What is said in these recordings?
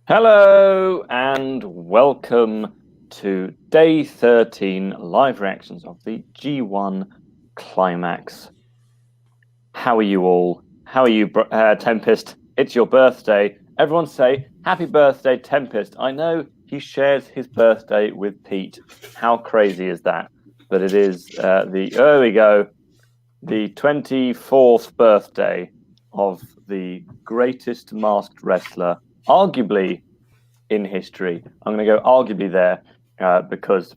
Hello and welcome to day 13 live reactions of the G1 Climax. How are you all? How are you, Tempest? It's your birthday. Everyone say, happy birthday, Tempest. I know he shares his birthday with Pete. How crazy is that? But it is there we go, the 24th birthday of the greatest masked wrestler, arguably in history. I'm going to go arguably there because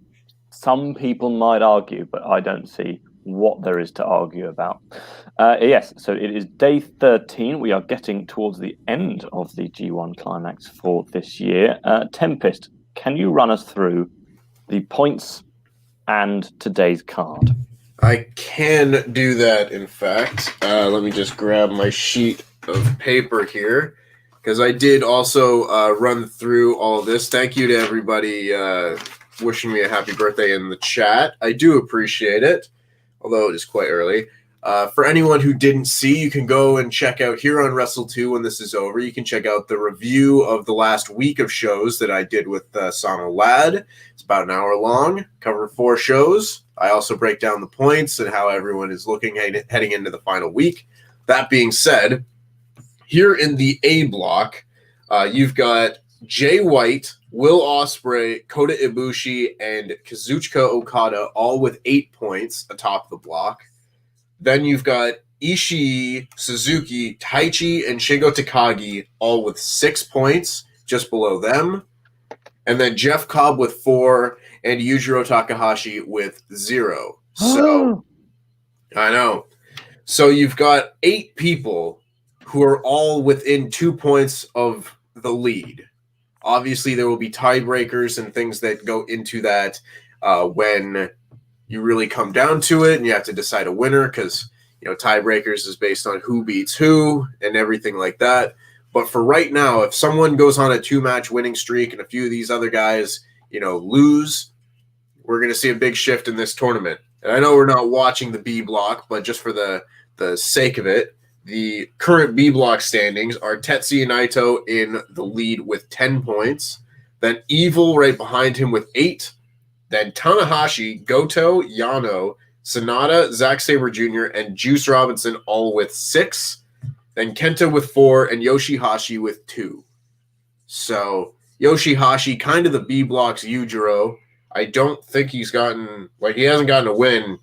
some people might argue, but I don't see what there is to argue about. Yes, so it is day 13. We are getting towards the end of the G1 Climax for this year. Tempest, can you run us through the points and today's card? I can do that, in fact. Let me just grab my sheet of paper here, because I did also run through all of this. Thank you to everybody wishing me a happy birthday in the chat. I do appreciate it, although it is quite early. For anyone who didn't see, you can go and check out here on Wrestle2 when this is over. You can check out the review of the last week of shows that I did with Sana Lad. It's about an hour long, cover 4 shows. I also break down the points and how everyone is looking heading into the final week. That being said, here in the A block, you've got Jay White, Will Ospreay, Kota Ibushi, and Kazuchika Okada all with 8 points atop the block. Then you've got Ishii, Suzuki, Taichi, and Shingo Takagi all with 6 points just below them. And then Jeff Cobb with 4 and Yujiro Takahashi with 0. So, I know. So you've got 8 people who are all within 2 points of the lead. Obviously, there will be tiebreakers and things that go into that when you really come down to it and you have to decide a winner, because tiebreakers is based on who beats who and everything like that. But for right now, if someone goes on a 2-match winning streak and a few of these other guys, lose, we're going to see a big shift in this tournament. And I know we're not watching the B block, but just for the sake of it, the current B block standings are Tetsuya Naito in the lead with 10 points, then Evil right behind him with 8, then Tanahashi, Goto, Yano, Sonata, Zack Sabre Jr., and Juice Robinson all with 6. Then Kenta with 4 and Yoshihashi with 2. So Yoshihashi, kind of the B block's Yujiro. I don't think he hasn't gotten a win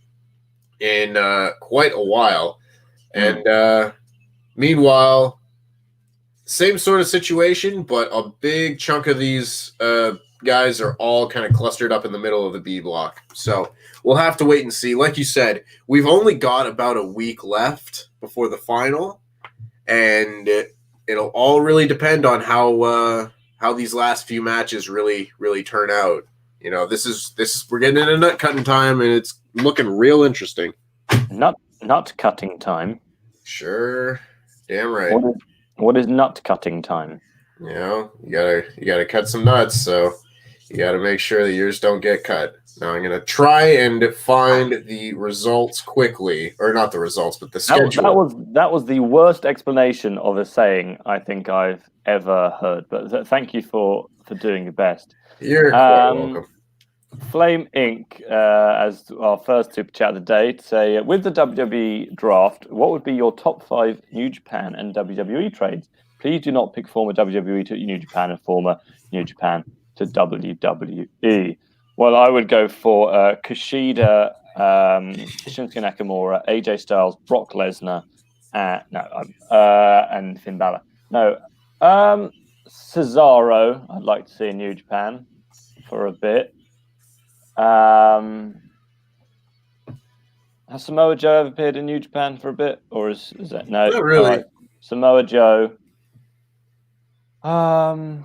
in quite a while. And meanwhile, same sort of situation, but a big chunk of these guys are all kind of clustered up in the middle of the B block. So we'll have to wait and see. Like you said, we've only got about a week left before the final, and it'll all really depend on how these last few matches really turn out. This is we're getting into nut cutting time, and it's looking real interesting. Nut cutting time. Sure, damn right. What is nut cutting time? You gotta cut some nuts, so you gotta make sure that yours don't get cut. Now I'm gonna try and find the results quickly, or not the results, but the schedule. That was the worst explanation of a saying I think I've ever heard. But thank you for doing your best. You're quite welcome. Flame Inc. As our first super chat of the day to say, with the WWE draft, what would be your top 5 New Japan and WWE trades? Please do not pick former WWE to New Japan and former New Japan to WWE. Well, I would go for Kushida, Shinsuke Nakamura, AJ Styles, Brock Lesnar, and Finn Balor. No, Cesaro, I'd like to see in New Japan for a bit. Has Samoa Joe ever appeared in New Japan for a bit, or is that no? Not really. Right. Samoa Joe. Oh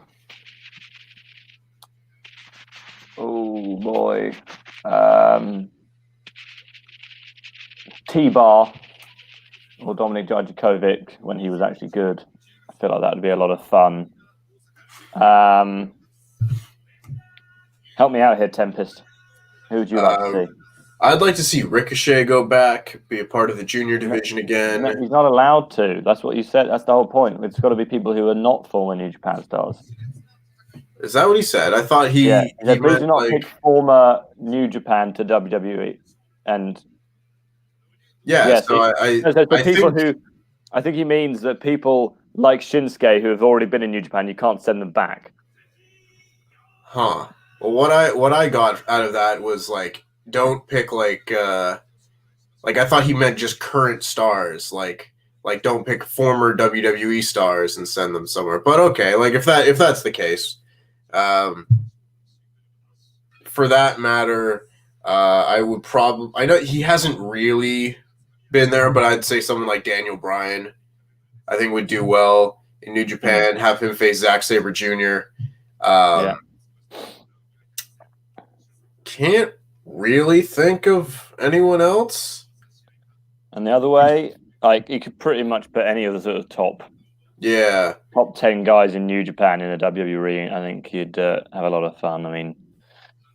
boy. T-Bar or Dominic Dijakovic when he was actually good. I feel like that would be a lot of fun. Help me out here, Tempest. Who would you like to see? I'd like to see Ricochet go back, be a part of the junior division again. He's not allowed to. That's what you said. That's the whole point. It's got to be people who are not former New Japan stars. Is that what he said? I thought he Yeah, he please meant do not like pick former New Japan to WWE. And yeah. yes, So so I people think who I think he means that people like Shinsuke who have already been in New Japan, you can't send them back. huh. Well, what I got out of that was like don't pick like I thought he meant just current stars like don't pick former WWE stars and send them somewhere. But okay, like if that's the case, um, for that matter, I would probably I know he hasn't really been there, but I'd say someone like Daniel Bryan, I think would do well in New Japan. Have him face Zack Sabre Jr. Yeah. Can't really think of anyone else. And the other way, like you could pretty much put any of the sort of top 10 guys in New Japan in a WWE. I think you'd have a lot of fun. I mean,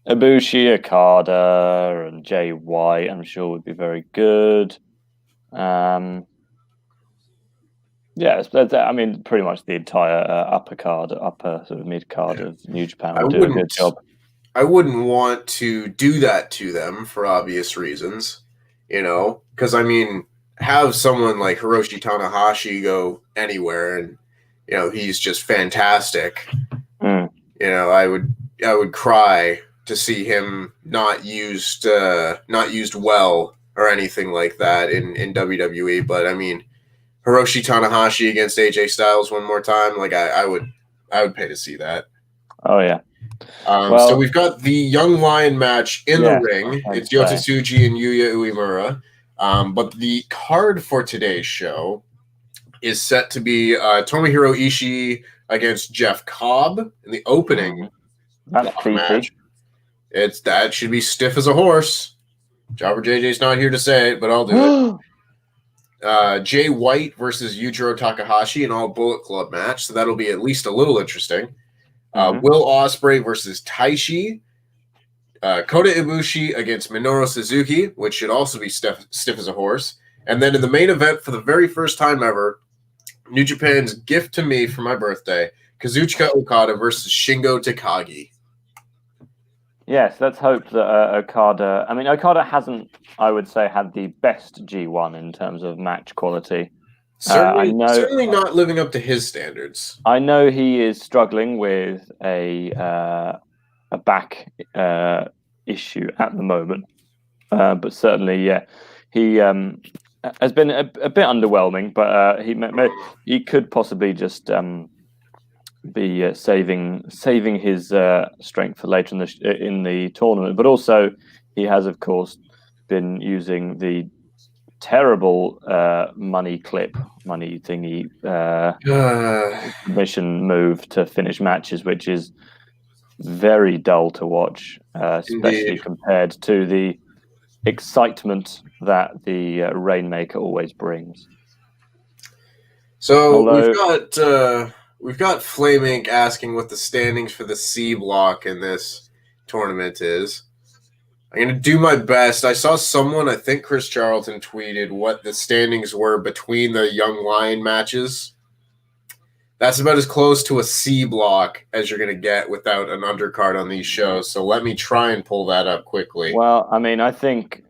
Ibushi, Okada, and Jay White, I'm sure would be very good. Yeah, I mean, pretty much the entire upper sort of mid card of New Japan would do a good job. I wouldn't want to do that to them for obvious reasons, because I mean, have someone like Hiroshi Tanahashi go anywhere, and he's just fantastic. I would cry to see him not used well or anything like that in WWE. But I mean, Hiroshi Tanahashi against AJ Styles one more time, like I would pay to see that. Oh yeah. So we've got the Young Lion match in the ring. It's Yota Tsuji and Yuya Uemura. But the card for today's show is set to be Tomohiro Ishii against Jeff Cobb in the opening match. That should be stiff as a horse. Jobber JJ's not here to say it, but I'll do it. Jay White versus Yujiro Takahashi, an all Bullet Club match, so that'll be at least a little interesting. Will Ospreay versus Taishi. Kota Ibushi against Minoru Suzuki, which should also be stiff as a horse. And then in the main event, for the very first time ever, New Japan's gift to me for my birthday, Kazuchika Okada versus Shingo Takagi. Yes, let's hope that Okada... I mean, Okada hasn't, I would say, had the best G1 in terms of match quality. Certainly not living up to his standards. I know he is struggling with a back issue at the moment, but certainly, yeah, he has been a bit underwhelming. But he could possibly just be saving his strength for later in the tournament. But also, he has, of course, been using the terrible money thingy mission move to finish matches, which is very dull to watch, especially compared to the excitement that the Rainmaker always brings. So we've got Flame Inc. asking what the standings for the C block in this tournament is. I'm going to do my best. I saw someone, I think Chris Charlton, tweeted what the standings were between the Young Lion matches. That's about as close to a C block as you're going to get without an undercard on these shows. So let me try and pull that up quickly. Well, I mean, I think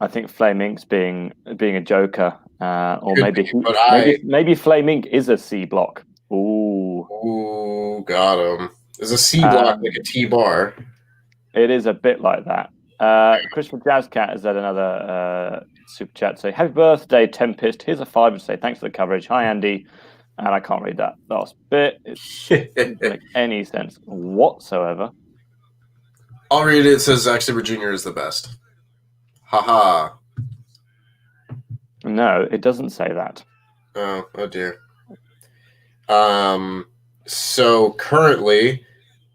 Flame Inc.'s being a joker, or maybe Flame Inc. is a C block. Ooh, got him. Is a C block like a T bar? It is a bit like that. Christopher Jazzcat has had another super chat say, "Happy birthday, Tempest. Here's a $5 to say thanks for the coverage. Hi, Andy." And I can't read that last bit. It doesn't make any sense whatsoever. I'll read it. It says Zack Sabre Jr. is the best. Haha. No, it doesn't say that. Oh dear. So currently,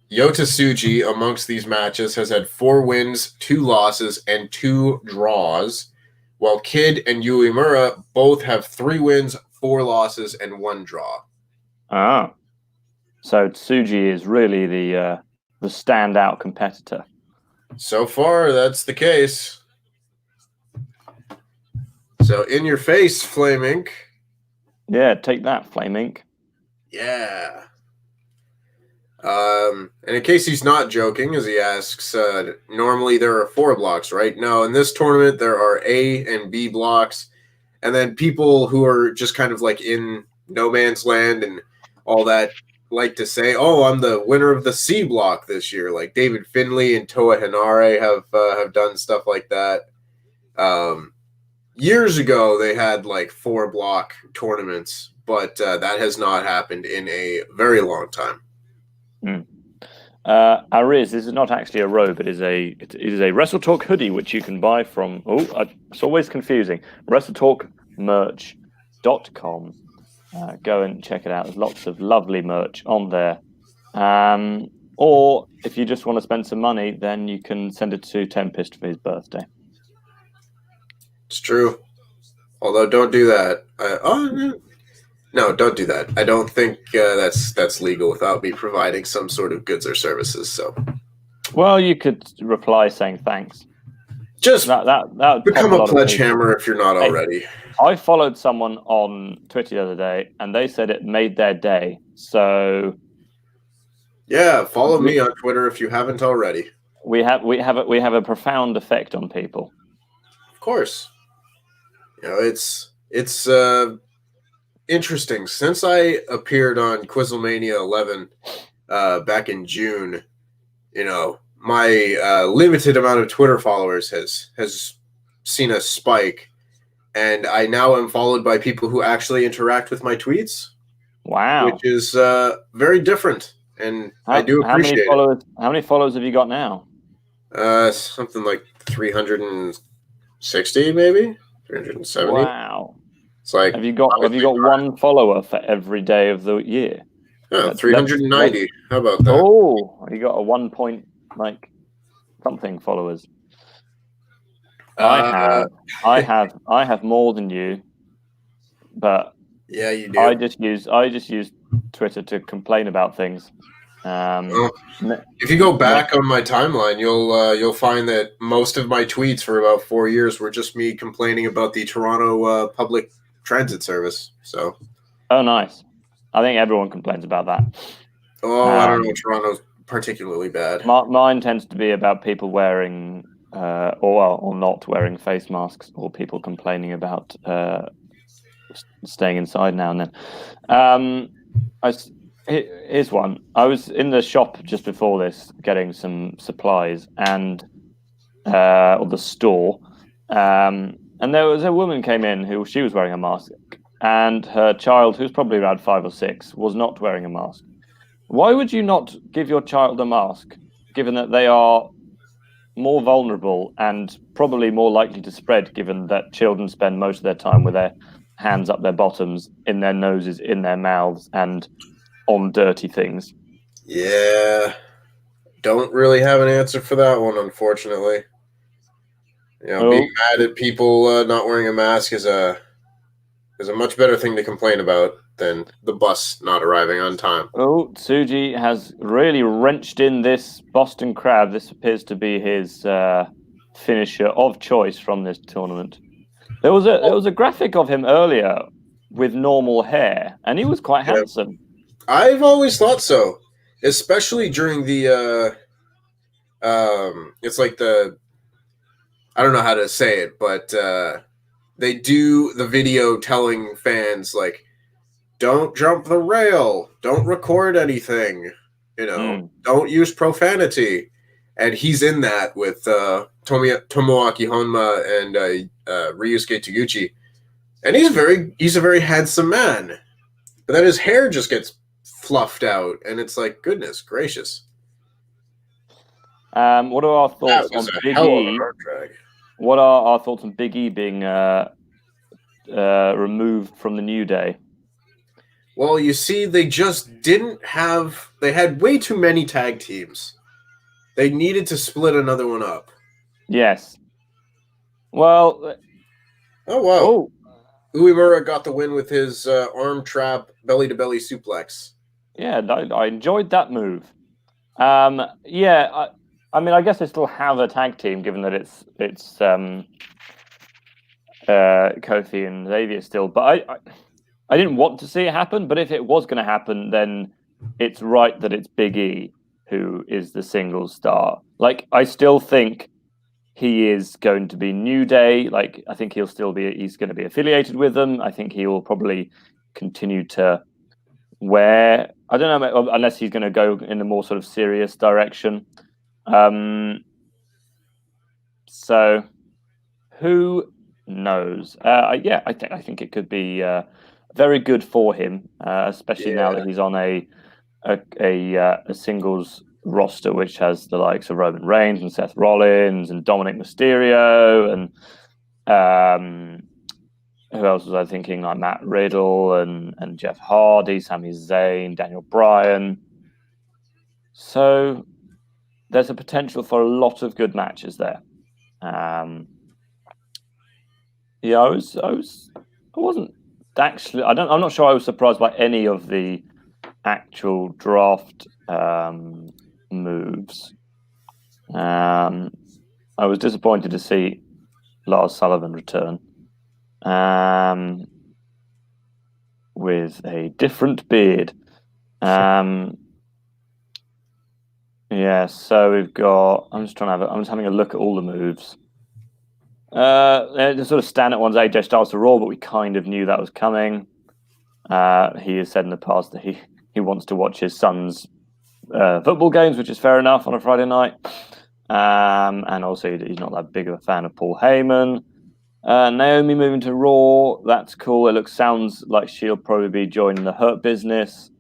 Yota Tsuji amongst these matches has had 4 wins, 2 losses, and 2 draws, while Kid and Uemura both have 3 wins, 4 losses, and 1 draw. Ah, so Tsuji is really the standout competitor. So far, that's the case. So in your face, Flame Inc. Yeah, take that, Flame Inc. Yeah. And in case he's not joking, as he asks, normally there are 4 blocks, right? No, in this tournament there are A and B blocks, and then people who are just kind of like in no man's land and all that like to say, "Oh, I'm the winner of the C block this year." Like David Finlay and Toa Henare have done stuff like that. Years ago, they had like 4 block tournaments, but that has not happened in a very long time. Ariz, this is not actually a robe. It is a WrestleTalk hoodie, which you can buy from. It's always confusing. WrestleTalkmerch.com. Go and check it out. There's lots of lovely merch on there. Or if you just want to spend some money, then you can send it to Tempest for his birthday. It's true. Although, don't do that. No, don't do that. I don't think that's legal without me providing some sort of goods or services. So, well, you could reply saying thanks. Just that would become a pledge hammer if you're not already. I followed someone on Twitter the other day, and they said it made their day. So, yeah, follow me on Twitter if you haven't already. We have a profound effect on people. Of course, you know it's interesting. Since I appeared on Quizlemania 11 back in June, you know, my limited amount of Twitter followers has seen a spike, and I now am followed by people who actually interact with my tweets. Wow, which is very different, and I do appreciate it. How many followers have you got now? Something like 360, maybe 370. Wow. It's like, have you got one follower for every day of the year? Yeah, 390. How about that? Oh, you got a 1 point something followers. I have more than you, but yeah, you do. I just use Twitter to complain about things. If you go back on my timeline, you'll find that most of my tweets for about 4 years were just me complaining about the Toronto public transit service. So, oh, nice. I think everyone complains about that. Oh, I don't know. Toronto's particularly bad. Mine tends to be about people wearing or not wearing face masks, or people complaining about staying inside now and then. Here's one. I was in the shop just before this getting some supplies, and or the store, and there was a woman came in who she was wearing a mask, and her child, who's probably around 5 or 6, was not wearing a mask. Why would you not give your child a mask, given that they are more vulnerable and probably more likely to spread, given that children spend most of their time with their hands up their bottoms, in their noses, in their mouths, and on dirty things? Yeah, don't really have an answer for that one, unfortunately. You know, being mad at people not wearing a mask is a much better thing to complain about than the bus not arriving on time. Oh, Tsuji has really wrenched in this Boston Crab. This appears to be his finisher of choice from this tournament. There was a graphic of him earlier with normal hair, and he was quite handsome. I've always thought so, especially during the it's like the, I don't know how to say it, but they do the video telling fans, like, don't jump the rail, don't record anything, you know, don't use profanity. And he's in that with Tomoaki Honma and Ryusuke Taguchi. And he's a very handsome man. But then his hair just gets fluffed out, and it's like, goodness gracious. What are our thoughts on Big E? What are our thoughts on Big E being removed from the New Day? Well, you see, they just didn't have... They had way too many tag teams. They needed to split another one up. Yes. Well... Oh, wow. Oh. Uemura got the win with his arm trap, belly-to-belly suplex. Yeah, I enjoyed that move. Yeah, I mean, I guess they still have a tag team, given that it's Kofi and Xavier still. But I didn't want to see it happen. But if it was going to happen, then it's right that it's Big E who is the singles star. Like, I still think he is going to be New Day. Like, I think he's going to be affiliated with them. I think he will probably continue to wear, I don't know, unless he's going to go in a more sort of serious direction. So who knows? Yeah, I think it could be very good for him, especially now that he's on a singles roster which has the likes of Roman Reigns and Seth Rollins and Dominic Mysterio and who else was I thinking? Like Matt Riddle and Jeff Hardy, Sami Zayn, Daniel Bryan. So there's a potential for a lot of good matches there. Yeah, I wasn't actually. I'm not sure I was surprised by any of the actual draft moves. I was disappointed to see Lars Sullivan return with a different beard. Yeah, so we've got. I'm just having a look at all the moves. The sort of standard ones. AJ Styles to Raw, but we kind of knew that was coming. He has said in the past that he wants to watch his son's football games, which is fair enough on a Friday night. And also he's not that big of a fan of Paul Heyman. Naomi moving to Raw, that's cool. Sounds like she'll probably be joining the Hurt Business.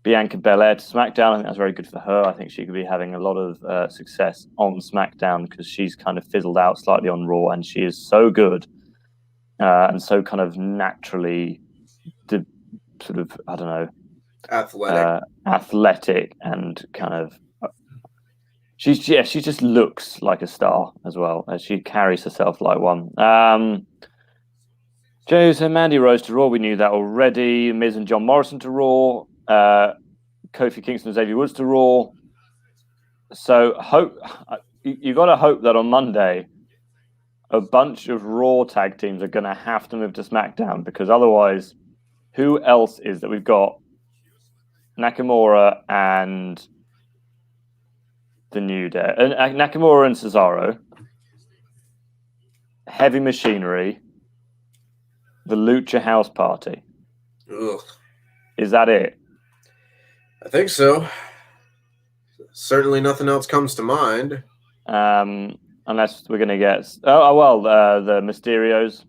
Bianca Belair to SmackDown, I think that's very good for her. I think she could be having a lot of success on SmackDown because she's kind of fizzled out slightly on Raw, and she is so good and so kind of naturally sort of, I don't know, athletic and kind of she just looks like a star as well, as she carries herself like one. Joe's and Mandy Rose to Raw, we knew that already. Miz and John Morrison to Raw. Kofi Kingston and Xavier Woods to Raw. So you got to hope that on Monday a bunch of Raw tag teams are going to have to move to SmackDown, because otherwise, who else is that? We've got Nakamura and the New Day, Nakamura and Cesaro, Heavy Machinery, the Lucha House Party. Ugh. Is that it? I think so. Certainly nothing else comes to mind. Unless we're going to get... the Mysterios.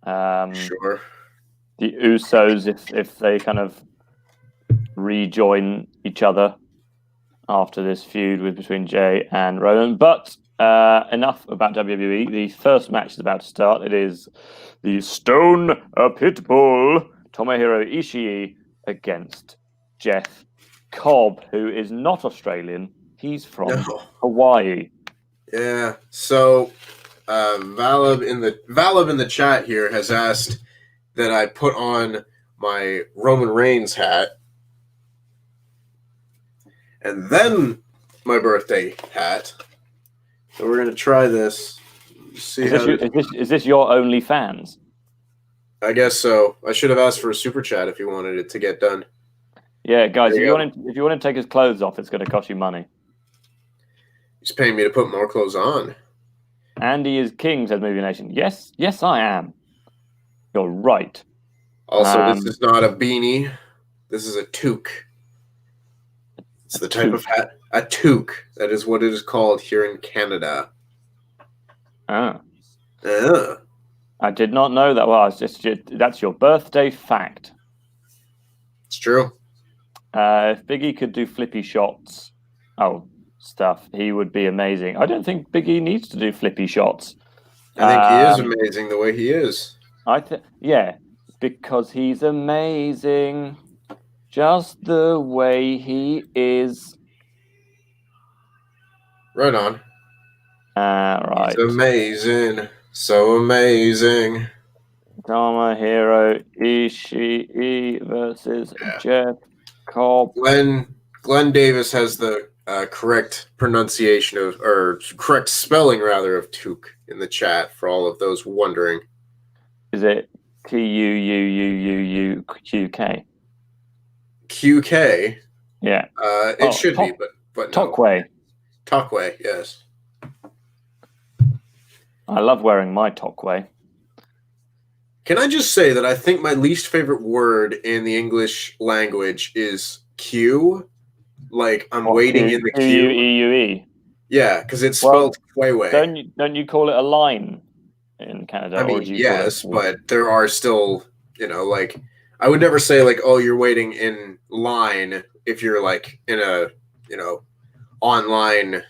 Sure. The Usos, if they kind of rejoin each other after this feud between Jay and Roman. But enough about WWE. The first match is about to start. It is the Stone Pitbull Tomohiro Ishii against Jeff Cobb, who is not Australian. He's from Hawaii. Yeah. So Valib in the chat here has asked that I put on my Roman Reigns hat and then my birthday hat. So we're gonna try this. See is this your OnlyFans? I guess so. I should have asked for a super chat if you wanted it to get done. Yeah, guys, if you want to take his clothes off, it's going to cost you money. He's paying me to put more clothes on. Andy is king, says Movie Nation. Yes, I am. You're right. Also, this is not a beanie. This is a toque. It's the type of hat. A toque. That is what it is called here in Canada. Oh. Yeah. I did not know that. Well, that's your birthday fact. It's true. If Big E could do flippy shots, stuff, he would be amazing. I don't think Big E needs to do flippy shots. I think he is amazing the way he is. Yeah, because he's amazing, just the way he is. Right on. Right. He's amazing. So amazing. Tomohiro Ishii versus Jeff Cobb. Glenn Davis has the correct pronunciation or correct spelling rather of toque in the chat for all of those wondering. Is it Tuuuuuq? QK. Yeah. It should be, but no. Tokwe. Tokwe, yes. I love wearing my Tokwe. Can I just say that I think my least favorite word in the English language is queue? Like, I'm waiting in the queue. Q-U-E-U-E. Yeah, because it's spelled Quewe. Don't you call it a line in Canada? I mean, or do you yes, call it... but there are still, like, I would never say, like, oh, you're waiting in line if you're, like, in a, online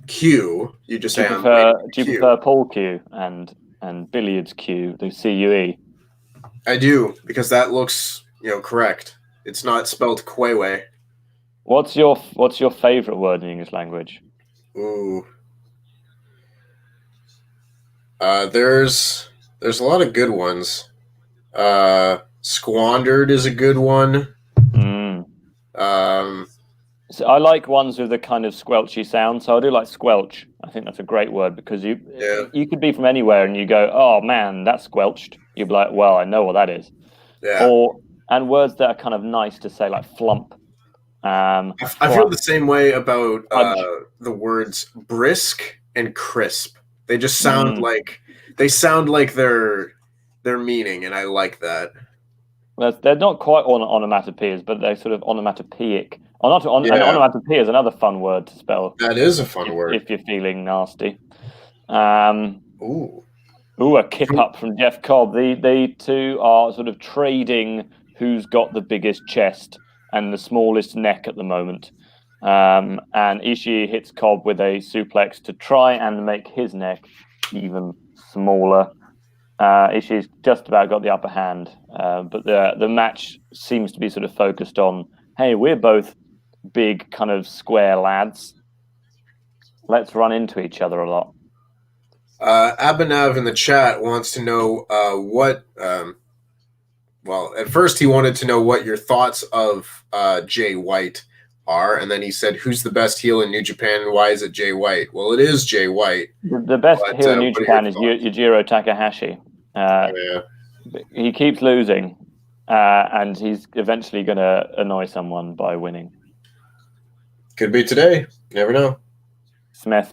queue. You just say, I'm waiting in do you prefer pool queue and billiards queue, the CUE? I do, because that looks, correct. It's not spelled Quewe. What's your favorite word in English language? Ooh. There's a lot of good ones. Squandered is a good one. So I like ones with a kind of squelchy sound. So I do like squelch. I think that's a great word because you could be from anywhere and you go, oh man, that's squelched. You'd be like, well, I know what that is. Yeah. And words that are kind of nice to say, like flump. I feel the same way about the words brisk and crisp. They just sound like their meaning, and I like that. They're not quite onomatopoeias, but they're sort of onomatopoeic. And onomatopoeia is another fun word to spell. That is a fun word. If you're feeling nasty. Ooh, a kip up from Jeff Cobb. The two are sort of trading who's got the biggest chest and the smallest neck at the moment. And Ishii hits Cobb with a suplex to try and make his neck even smaller. Ishii's just about got the upper hand, but the match seems to be sort of focused on, hey, we're both big kind of square lads. Let's run into each other a lot. Abhinav in the chat wants to know what. Well, at first he wanted to know what your thoughts of Jay White are, and then he said, "Who's the best heel in New Japan, and why is it Jay White?" Well, it is Jay White. The best heel in New Japan is Yujiro Takahashi. He keeps losing, and he's eventually going to annoy someone by winning. Could be today. Never know. Seth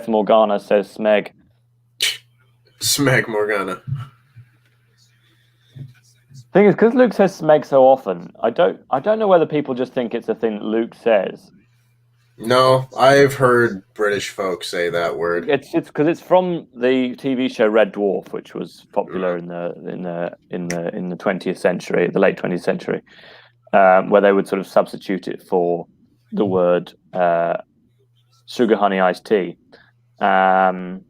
Morgana says Smeg. Smeg Morgana. Thing is, because Luke says Smeg so often, I don't know whether people just think it's a thing that Luke says. No, I've heard British folks say that word. It's because it's from the TV show Red Dwarf, which was popular in the 20th century, the late 20th century, where they would sort of substitute it for the word sugar honey iced tea, and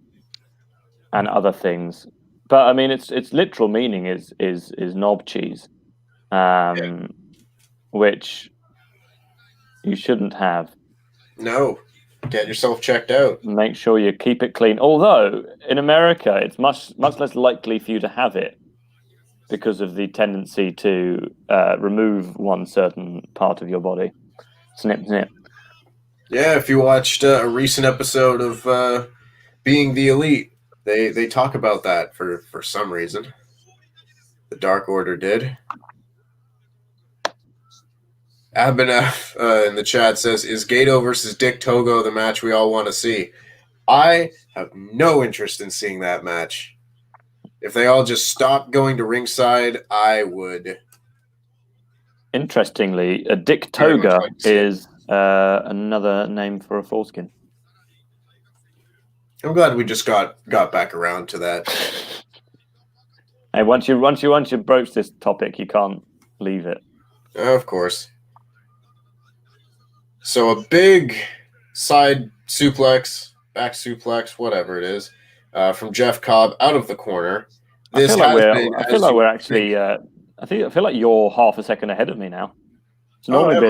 other things. But I mean, its literal meaning is knob cheese, which you shouldn't have. No, get yourself checked out. Make sure you keep it clean. Although in America, it's much less likely for you to have it because of the tendency to remove one certain part of your body. Snip, snip. Yeah, if you watched a recent episode of Being the Elite, they talk about that for some reason. The Dark Order did. Abhinav in the chat says, is Gato versus Dick Togo the match we all want to see? I have no interest in seeing that match. If they all just stopped going to ringside, I would. Interestingly, a Dick Toga is another name for a foreskin. I'm glad we just got back around to that. Hey, once you broach this topic, you can't leave it. Of course. So a big side suplex, back suplex, whatever it is, from Jeff Cobb out of the corner. I feel like you're half a second ahead of me now. It's normally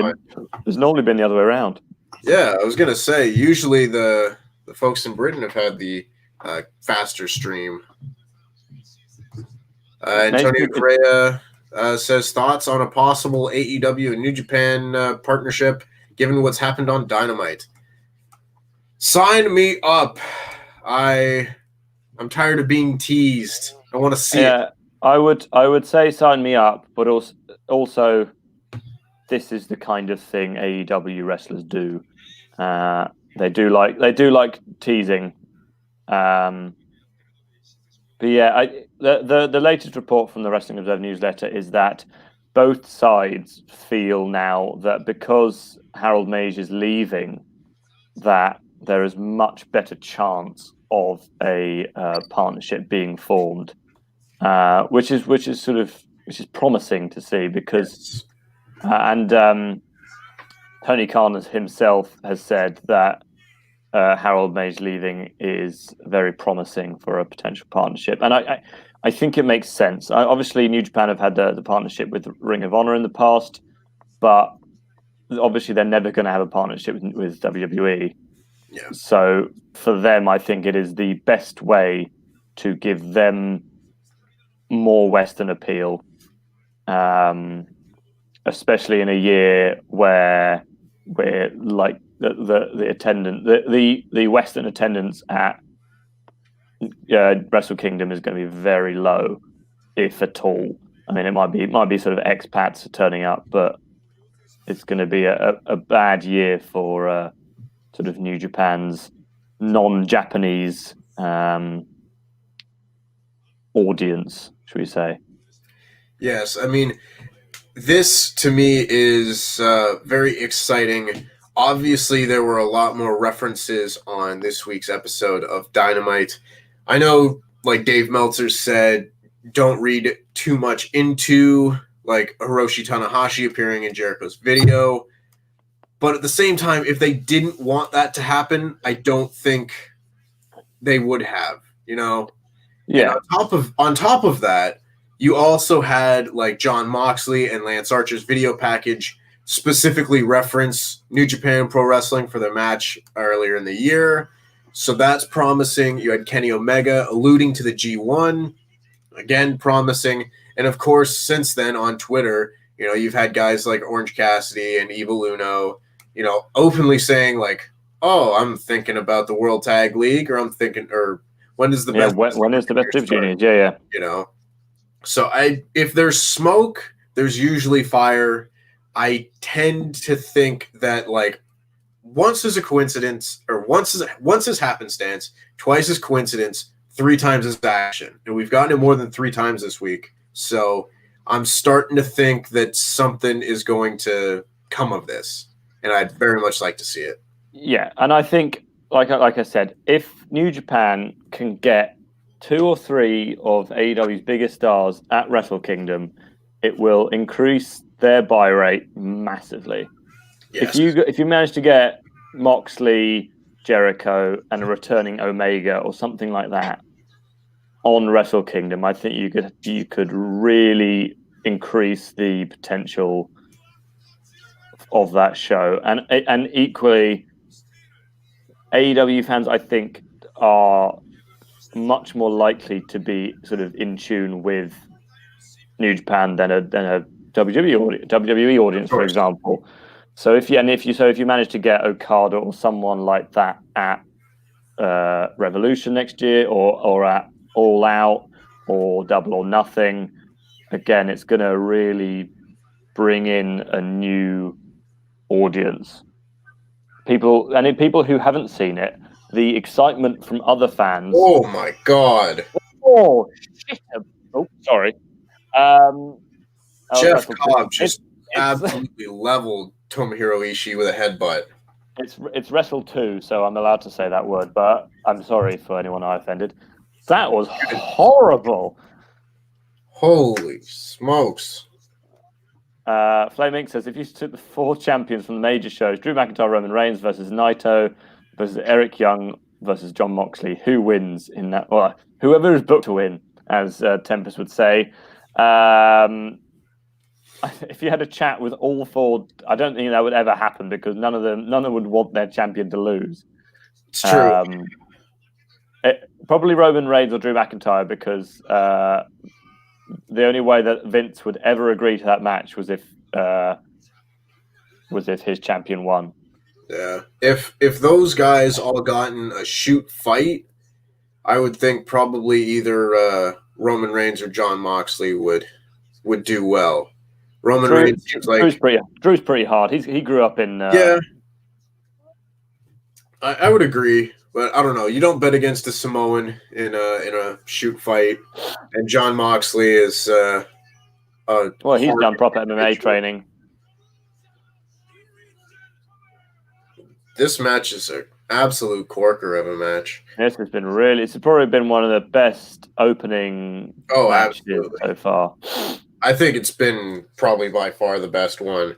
been the other way around. Yeah, I was gonna say usually the folks in Britain have had the faster stream. Antonio Correa says thoughts on a possible AEW and New Japan partnership, given what's happened on Dynamite. Sign me up. I'm tired of being teased. I want to see it. I would say sign me up, but also this is the kind of thing AEW wrestlers do. They do like teasing. But yeah, the latest report from the Wrestling Observer newsletter is that both sides feel now that because Harold Meij is leaving, that there is much better chance of a partnership being formed, which is promising to see because Tony Khan himself has said that Harold Meij leaving is very promising for a potential partnership, and I think it makes sense. Obviously, New Japan have had the partnership with Ring of Honor in the past, but obviously they're never going to have a partnership with WWE. Yeah. So for them, I think it is the best way to give them more Western appeal, especially in a year where like the attendance, the Western attendance at Wrestle Kingdom is going to be very low, if at all. I mean, it might be sort of expats turning up, but it's going to be a bad year for sort of New Japan's non-Japanese audience, should we say? Yes, I mean, this to me is very exciting. Obviously, there were a lot more references on this week's episode of Dynamite. I know, like Dave Meltzer said, don't read too much into like Hiroshi Tanahashi appearing in Jericho's video. But at the same time, if they didn't want that to happen, I don't think they would have, you know? Yeah. And on top of that, you also had like Jon Moxley and Lance Archer's video package specifically reference New Japan Pro Wrestling for their match earlier in the year. So that's promising. You had Kenny Omega alluding to the G1, again promising. And of course, since then on Twitter, you know, you've had guys like Orange Cassidy and Evil Uno, you know, openly saying like, "Oh, I'm thinking about the World Tag League," or "I'm thinking," or when is the best? When is the best juniors? Yeah. You know, so if there's smoke, there's usually fire. I tend to think that like once is a coincidence, or once is happenstance, twice is coincidence, three times is action, and we've gotten it more than three times this week. So I'm starting to think that something is going to come of this, and I'd very much like to see it. Yeah, and I think, like I said, if New Japan can get 2 or 3 of AEW's biggest stars at Wrestle Kingdom, it will increase their buy rate massively. Yes. If you manage to get Moxley, Jericho, and a returning Omega or something like that on Wrestle Kingdom, I think you could really increase the potential of that show. And equally, AEW fans, I think, are much more likely to be sort of in tune with New Japan than a WWE audience, for example. So if you manage to get Okada or someone like that at Revolution next year, or at All Out or Double or Nothing, again, it's going to really bring in a new audience. People who haven't seen it, the excitement from other fans. Oh my god! Oh shit! Oh, sorry. Jeff Cobb just absolutely leveled Tomohiro Ishii with a headbutt. It's Wrestle2, so I'm allowed to say that word, but I'm sorry for anyone I offended. That was horrible. Holy smokes. Flame Inc. says, if you took the 4 champions from the major shows, Drew McIntyre, Roman Reigns versus Naito versus Eric Young versus Jon Moxley, who wins in that? Well, whoever is booked to win, as Tempest would say. If you had a chat with all 4, I don't think that would ever happen because none of them would want their champion to lose. It's true. Probably Roman Reigns or Drew McIntyre, because the only way that Vince would ever agree to that match was if his champion won. Yeah. If those guys all got in a shoot fight, I would think probably either Roman Reigns or Jon Moxley would do well. Roman Reigns seems like Drew's pretty hard. He grew up in yeah. I would agree, but I don't know. You don't bet against a Samoan in a shoot fight, and Jon Moxley is well, he's done proper MMA training. This match is an absolute corker of a match. This has been it's probably been one of the best opening matches so far. I think it's been probably by far the best one.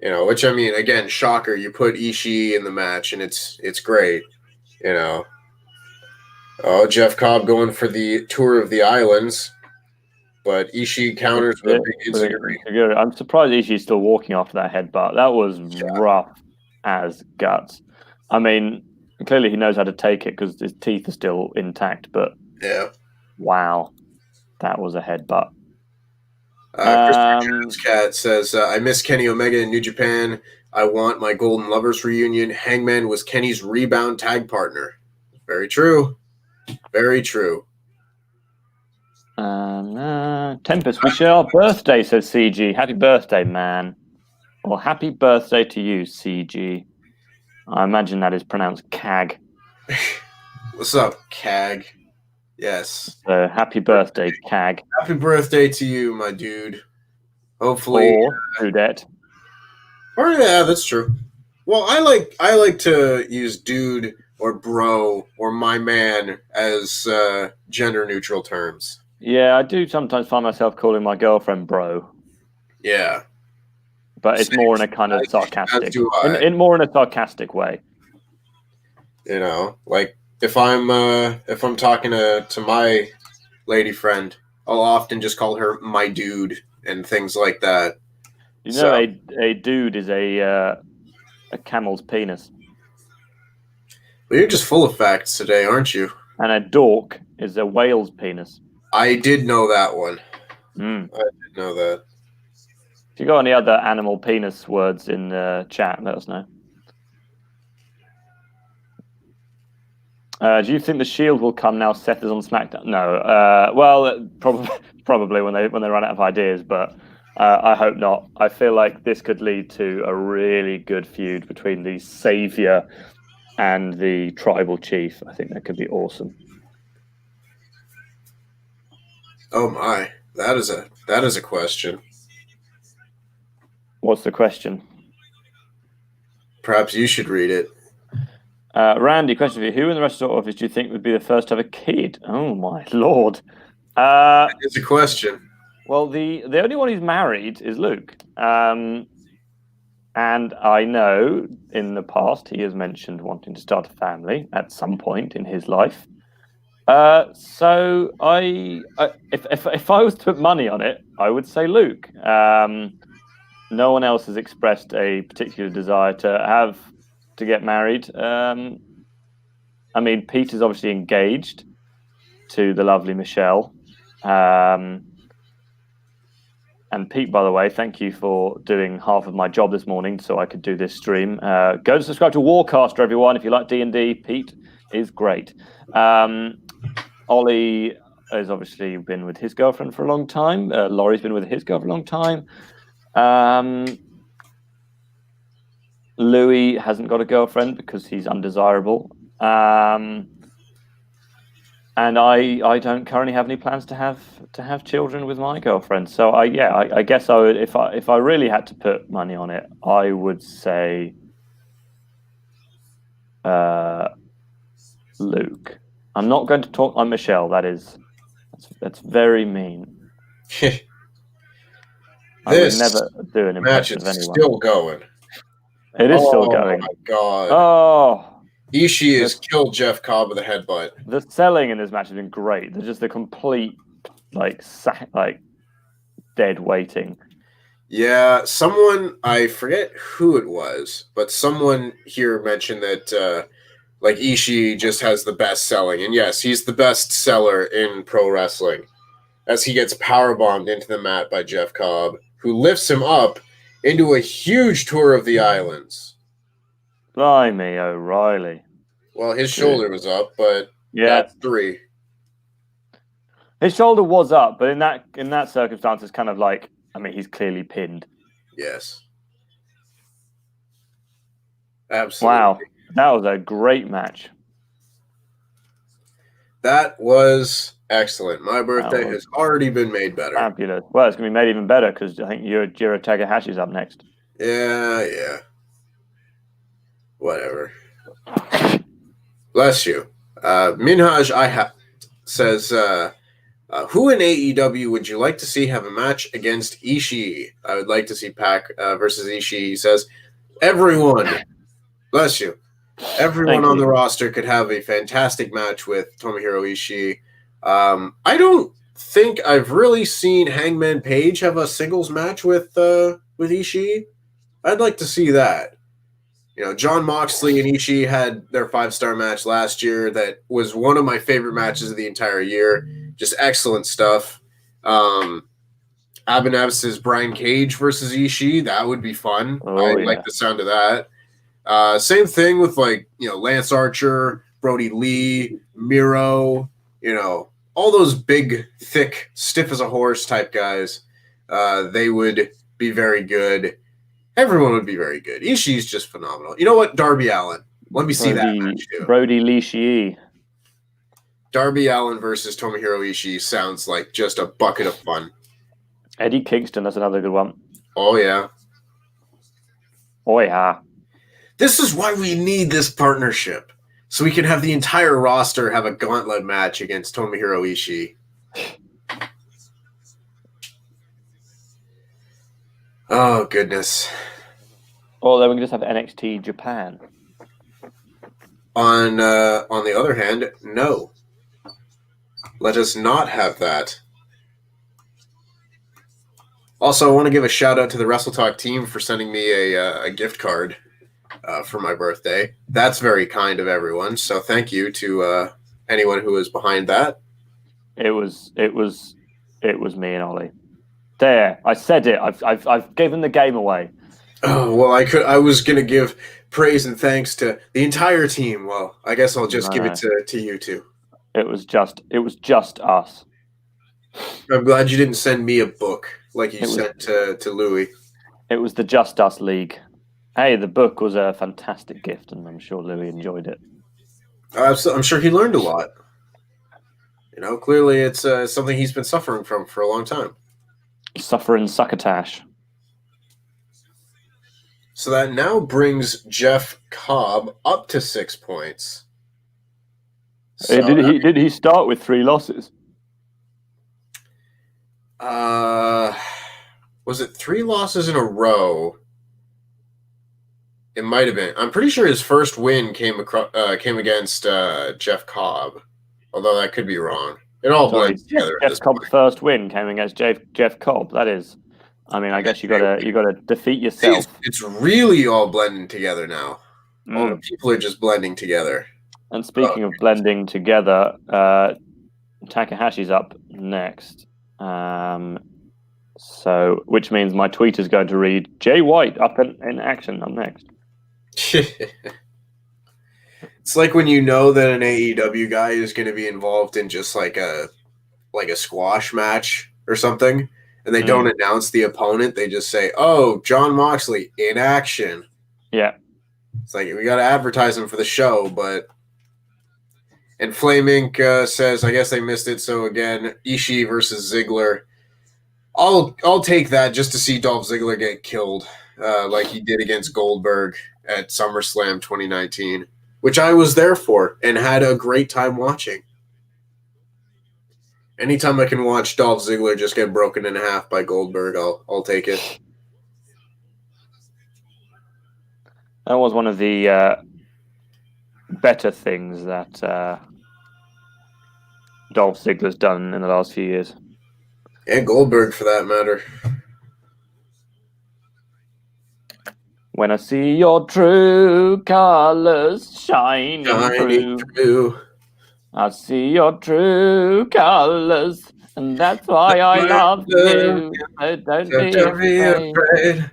You know, which I mean, again, shocker. You put Ishii in the match, and it's great. You know, oh, Jeff Cobb going for the tour of the islands, but Ishii counters with a big insecurity. I'm surprised Ishii's still walking after that headbutt. That was rough as guts. I mean, clearly he knows how to take it because his teeth are still intact. But yeah, wow, that was a headbutt. Christopher Cat says, I miss Kenny Omega in New Japan. I want my Golden Lovers reunion. Hangman was Kenny's rebound tag partner. Very true. Very true. Tempest, we share our birthday, says CG. Happy birthday, man. Well, happy birthday to you, CG. I imagine that is pronounced CAG. What's up, CAG? Yes. So, happy birthday, CAG. Happy birthday to you, my dude. Hopefully. Or Dudette. Or yeah, that's true. Well, I like to use dude or bro or my man as gender neutral terms. Yeah, I do sometimes find myself calling my girlfriend bro. Yeah. But it's more in a kind of sarcastic, in more in a sarcastic way. You know, like if I'm talking to my lady friend, I'll often just call her my dude and things like that. You know, a dude is a camel's penis. Well, you're just full of facts today, aren't you? And a dork is a whale's penis. I did know that one. I did know that. If you got any other animal penis words in the chat, let us know. Do you think the Shield will come now? Seth is on SmackDown. No. Well, probably when they run out of ideas, but I hope not. I feel like this could lead to a really good feud between the Savior and the Tribal Chief. I think that could be awesome. Oh my, that is a question. What's the question? Perhaps you should read it. Randy, question for you. Who in the WrestleTalk office do you think would be the first to have a kid? Oh, my Lord. It's a question. Well, the only one who's married is Luke. And I know in the past he has mentioned wanting to start a family at some point in his life. So if I was to put money on it, I would say Luke. No one else has expressed a particular desire to get married. I mean, Pete is obviously engaged to the lovely Michelle. And Pete, by the way, thank you for doing half of my job this morning so I could do this stream. Go and subscribe to Warcaster, everyone. If you like D&D, Pete is great. Ollie has obviously been with his girlfriend for a long time. Laurie's been with his girlfriend for a long time. Louis hasn't got a girlfriend because he's undesirable. And I don't currently have any plans to have children with my girlfriend. So I guess I would, if I really had to put money on it, I would say Luke. I'm not going to talk on Michelle. That's very mean. I would never do an impression of anyone. Still going. It is still going. Oh my god. Oh. Ishii has killed Jeff Cobb with a headbutt. The selling in this match has been great. There's just the complete dead waiting. Yeah, someone, I forget who it was, but someone here mentioned that Ishii just has the best selling. And yes, he's the best seller in pro wrestling as he gets powerbombed into the mat by Jeff Cobb, who lifts him up into a huge tour of the islands. Blimey, O'Reilly. Well, his shoulder was up, but yeah, that's 3. His shoulder was up, but in that circumstance, it's kind of like, I mean, he's clearly pinned. Yes. Absolutely. Wow, that was a great match. That was excellent. My birthday has already been made better. Fabulous. Well, it's going to be made even better because I think Jiro Takahashi's up next. Yeah. Whatever. Bless you. Minhaj says, who in AEW would you like to see have a match against Ishii? I would like to see Pac versus Ishii. He says, everyone. Bless you. Everyone on the roster could have a fantastic match with Tomohiro Ishii. I don't think I've really seen Hangman Page have a singles match with Ishii. I'd like to see that. You know, Jon Moxley and Ishii had their 5-star match last year. That was one of my favorite matches of the entire year. Just excellent stuff. Abinabs' Brian Cage versus Ishii. That would be fun. I like the sound of that. Same thing with Lance Archer, Brody Lee, Miro, all those big, thick, stiff as a horse type guys. They would be very good. Everyone would be very good. Ishii's just phenomenal. You know what? Darby Allin. Let me see that match too. Brody Lee Ishii. Darby Allin versus Tomohiro Ishii sounds like just a bucket of fun. Eddie Kingston, that's another good one. Oh, yeah. Oh, yeah. This is why we need this partnership. So we can have the entire roster have a gauntlet match against Tomohiro Ishii. Oh, goodness. Or then we can just have NXT Japan. On the other hand, no. Let us not have that. Also, I want to give a shout out to the WrestleTalk team for sending me a gift card for my birthday. That's very kind of everyone. So thank you to anyone who was behind that. It was me and Ollie. There, I said it. I've given the game away. Oh well, I was gonna give praise and thanks to the entire team. Well, I guess I'll just give it to you two. It was just us. I'm glad you didn't send me a book like you sent to Louis. It was the Just Us League. Hey, the book was a fantastic gift, and I'm sure Louis enjoyed it. I'm sure he learned a lot. Clearly it's something he's been suffering from for a long time. Suffering succotash. So that now brings Jeff Cobb up to 6 points. So, did he start with 3 losses? Was it 3 losses in a row? It might have been. I'm pretty sure his first win came against Jeff Cobb, although that could be wrong. It all blends together. Jeff Cobb's first win came against Jeff Cobb. That is, I mean, I guess you gotta defeat yourself. It's really all blending together now. All the people are just blending together. And speaking of blending together, Takahashi's up next. So, which means my tweet is going to read Jay White up in action up next. It's like when you know that an AEW guy is going to be involved in just like a squash match or something, and they don't announce the opponent. They just say, "Oh, Jon Moxley in action." Yeah, it's like we got to advertise him for the show, but. And Flame Inc. Says, I guess they missed it. So again, Ishii versus Ziggler. I'll take that just to see Dolph Ziggler get killed, like he did against Goldberg at SummerSlam 2019, which I was there for and had a great time watching. Anytime I can watch Dolph Ziggler just get broken in half by Goldberg, I'll take it. That was one of the better things that Dolph Ziggler's done in the last few years. And Goldberg, for that matter. When I see your true colors shining through, I see your true colors, and that's why I love you. So don't be afraid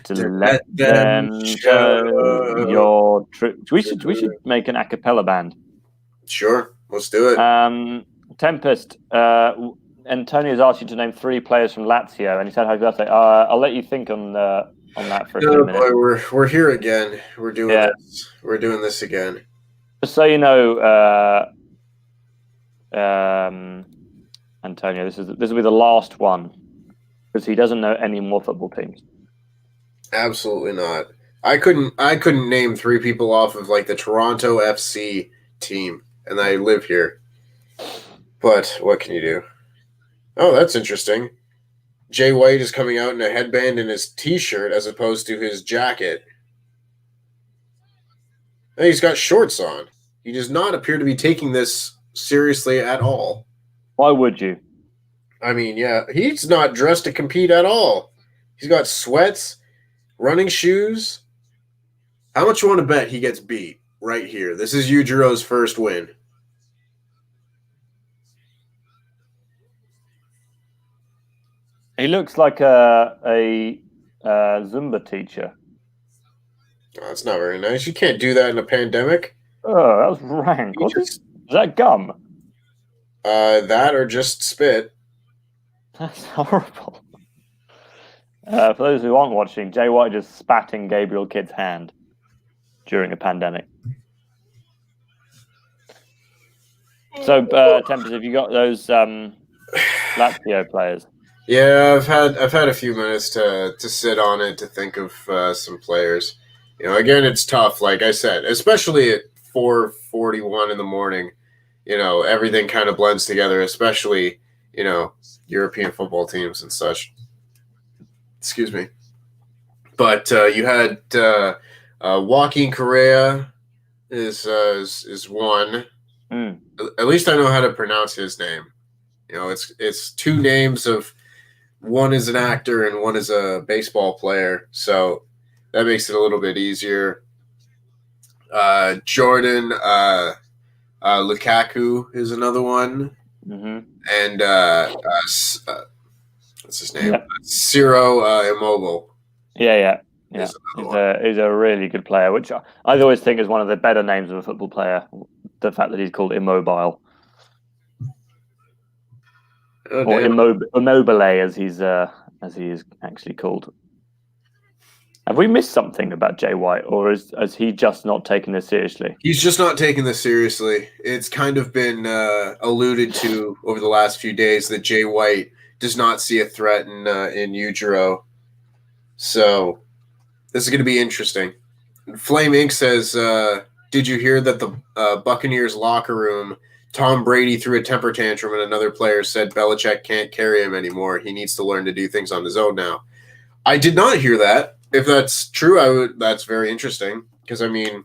to let them show your true. We should make an a cappella band. Sure, let's do it. Tempest, Antonio's asked you to name 3 players from Lazio, and he said happy birthday. I'll let you think on that for a few minutes. Boy, we're here again. We're doing this. We're doing this again. Just so you know, Antonio, this will be the last one because he doesn't know any more football teams. Absolutely not. I couldn't name 3 people off of like the Toronto FC team, and I live here. But what can you do? Oh, that's interesting. Jay White is coming out in a headband and his T-shirt as opposed to his jacket. And he's got shorts on. He does not appear to be taking this seriously at all. Why would you? I mean, yeah, he's not dressed to compete at all. He's got sweats, running shoes. How much you want to bet he gets beat right here? This is Yujiro's first win. He looks like a Zumba teacher. Oh, that's not very nice. You can't do that in a pandemic. Oh, that was rank. Is that gum? That or just spit. That's horrible. For those who aren't watching, Jay White just spat in Gabriel Kidd's hand during a pandemic. So, Tempest, have you got those Lazio players? Yeah, I've had a few minutes to sit on it to think of some players. You know, again, it's tough. Like I said, especially at 4:41 in the morning. You know, everything kind of blends together, especially European football teams and such. Excuse me. But you had Joaquin Correa is one. Mm. At least I know how to pronounce his name. You know, it's 2 names of one is an actor and one is a baseball player, so that makes it a little bit easier. Jordan Lukaku is another one, and what's his name? Yeah. Ciro Immobile. Yeah. He's a really good player, which I always think is one of the better names of a football player. The fact that he's called Immobile. Or Immobile, as he is actually called. Have we missed something about Jay White, or has he just not taken this seriously? He's just not taking this seriously. It's kind of been alluded to over the last few days that Jay White does not see a threat in Yujiro. So this is going to be interesting. Flame Inc. says, did you hear that the Buccaneers locker room, Tom Brady threw a temper tantrum and another player said Belichick can't carry him anymore. He needs to learn to do things on his own now. I did not hear that. If that's true, that's very interesting because, I mean,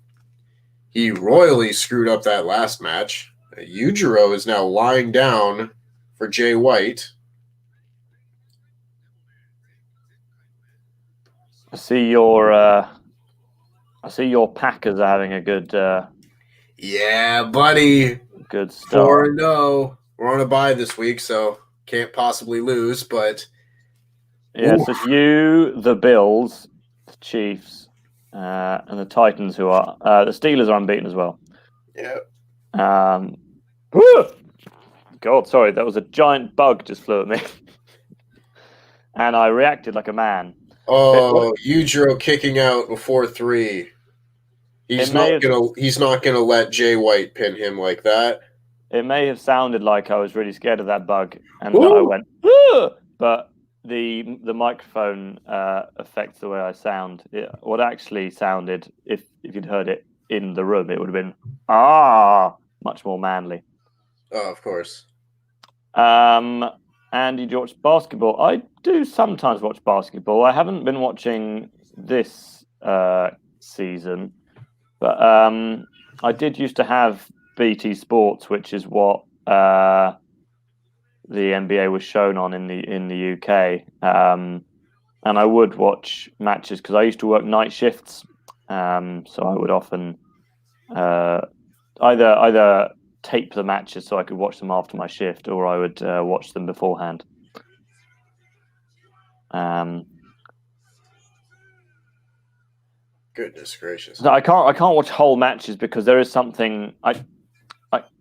he royally screwed up that last match. Yujiro is now lying down for Jay White. I see your Packers are having a good. Yeah, buddy. Good start. 4-0. We're on a bye this week, so can't possibly lose. But yeah, so it's you, the Bills, the Chiefs, and the Titans, who are the Steelers are unbeaten as well. Yeah. God, sorry, that was a giant bug just flew at me, and I reacted like a man. Oh, Yujiro kicking out before 3. He's not gonna let Jay White pin him like that. It may have sounded like I was really scared of that bug, and I went, "Ooh!" But the microphone affects the way I sound. What actually sounded, if you'd heard it in the room, it would have been much more manly. Oh, of course. And did you watch basketball? I do sometimes watch basketball. I haven't been watching this season, but I did used to have BT Sports, which is what the NBA was shown on in the UK. And I would watch matches because I used to work night shifts, so I would often either tape the matches so I could watch them after my shift, or I would watch them beforehand. Goodness gracious! So I can't watch whole matches because there is something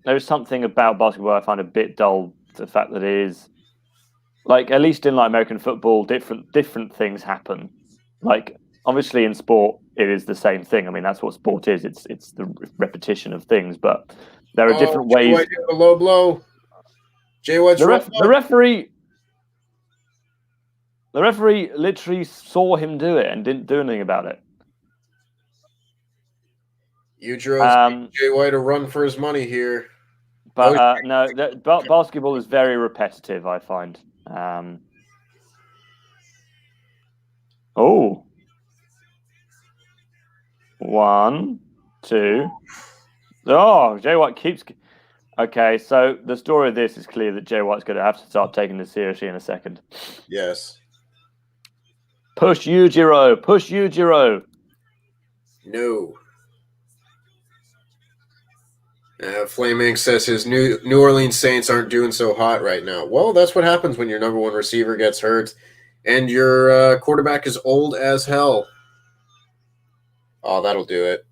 there's something about basketball I find a bit dull. The fact that it is like, at least in like American football, different things happen. Like obviously in sport, it is the same thing. I mean, that's what sport is. It's the repetition of things, but there are different Jay ways. White hit a low blow. Jay White's The referee literally saw him do it and didn't do anything about it. Yujiro's Jay White a run for his money here. But no, basketball is very repetitive, I find. Oh. 1, 2. Oh, Jay White keeps... Okay, so the story of this is clear that Jay White's going to have to start taking this seriously in a second. Yes. Push Yujiro! Push Yujiro! No. Flaming says his New Orleans Saints aren't doing so hot right now. Well, that's what happens when your number one receiver gets hurt and your quarterback is old as hell. Oh, that'll do it.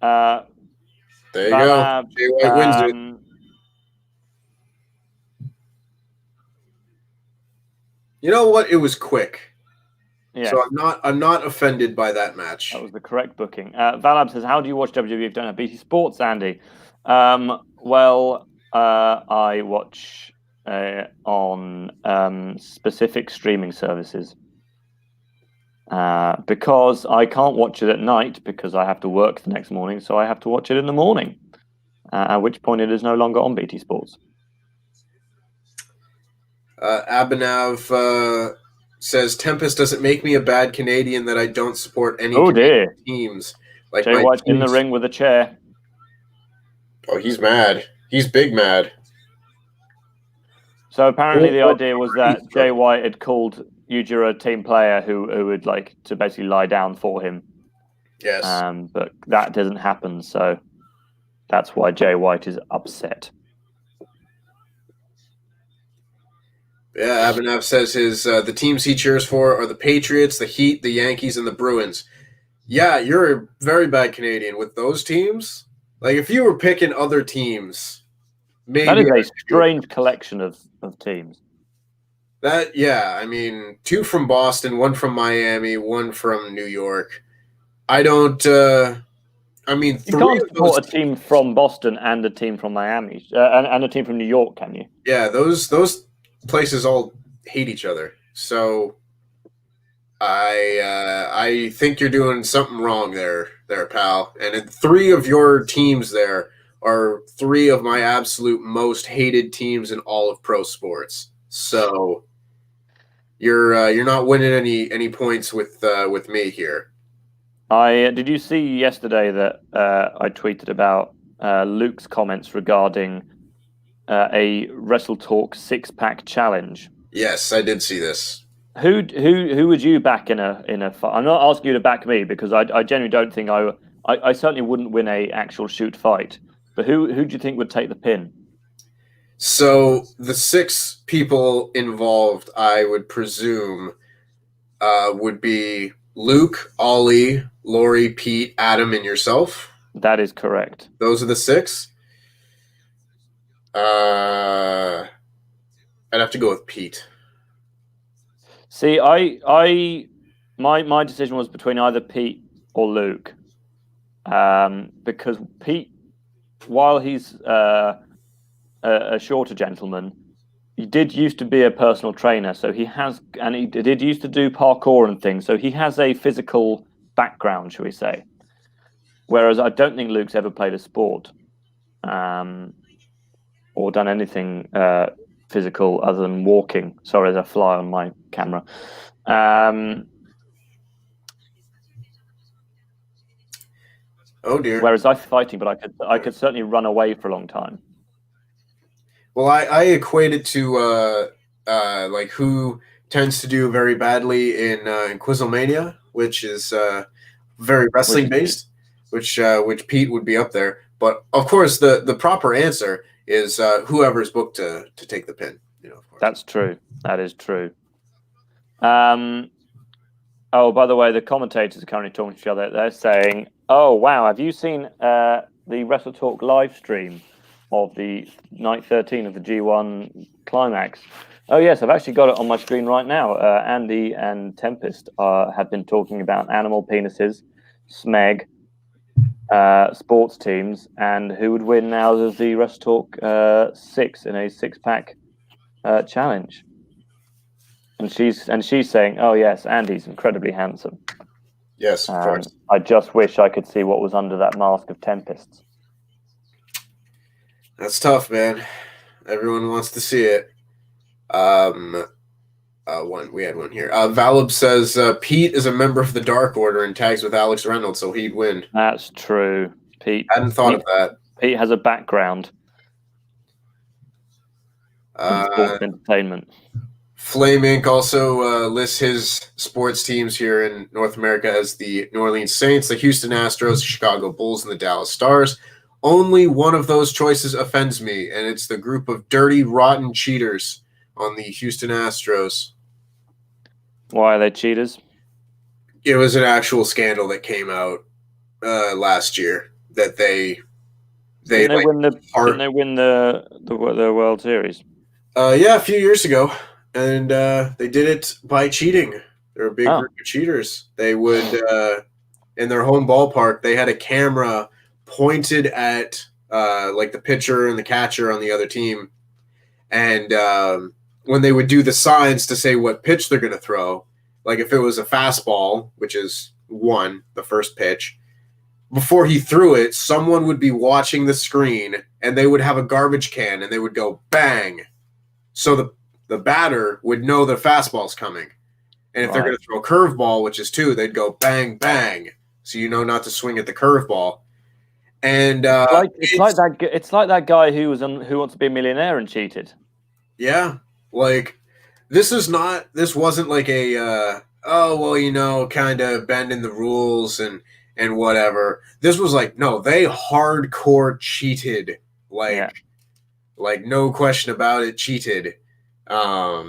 There you go. Jay White wins it. You know what? It was quick. Yeah. So I'm not offended by that match. That was the correct booking. Valab says, "How do you watch WWE if you don't have BT Sports, Andy?" Well, I watch on specific streaming services because I can't watch it at night because I have to work the next morning, so I have to watch it in the morning. At which point it is no longer on BT Sports. Abhinav says Tempest doesn't make me a bad Canadian that I don't support any teams. Like Jay White's in the ring with a chair. Oh, he's mad. He's big mad. So apparently the idea was that Jay White had called Yujiro a team player who would like to basically lie down for him. Yes. But that doesn't happen, so that's why Jay White is upset. Yeah, Abhinav says the teams he cheers for are the Patriots, the Heat, the Yankees, and the Bruins. Yeah, you're a very bad Canadian with those teams. Like, if you were picking other teams, maybe... That is a strange collection of teams. I mean, 2 from Boston, 1 from Miami, 1 from New York. I don't... I mean, you can't support a team from Boston and a team from Miami and a team from New York, can you? Yeah, those places all hate each other. So I think you're doing something wrong there, pal. And 3 of your teams there are 3 of my absolute most hated teams in all of pro sports. So you're not winning any points with me here. Did you see yesterday that I tweeted about Luke's comments regarding a WrestleTalk 6-pack challenge? Yes, I did see this. Who would you back in a fight? I'm not asking you to back me because I genuinely don't think I certainly wouldn't win a actual shoot fight. But who do you think would take the pin? So the 6 people involved, I would presume, would be Luke, Ollie, Lori, Pete, Adam, and yourself. That is correct. Those are the 6. I'd have to go with Pete. See, my decision was between either Pete or Luke, because Pete, while he's a shorter gentleman, he did used to be a personal trainer, so he did used to do parkour and things, so he has a physical background, shall we say. Whereas I don't think Luke's ever played a sport, or done anything physical other than walking. Sorry, there's a fly on my camera. Oh dear. Whereas I'm fighting, but I could certainly run away for a long time. Well, I equate it to like who tends to do very badly in Quizlemania, which is very wrestling based, which Pete would be up there. But of course, the proper answer is whoever's booked to take the pin. You know, of course. That's true. That is true. Oh, by the way, the commentators are currently talking to each other. They're saying, "Oh, wow, have you seen the WrestleTalk live stream of the night 13 of the G1 Climax. Oh yes, I've actually got it on my screen right now. Andy and Tempest have been talking about animal penises, smeg, sports teams, and who would win now of the WrestleTalk 6 in a 6-pack challenge. And she's saying, "Oh yes, Andy's incredibly handsome." Yes, of course. I just wish I could see what was under that mask of Tempest. That's tough, man. Everyone wants to see it. We had one here. Valib says Pete is a member of the Dark Order and tags with Alex Reynolds, so he'd win. That's true. Pete Hadn't thought of that. Pete has a background in sports entertainment. Flame Inc. also lists his sports teams here in North America as the New Orleans Saints, the Houston Astros, the Chicago Bulls, and the Dallas Stars. Only one of those choices offends me, and it's the group of dirty, rotten cheaters on the Houston Astros. Why are they cheaters? It was an actual scandal that came out last year that didn't they win the World Series? Yeah, a few years ago, and they did it by cheating. They're a big group of cheaters. They would in their home ballpark. They had a camera pointed at like the pitcher and the catcher on the other team, and when they would do the signs to say what pitch they're going to throw, like if it was a fastball, which is the first pitch, before he threw it, someone would be watching the screen and they would have a garbage can and they would go bang. So the batter would know the fastball's coming. And if they're going to throw a curveball, which is 2, they'd go bang, bang. So you know not to swing at the curveball. And it's like that guy who was on Who Wants to Be a Millionaire and cheated. Yeah. Like, this wasn't like a, kind of bending the rules and whatever. This was like, no, they hardcore cheated. Like, no question about it, cheated. It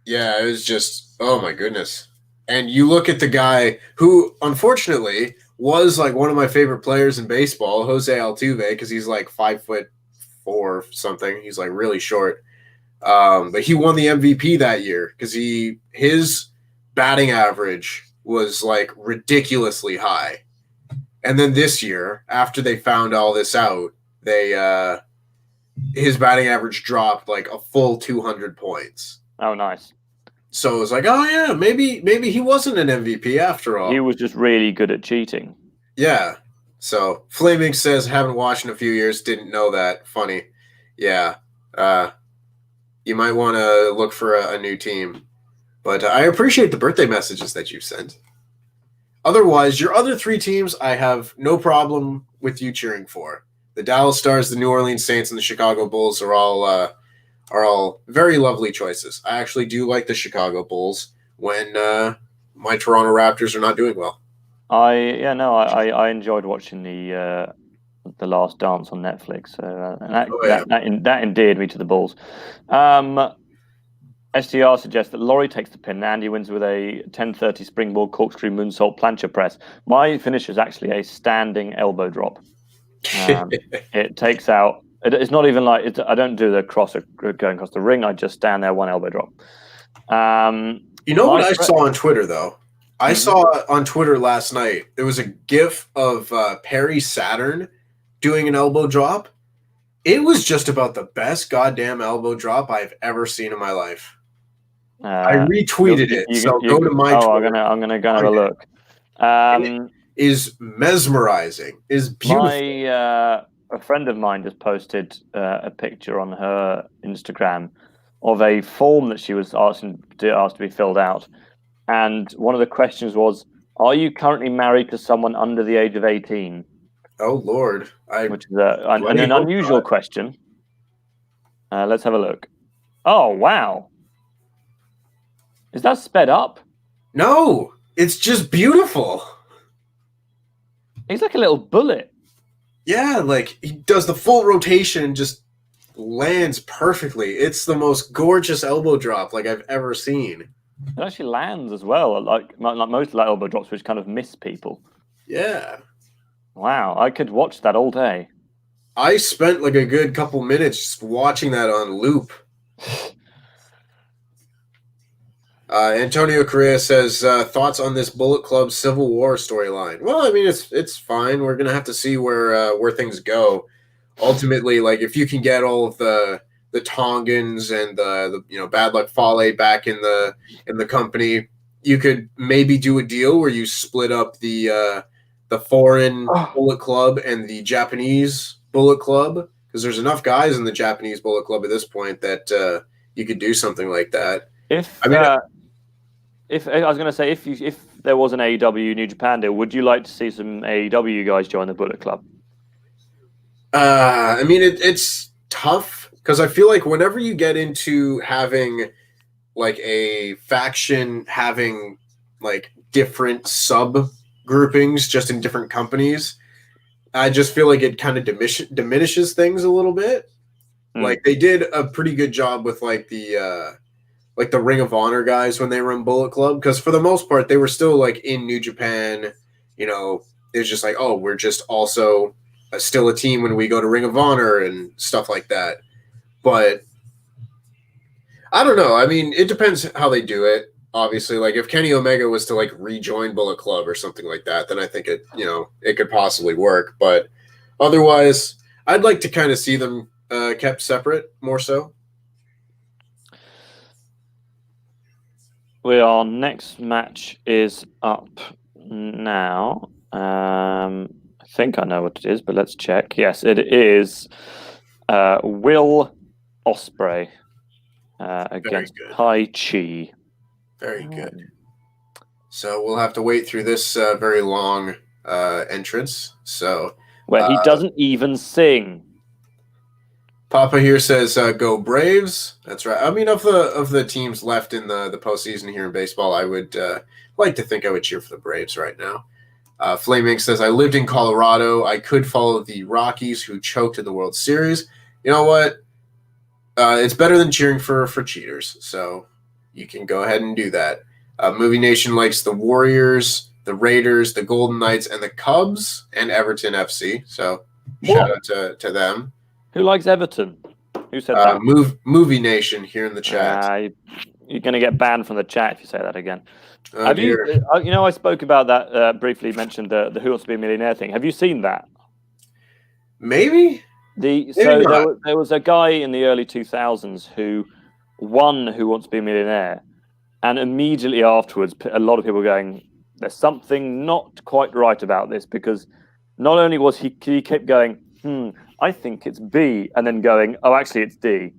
was just, oh my goodness. And you look at the guy who, unfortunately, was like one of my favorite players in baseball, Jose Altuve, because he's like 5'4" something. He's like really short. But he won the MVP that year because his batting average was like ridiculously high. And then this year, after they found all this out, his batting average dropped like a full 200 points. Oh, nice. So it was like, oh yeah, maybe he wasn't an MVP after all. He was just really good at cheating. Yeah. So Flaming says, haven't watched in a few years, didn't know that. Funny. Yeah. You might want to look for a new team. But I appreciate the birthday messages that you've sent. Otherwise, your other 3 teams, I have no problem with you cheering for. The Dallas Stars, the New Orleans Saints, and the Chicago Bulls are all very lovely choices. I actually do like the Chicago Bulls when my Toronto Raptors are not doing well. I enjoyed watching the Last Dance on Netflix. That endeared me to the Bulls. SDR suggests that Laurie takes the pin and Andy wins with a 10:30 springboard corkscrew moonsault plancha press. My finish is actually a standing elbow drop. It takes out. It's not even like I don't do the going across the ring. I just stand there, one elbow drop. You know what I saw on Twitter though? I saw on Twitter last night. There was a GIF of Perry Saturn doing an elbow drop. It was just about the best goddamn elbow drop I've ever seen in my life. I retweeted it. So go to my Twitter. I'm gonna go have a look. It is mesmerizing. Is beautiful. A friend of mine just posted a picture on her Instagram of a form that she was asked to be filled out, and one of the questions was, "Are you currently married to someone under the age of 18?" Oh Lord, which is an unusual question. Let's have a look. Oh wow, is that sped up? No, it's just beautiful. He's like a little bullet. Yeah, like he does the full rotation and just lands perfectly. It's the most gorgeous elbow drop like I've ever seen. It actually lands as well, like most elbow drops, which kind of miss people. Yeah. Wow, I could watch that all day. I spent like a good couple minutes watching that on loop. Antonio Correa says thoughts on this Bullet Club Civil War storyline. Well, I mean it's fine. We're gonna have to see where things go. Ultimately, like if you can get all of the Tongans and the Bad Luck Fale back in the company, you could maybe do a deal where you split up the foreign Bullet Club and the Japanese Bullet Club, because there's enough guys in the Japanese Bullet Club at this point that you could do something like that. If I was going to say, if there was an AEW New Japan deal, would you like to see some AEW guys join the Bullet Club? I mean, it's tough because I feel like whenever you get into having like a faction having like different sub groupings just in different companies, I just feel like it kind of diminishes things a little bit. Like they did a pretty good job with like the Ring of Honor guys when they were in Bullet Club, because for the most part they were still like in New Japan. It was just like, oh, we're just also still a team when we go to Ring of Honor and stuff like that. But I don't know. I mean, it depends how they do it. Obviously, like if Kenny Omega was to like rejoin Bullet Club or something like that, then I think it could possibly work. But otherwise, I'd like to kind of see them kept separate more so. Our next match is up now. I think I know what it is, but let's check. Yes, it is Will Ospreay against Tai Chi. Very good. So we'll have to wait through this very long entrance. So where he doesn't even sing. Papa here says, "Go Braves." That's right. I mean, of the teams left in the postseason here in baseball, I would like to think I would cheer for the Braves right now. Flaming says, "I lived in Colorado. I could follow the Rockies, who choked in the World Series. You know what? It's better than cheering for cheaters. So you can go ahead and do that." Movie Nation likes the Warriors, the Raiders, the Golden Knights, and the Cubs, and Everton FC. So shout out to them. Who likes Everton? Who said that? Movie Nation here in the chat. You're going to get banned from the chat if you say that again. Have you? I spoke about that briefly. Mentioned the Who Wants to Be a Millionaire thing. Have you seen that? Maybe. There was a guy in the early 2000s who won Who Wants to Be a Millionaire, and immediately afterwards, a lot of people were going, "There's something not quite right about this," because not only was he kept going, I think it's B, and then going, oh, actually it's D.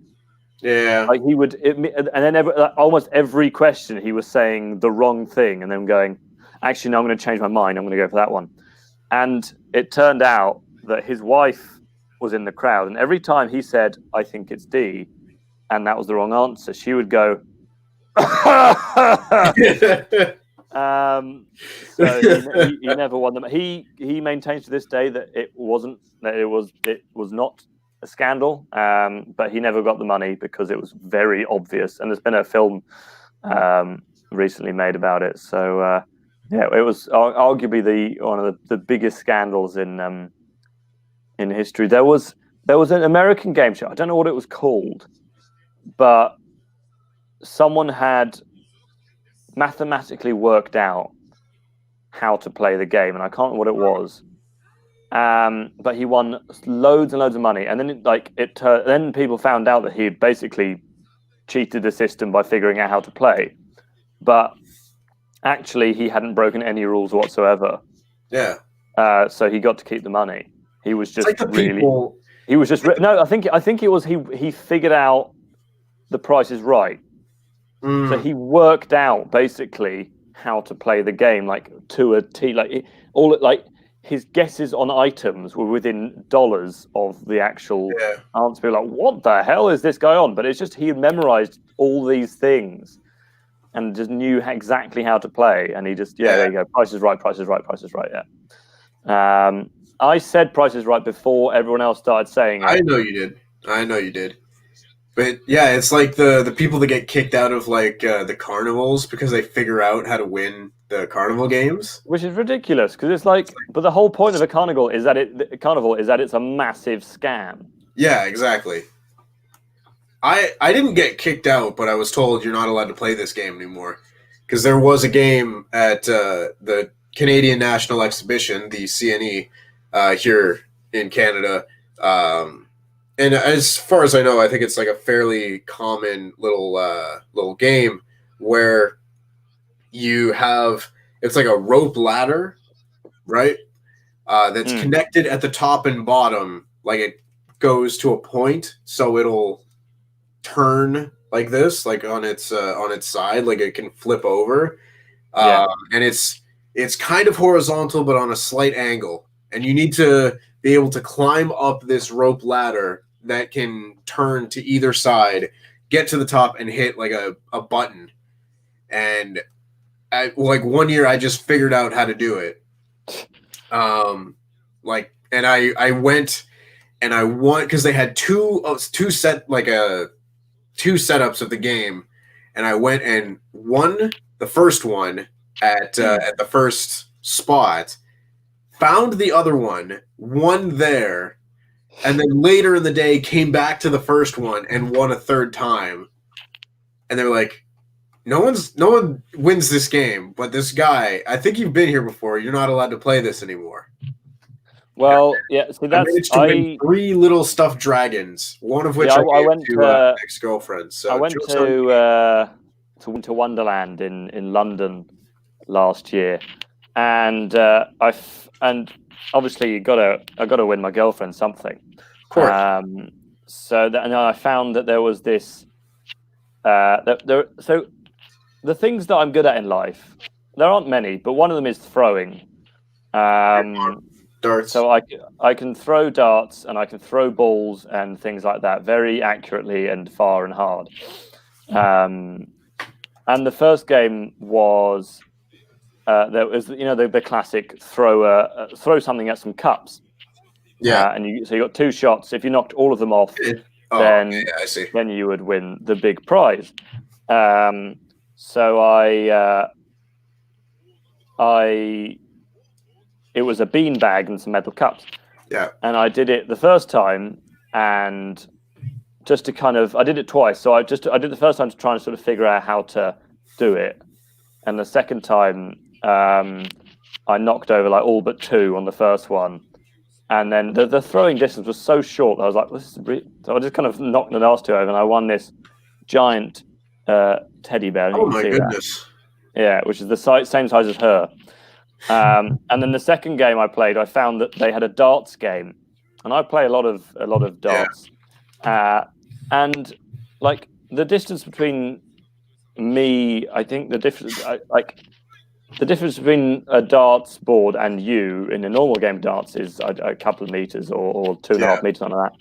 Yeah. Like he would, and then almost every question he was saying the wrong thing, and then going, actually, no, I'm going to change my mind. I'm going to go for that one. And it turned out that his wife was in the crowd, and every time he said, I think it's D, and that was the wrong answer, she would go, so he never won them. He maintains to this day that it was not a scandal, but he never got the money because it was very obvious, and there's been a film recently made about it. So it was arguably one of the biggest scandals in history. There was an American game show. I don't know what it was called, but someone had mathematically worked out how to play the game, and I can't remember what it was. But he won loads and loads of money, and then then people found out that he had basically cheated the system by figuring out how to play, but actually he hadn't broken any rules whatsoever. Yeah. So he got to keep the money. He was just people... He was just no. I think it was he figured out the Price is Right. So he worked out basically how to play the game like to a T. His guesses on items were within dollars of the actual answer. People were like, what the hell is this guy on? But it's just he had memorized all these things and just knew exactly how to play. And he just there you go. Price is Right. Price is Right. Price is Right. Yeah. I said Price is Right before everyone else started saying it. I know you did. But yeah, it's like the people that get kicked out of like the carnivals because they figure out how to win the carnival games, which is ridiculous because it's like, but the whole point of a carnival is that it's a massive scam. Yeah, exactly. I didn't get kicked out, but I was told you're not allowed to play this game anymore because there was a game at the Canadian National Exhibition, the CNE, here in Canada. And as far as I know, I think it's like a fairly common little game where you have, it's like a rope ladder, right? That's connected at the top and bottom, like it goes to a point, so it'll turn like this, like on its side, like it can flip over. And it's kind of horizontal, but on a slight angle, and you need to be able to climb up this rope ladder that can turn to either side, get to the top, and hit like a button. And like one year, I just figured out how to do it. And I went and I won because they had two setups of the game, and I went and won the first one at the first spot, found the other one, won there, and then later in the day came back to the first one and won a third time. And they were like, no one wins this game, but this guy, I think you've been here before, you're not allowed to play this anymore. Well, yeah, so I managed to win 3 little stuffed dragons, one of which I went to ex-girlfriend. So I went to Wonderland in London last year, and and obviously I got to win my girlfriend something. Of course. So and I found that there was this. So the things that I'm good at in life, there aren't many, but one of them is throwing. Darts. So I can throw darts and I can throw balls and things like that very accurately and far and hard. And the first game was there was the classic throw something at some cups. Yeah. And you got 2 shots. If you knocked all of them off, then you would win the big prize. So it was a bean bag and some metal cups. Yeah. And I did it the first time, and just to I did it twice. So I did the first time to try and sort of figure out how to do it. And the second time, I knocked over like all but 2 on the first one. And then the throwing distance was so short that I was like, so I just kind of knocked the last 2 over, and I won this giant teddy bear. Oh my goodness. That. Yeah, which is the same size as her. And then the second game I played, I found that they had a darts game, and I play a lot of darts. Yeah. And like the distance between me, I think the difference between a darts board and you in a normal game of darts is a couple of meters or 2.5 meters, on that.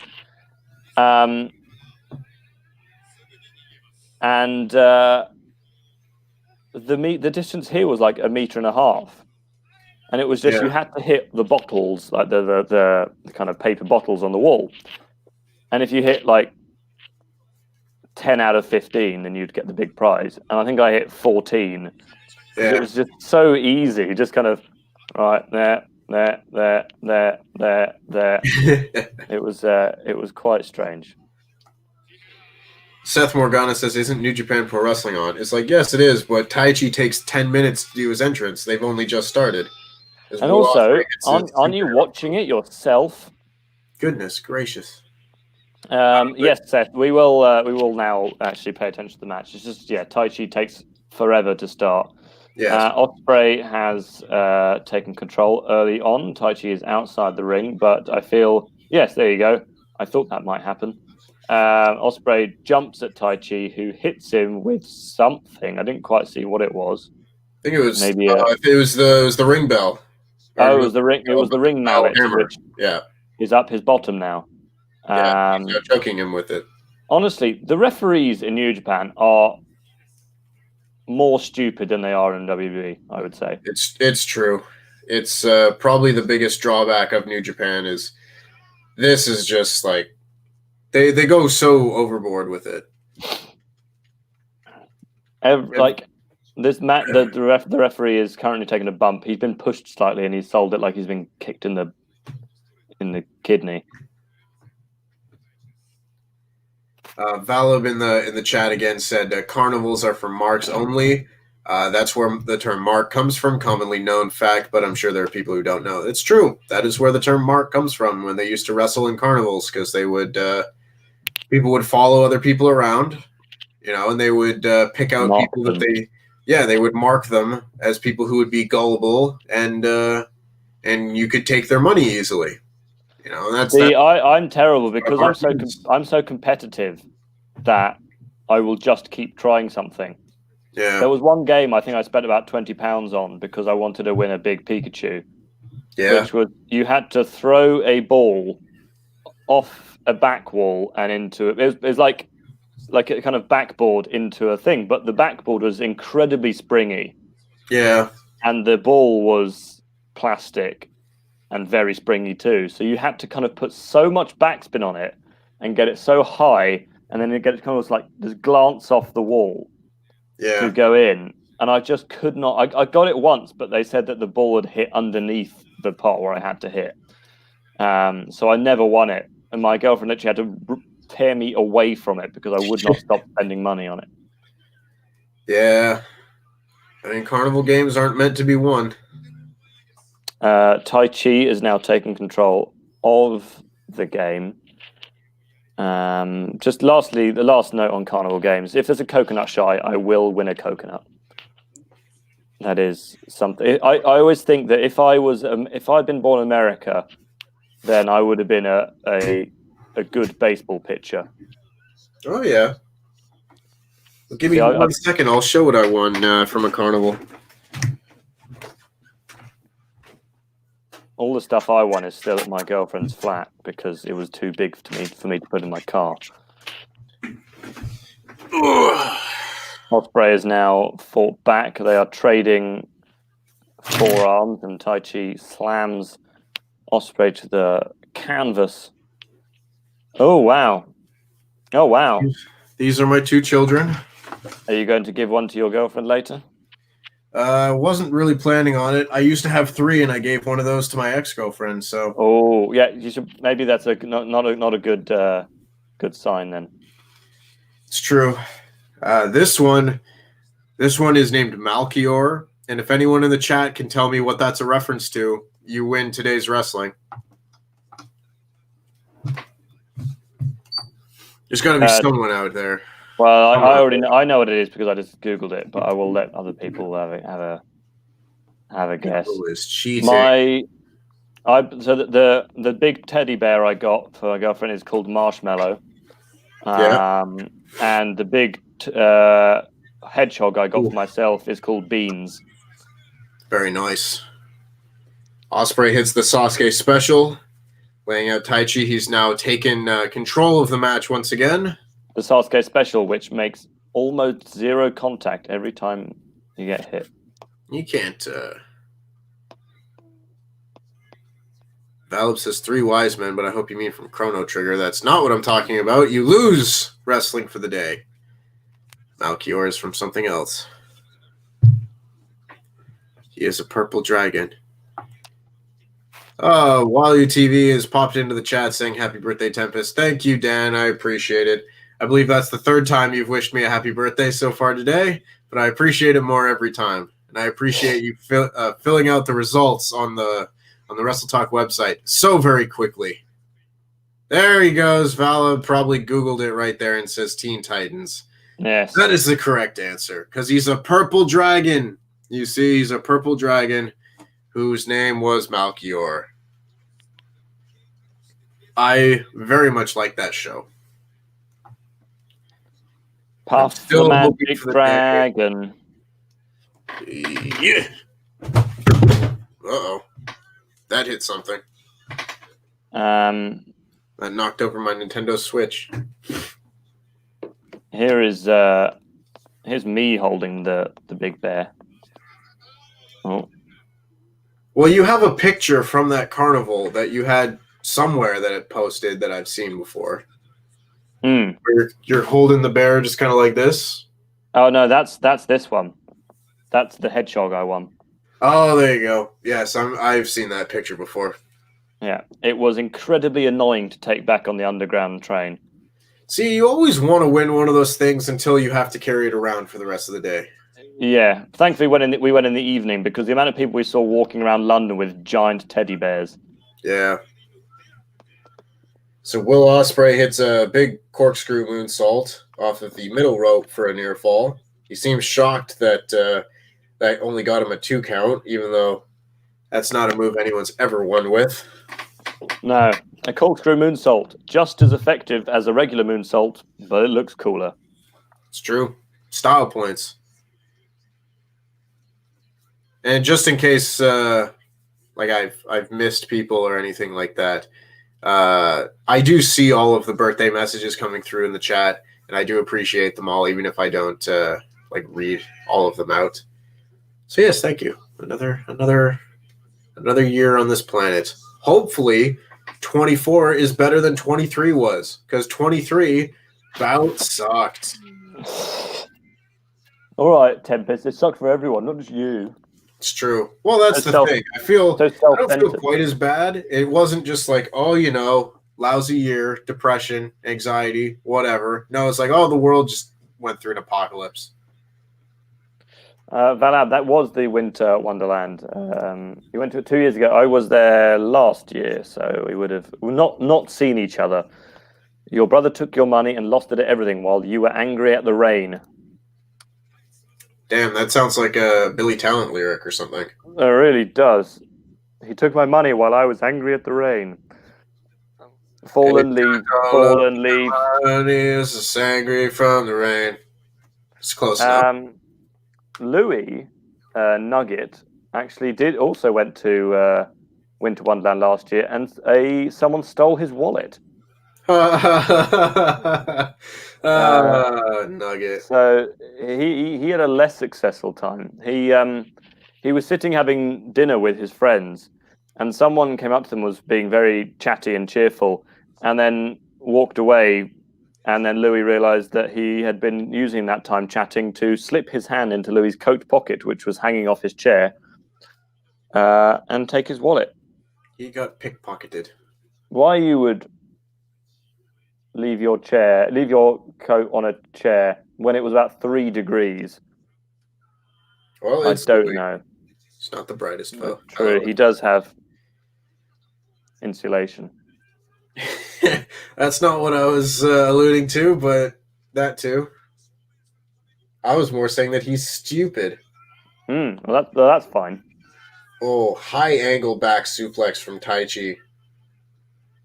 And the distance here was like 1.5 meters. And it was just you had to hit the bottles, like the kind of paper bottles on the wall. And if you hit like 10 out of 15, then you'd get the big prize. And I think I hit 14. Yeah. It was just so easy, just kind of right there. It was quite strange. Seth Morgana says, "Isn't New Japan Pro Wrestling on?" It's like, yes, it is, but Taichi takes 10 minutes to do his entrance. They've only just started. And also, aren't you watching it yourself? Goodness gracious. Yes, Seth, we will now actually pay attention to the match. It's just Taichi takes forever to start. Yes. Ospreay has taken control early on. Taichi is outside the ring, but I feel there you go. I thought that might happen. Ospreay jumps at Taichi, who hits him with something. I didn't quite see what it was. I think it was maybe it was the ring bell. Oh, it was the ring. It was the ring mallet, which is up his bottom now. He's choking him with it. Honestly, the referees in New Japan are more stupid than they are in WWE, I would say. It's true. It's probably the biggest drawback of New Japan is this is just like They go so overboard with it. Like this match, the referee is currently taking a bump. He's been pushed slightly, and he's sold it like he's been kicked in the kidney. Valib in the chat again said carnivals are for marks only. That's where the term mark comes from, commonly known fact, but I'm sure there are people who don't know. It's true. That is where the term mark comes from when they used to wrestle in carnivals, because they would people would follow other people around, and they would pick out Mark people them. that they would mark them as people who would be gullible, and you could take their money easily. I'm terrible because I'm so competitive that I will just keep trying something. Yeah. There was one game I think I spent about £20 on because I wanted to win a big Pikachu. Yeah. Which was you had to throw a ball off a back wall and into it was like a kind of backboard into a thing, but the backboard was incredibly springy. Yeah. And the ball was plastic and very springy too. So you had to kind of put so much backspin on it and get it so high, and then it gets kind of like this glance off the wall to go in. And I just could not. I got it once, but they said that the ball would hit underneath the pot where I had to hit. So I never won it. And my girlfriend literally had to tear me away from it because I would not stop spending money on it. Yeah. I mean, carnival games aren't meant to be won. Tai Chi is now taking control of the game. Just lastly, the last note on carnival games: if there's a coconut shy, I will win a coconut. That is something. I always think that if I'd been born in America, then I would have been a good baseball pitcher. Oh yeah. Well, give me 1 second. I'll show what I won from a carnival. All the stuff I won is still at my girlfriend's flat because it was too big for me to put in my car. Ospreay is now fought back. They are trading forearms, and Tai Chi slams Ospreay to the canvas. Oh wow! Oh wow! These are my two children. Are you going to give one to your girlfriend later? Wasn't really planning on it. I used to have 3, and I gave one of those to my ex-girlfriend. So. Oh yeah, you should. Maybe that's not a good sign then. It's true. This one is named Malchior, and if anyone in the chat can tell me what that's a reference to, you win today's wrestling. There's got to be someone out there. Well, I know what it is because I just Googled it, but I will let other people have a guess. People is cheating. So the big teddy bear I got for my girlfriend is called Marshmallow. And the big hedgehog I got for myself is called Beans. Very nice. Ospreay hits the Sasuke special, laying out Tai Chi. He's now taken control of the match once again. The Sasuke special, which makes almost 0 contact every time you get hit. You can't. Valib says 3 wise men, but I hope you mean from Chrono Trigger. That's not what I'm talking about. You lose wrestling for the day. Malchior is from something else. He is a purple dragon. Walu TV has popped into the chat saying happy birthday, Tempest. Thank you, Dan. I appreciate it. I believe that's the 3rd time you've wished me a happy birthday so far today, but I appreciate it more every time. And I appreciate you filling out the results on the WrestleTalk website so very quickly. There he goes. Vala probably Googled it right there and says Teen Titans. Yes. That is the correct answer because he's a purple dragon. You see, he's a purple dragon whose name was Malchior. I very much like that show. Puff the Magic Dragon. Yeah. Uh-oh. That hit something. That knocked over my Nintendo Switch. Here's me holding the big bear. Oh. Well, you have a picture from that carnival that you had somewhere that it posted that I've seen before. Where you're holding the bear just kind of like this. Oh no, that's this one. That's the hedgehog I won. Oh, there you go. Yes, I've seen that picture before. Yeah, it was incredibly annoying to take back on the underground train. See, you always want to win one of those things until you have to carry it around for the rest of the day. Yeah, thankfully we went in the evening because the amount of people we saw walking around London with giant teddy bears. Yeah. So Will Ospreay hits a big corkscrew moonsault off of the middle rope for a near fall. He seems shocked that that only got him a 2 count, even though that's not a move anyone's ever won with. No, a corkscrew moonsault, just as effective as a regular moonsault, but it looks cooler. It's true. Style points. And just in case, like I've missed people or anything like that, I do see all of the birthday messages coming through in the chat, and I do appreciate them all, even if I don't like read all of them out. So yes, thank you. Another year on this planet. Hopefully, 24 is better than 23 was, because 23 about sucked. All right, Tempest, it sucked for everyone, not just you. It's true. Well, that's the thing. I don't feel quite as bad. It wasn't just like, oh, you know, lousy year, depression, anxiety, whatever. No, it's like, oh, the world just went through an apocalypse. Valab, that was the Winter Wonderland. You went to it 2 years ago. I was there last year, so we would have not seen each other. Your brother took your money and lost it at everything while you were angry at the rain. Damn, that sounds like a Billy Talent lyric or something. It really does. He took my money while I was angry at the rain. Fallen leaf, fallen leaf. Money is angry from the rain. It's close enough. Louis Nugget actually went to Winter Wonderland last year, and someone stole his wallet. Nugget. So he had a less successful time. He was sitting having dinner with his friends, and someone came up to them, was being very chatty and cheerful, and then walked away. And then Louis realized that he had been using that time chatting to slip his hand into Louis's coat pocket, which was hanging off his chair, and take his wallet. He got pickpocketed. Why you would leave your coat on a chair when it was about 3 degrees? Well, I don't know. It's not the brightest photo. True, he does have insulation. That's not what I was alluding to, but that too. I was more saying that he's stupid. Well, that's fine. Oh, high angle back suplex from Taichi.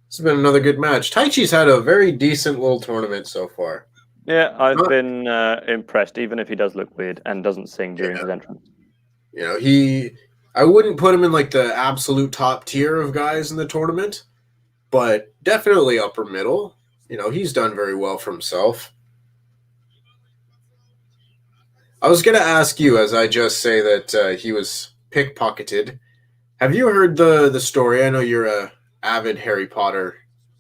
This has been another good match. Taichi's had a very decent little tournament so far. Yeah, I've been impressed, even if he does look weird and doesn't sing during his entrance. You know, I wouldn't put him in like the absolute top tier of guys in the tournament, but definitely upper middle. You know, he's done very well for himself. I was going to ask you, as I just say that he was pickpocketed. Have you heard the story? I know you're a avid Harry Potter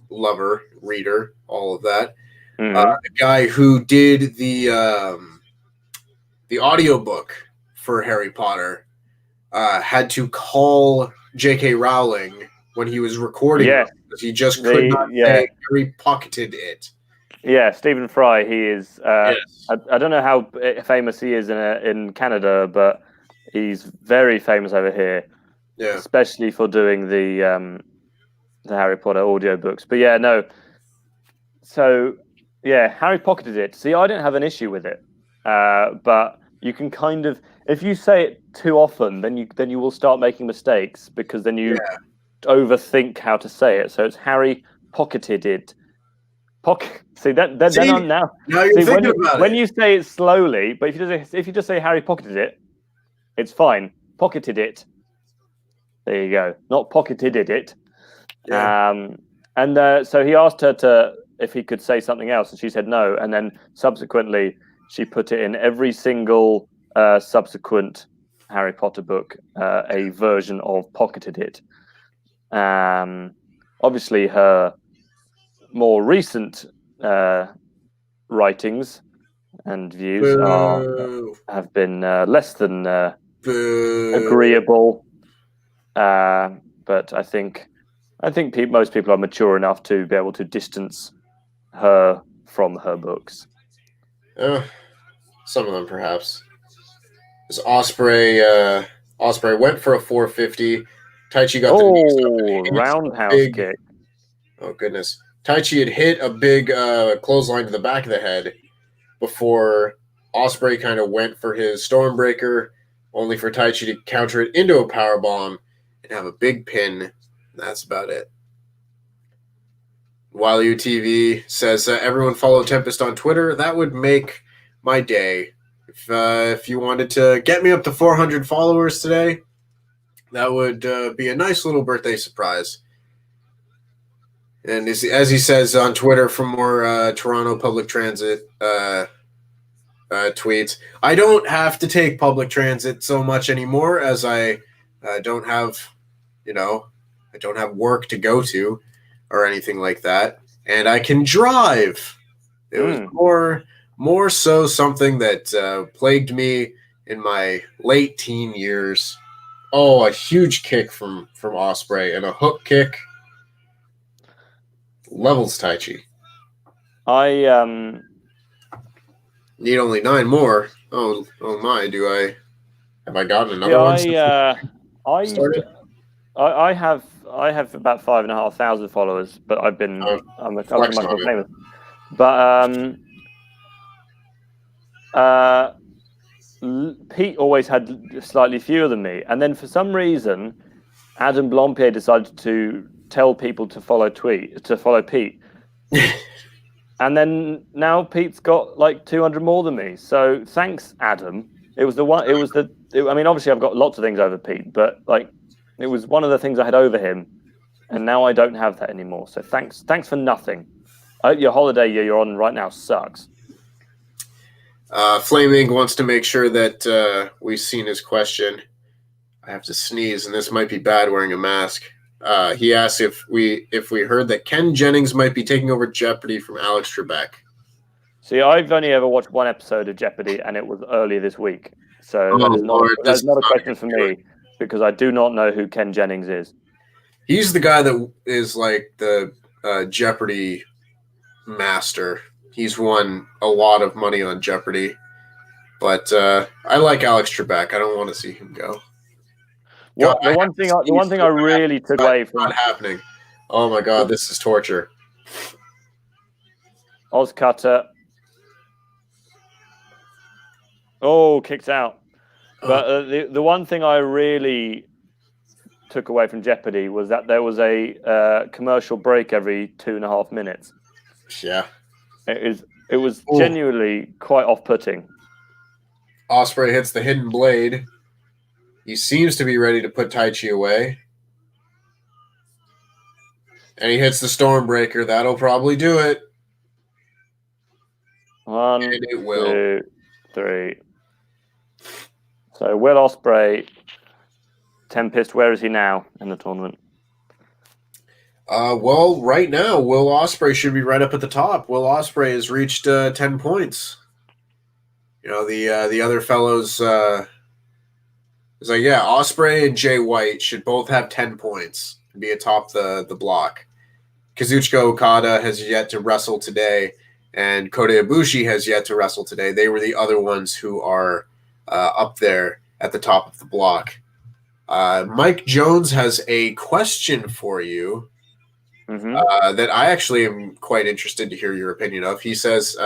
lover, reader, all of that. The guy who did the audiobook for Harry Potter had to call J.K. Rowling when he was recording it, because he just could not say Harry pocketed it. Yeah, Stephen Fry, he is... Yes. I don't know how famous he is in Canada, but he's very famous over here, especially for doing the Harry Potter audiobooks. But yeah, no. So, yeah, Harry pocketed it. See, I don't have an issue with it. But you can kind of... If you say it too often, then you will start making mistakes, because then you overthink how to say it. So it's Harry pocketed it. See that? Then now you're thinking about it. When you say it slowly, but if you just say Harry pocketed it, it's fine. Pocketed it. There you go. Not pocketed it. Yeah. So he asked her if he could say something else, and she said no. And then subsequently, she put it in every single subsequent Harry Potter book, a version of pocketed it. Obviously, her more recent writings and views have been less than agreeable. But I think most people are mature enough to be able to distance her from her books. Some of them, perhaps. This Ospreay went for a 450. Taichi got the knees up and roundhouse kick. Oh, goodness. Taichi had hit a big clothesline to the back of the head before Ospreay kind of went for his Stormbreaker, only for Taichi to counter it into a powerbomb and have a big pin. That's about it. WrestleTalk TV says, everyone follow Tempest on Twitter. That would make my day. If you wanted to get me up to 400 followers today, that would be a nice little birthday surprise. And as he says on Twitter, for more Toronto public transit tweets, I don't have to take public transit so much anymore, as I don't have, I don't have work to go to or anything like that, and I can drive. It was more so something that plagued me in my late teen years. Oh, a huge kick from Ospreay and a hook kick. Levels Taichi. I need only 9 more. Oh my! Have I gotten another one? I have about 5,500 followers, but I'm much more famous. But Pete always had slightly fewer than me, and then for some reason, Adam Blompier decided to tell people to follow Pete, and then now Pete's got like 200 more than me. So thanks, Adam. It was the one. I mean, obviously, I've got lots of things over Pete, but like, it was one of the things I had over him, and now I don't have that anymore. So thanks for nothing. I hope your holiday year you're on right now sucks. Flaming wants to make sure that we've seen his question. I have to sneeze, and this might be bad wearing a mask. He asked if we heard that Ken Jennings might be taking over Jeopardy from Alex Trebek. See, I've only ever watched one episode of Jeopardy, and it was earlier this week. So that's not a question for me, because I do not know who Ken Jennings is. He's the guy that is like the Jeopardy master. He's won a lot of money on Jeopardy. But I like Alex Trebek. I don't want to see him go. The one thing I really took away from not happening. Oh my god, this is torture. Oz Cutter. Oh, kicked out. But the one thing I really took away from Jeopardy was that there was a commercial break every 2.5 minutes. Yeah. It was genuinely quite off-putting. Ospreay hits the hidden blade. He seems to be ready to put Taichi away. And he hits the Stormbreaker. That'll probably do it. 1, and it will. 2, 3. So Will Ospreay, Tempest, where is he now in the tournament? Well, right now, Will Ospreay should be right up at the top. Will Ospreay has reached 10 points. The other fellows... It's like, yeah, Ospreay and Jay White should both have 10 points and be atop the block. Kazuchika Okada has yet to wrestle today, and Kota Ibushi has yet to wrestle today. They were the other ones who are up there at the top of the block. Mike Jones has a question for you that I actually am quite interested to hear your opinion of. He says...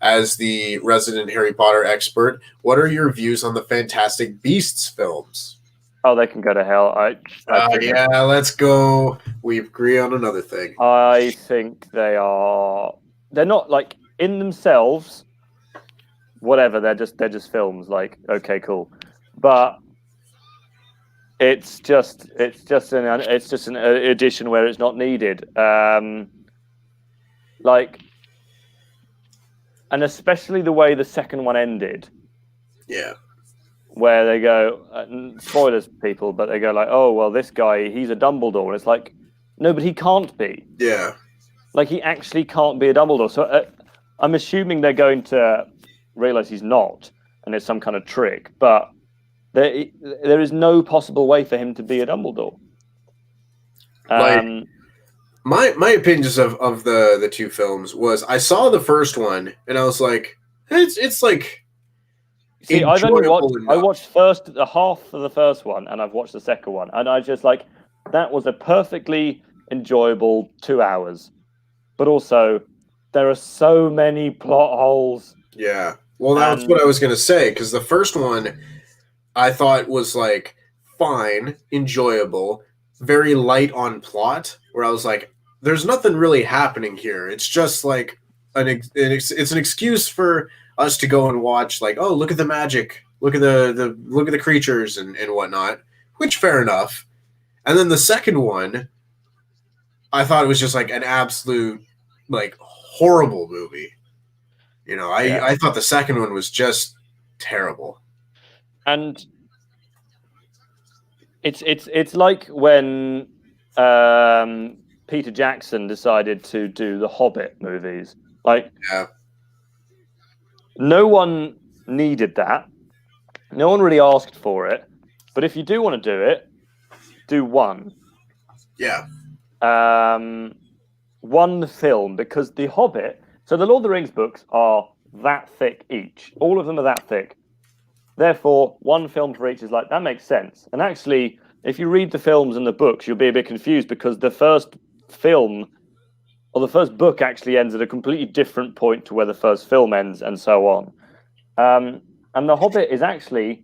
as the resident Harry Potter expert, what are your views on the Fantastic Beasts films? Oh, they can go to hell. Yeah, let's go. We agree on another thing. I think they're not like in themselves, whatever, they're just films, like, okay, cool. But it's just an addition where it's not needed. And especially the way the second one ended. Yeah. Where they go, spoilers, people, but they go like, oh, well, this guy, he's a Dumbledore. And it's like, no, but he can't be. Yeah. Like, he actually can't be a Dumbledore. So I'm assuming they're going to realize he's not, and it's some kind of trick. But there is no possible way for him to be a Dumbledore. My opinions of the two films was, I saw the first one and I was like, it's like. See, I watched the half of the first one, and I've watched the second one, and I just like, that was a perfectly enjoyable 2 hours. But also, there are so many plot holes. Yeah. Well, that's what I was gonna say, because the first one I thought was like fine, enjoyable, very light on plot, where I was like, there's nothing really happening here. It's just like it's an excuse for us to go and watch, like, oh, look at the magic, look at the creatures and whatnot, which fair enough. And then the second one, I thought it was just like an absolute like horrible movie. You know, I thought the second one was just terrible. And it's like when Peter Jackson decided to do the Hobbit movies. Like, no one needed that. No one really asked for it. But if you do want to do it, do one. Yeah. One film, because the Hobbit. So the Lord of the Rings books are that thick each. All of them are that thick. Therefore, one film for each is like, that makes sense. And actually, if you read the films and the books, you'll be a bit confused, because the first film or the first book actually ends at a completely different point to where the first film ends, and so on. And The Hobbit is actually,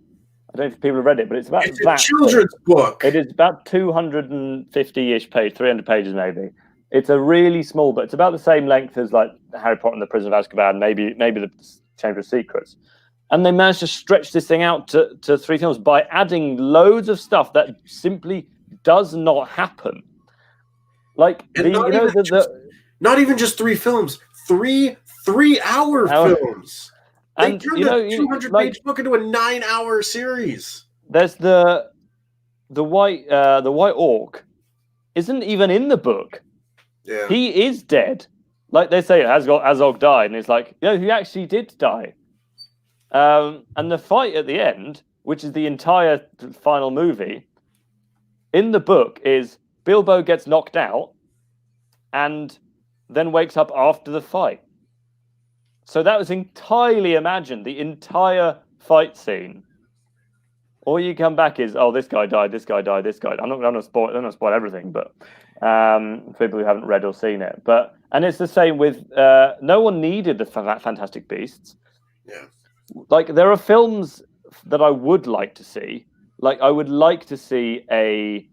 I don't know if people have read it, but it's about a children's book. It is about 250-ish pages, 300 pages maybe. It's a really small book. It's about the same length as like Harry Potter and the Prison of Azkaban, maybe the Chamber of Secrets. And they managed to stretch this thing out to 3 films by adding loads of stuff that simply does not happen. Like, not even just 3 films, 3 3-hour films. They turned a 200-page book into a 9-hour series. There's the white orc isn't even in the book. Yeah, he is dead. Like they say, Azog died, and it's like, he actually did die. And the fight at the end, which is the entire final movie, in the book is Bilbo gets knocked out and then wakes up after the fight. So that was entirely imagined, the entire fight scene. All you come back is, oh, this guy died, this guy died, this guy died. I'm not going to spoil everything, but for people who haven't read or seen it. And it's the same with, no one needed the Fantastic Beasts. Yeah. Like, there are films that I would like to see. Like, I would like to see a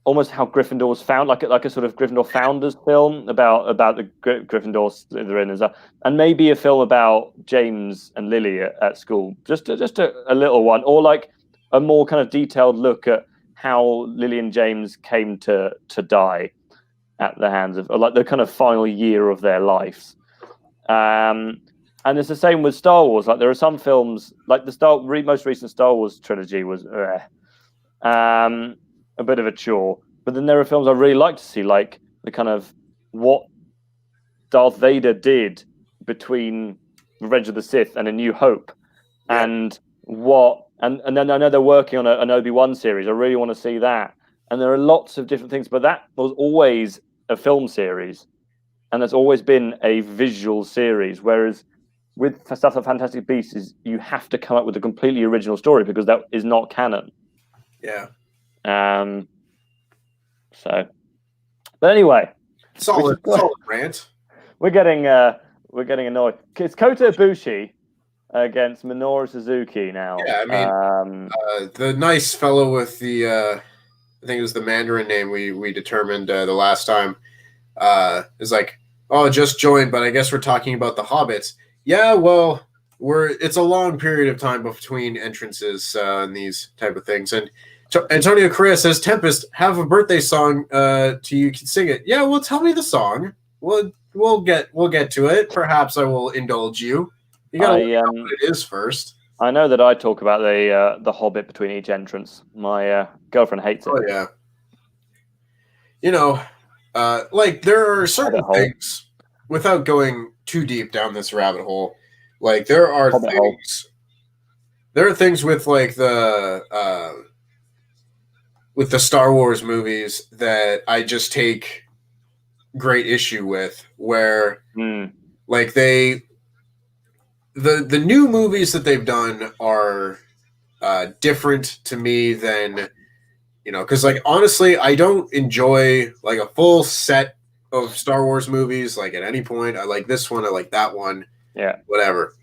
almost how Gryffindor was found, like a sort of Gryffindor founders film about the Gryffindors they're in, and maybe a film about James and Lily at school, just a little one, or like a more kind of detailed look at how Lily and James came to die at the hands of, like, the kind of final year of their lives. And it's the same with Star Wars. Like, there are some films, like the most recent Star Wars trilogy was a bit of a chore, but then there are films I really like to see, like the kind of what Darth Vader did between Revenge of the Sith and A New Hope, and then I know they're working on an Obi-Wan series. I really want to see that, and there are lots of different things, but that was always a film series, and that's always been a visual series. Whereas with stuff like Fantastic Beasts, you have to come up with a completely original story because that is not canon. Yeah. But anyway, solid rant. We're getting annoyed. It's Kota Ibushi against Minoru Suzuki now. Yeah, I mean, the nice fellow with the I think it was the Mandarin name we determined the last time is like, oh, just joined, but I guess we're talking about the Hobbits. Yeah, well, it's a long period of time between entrances and these type of things. And Antonio Correa says, Tempest, have a birthday song to you can sing it. Yeah, well, tell me the song. We'll get to it. Perhaps I will indulge you. You gotta know what it is first. I know that I talk about the Hobbit between each entrance. My girlfriend hates it. Oh yeah. You know, Like there are certain Rabbit hole. things, without going too deep down this rabbit hole, like there are Rabbit hole. things. There are things with like the Star Wars movies that I just take great issue with, where like the new movies that they've done are different to me than, you know, because like honestly, I don't enjoy like a full set of Star Wars movies like at any point. I like this one, I like that one, Yeah. whatever.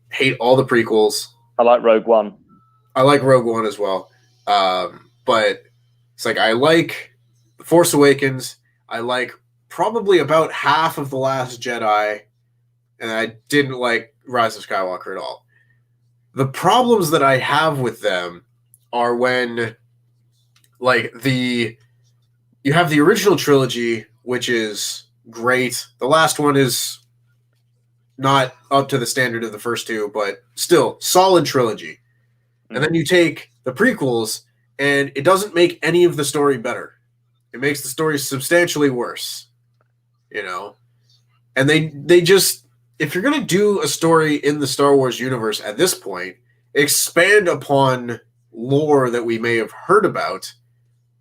Hate all the prequels. I like Rogue One. I like Rogue One as well. But it's like I like The Force Awakens. I like probably about half of The Last Jedi, and I didn't like Rise of Skywalker at all. The problems that I have with them are when, like, you have the original trilogy, which is great. The last one is not up to the standard of the first two, but still solid trilogy. And then you take the prequels, and it doesn't make any of the story better. It makes the story substantially worse, you know? And they just, if you're going to do a story in the Star Wars universe at this point, expand upon lore that we may have heard about,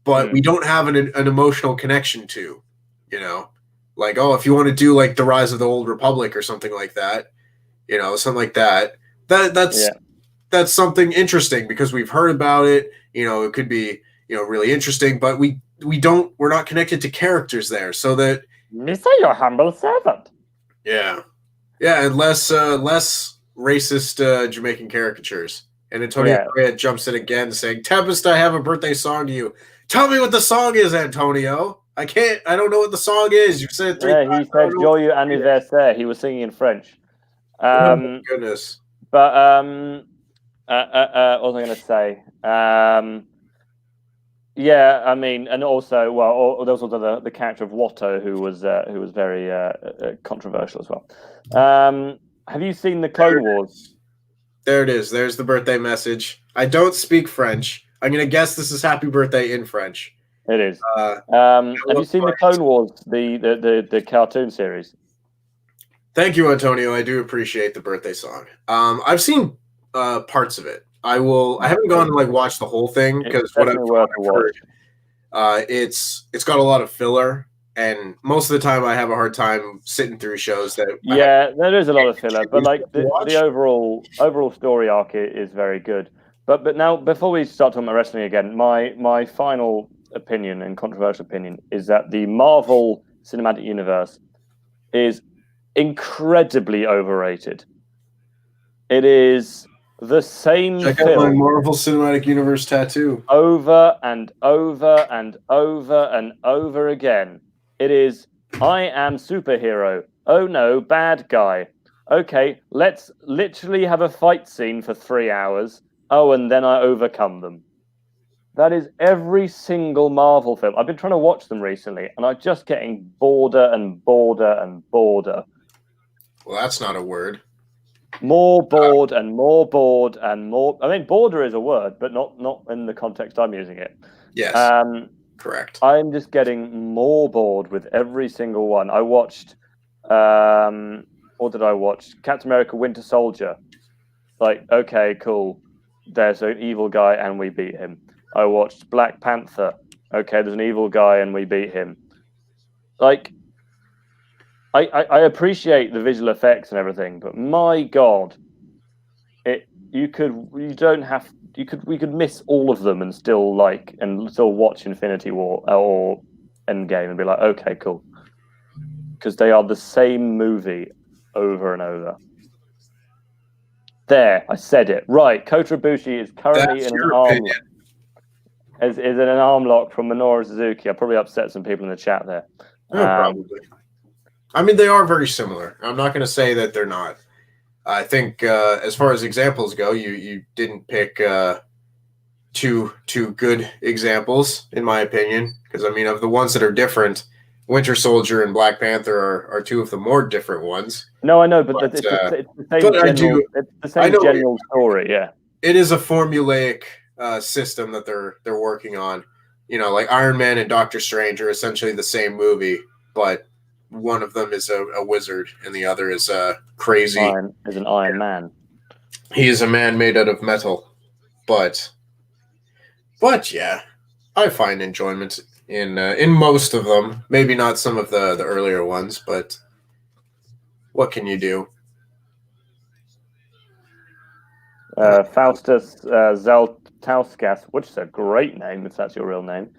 but we don't have an emotional connection to, you know? Like, oh, if you want to do like The Rise of the Old Republic or something like that, you know, something like that, that's something interesting because we've heard about it. You know, it could be, you know, really interesting, but we're not connected to characters there, so that Mr. Your humble servant. Yeah, and less racist Jamaican caricatures. And Antonio Correa jumps in again, saying, "Tempest, I have a birthday song to you. Tell me what the song is, Antonio. I don't know what the song is. You've said it 3 times. Yeah, he said Joyeux anniversaire. He was singing in French. Oh my goodness. But what was I going to say? Yeah, I mean, and also, well, there was also the character of Watto, who was very controversial as well. Have you seen the Clone Wars? There it is. There's the birthday message. I don't speak French. I'm going to guess this is happy birthday in French. It is. Have you seen the Clone Wars, the cartoon series? Thank you, Antonio. I do appreciate the birthday song. I've seen parts of it. I haven't gone and like watched the whole thing because what I've heard, it's got a lot of filler, and most of the time I have a hard time sitting through shows that. Yeah, there is a lot of filler, but like the overall story arc is very good. But now, before we start talking about wrestling again, my final opinion and controversial opinion is that the Marvel Cinematic Universe is incredibly overrated. It is the same Check out my Marvel Cinematic Universe tattoo. Over and over and over and over again. It is, I am superhero. Oh no, bad guy. Okay, let's literally have a fight scene for 3 hours. Oh, and then I overcome them. That is every single Marvel film. I've been trying to watch them recently, and I'm just getting border and border and border. Well, that's not a word. More bored and more bored and more. I mean, border is a word, but not in the context I'm using it. Yes. Correct. I'm just getting more bored with every single one. I watched. What did I watch? Captain America: Winter Soldier. Like, okay, cool. There's an evil guy, and we beat him. I watched Black Panther. Okay, there's an evil guy, and we beat him. Like, I appreciate the visual effects and everything, but my God, we could miss all of them and still watch Infinity War or Endgame and be like, okay, cool, because they are the same movie over and over. There, I said it right. Kota Ibushi is currently in an arm lock. Is in an arm lock from Minoru Suzuki. I probably upset some people in the chat there. Probably. I mean, they are very similar. I'm not going to say that they're not. I think as far as examples go, you didn't pick two good examples, in my opinion. Because, I mean, of the ones that are different, Winter Soldier and Black Panther are two of the more different ones. No, I know, but it's the same general story, yeah. It is a formulaic system that they're working on. like Iron Man and Doctor Strange are essentially the same movie, but one of them is a wizard and the other is crazy. Is an Iron Man. He is a man made out of metal, but yeah, I find enjoyment in most of them. Maybe not some of the earlier ones, but what can you do? Faustus Zeltauskas, which is a great name if that's your real name.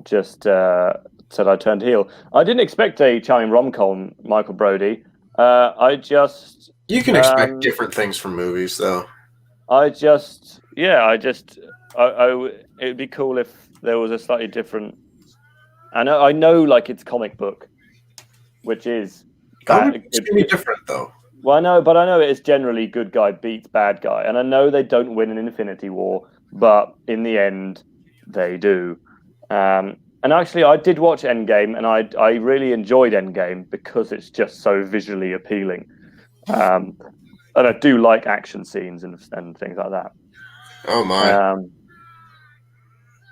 Just said I turned heel. I didn't expect a charming rom-com, Michael Brody. You can expect different things from movies, though. It'd be cool if there was a slightly different. I know, like it's comic book, which is It's gonna be different, though. Well, I know it's generally good guy beats bad guy, and I know they don't win an Infinity War, but in the end, they do. And actually, I did watch Endgame, and I really enjoyed Endgame because it's just so visually appealing. And I do like action scenes and things like that. Oh my!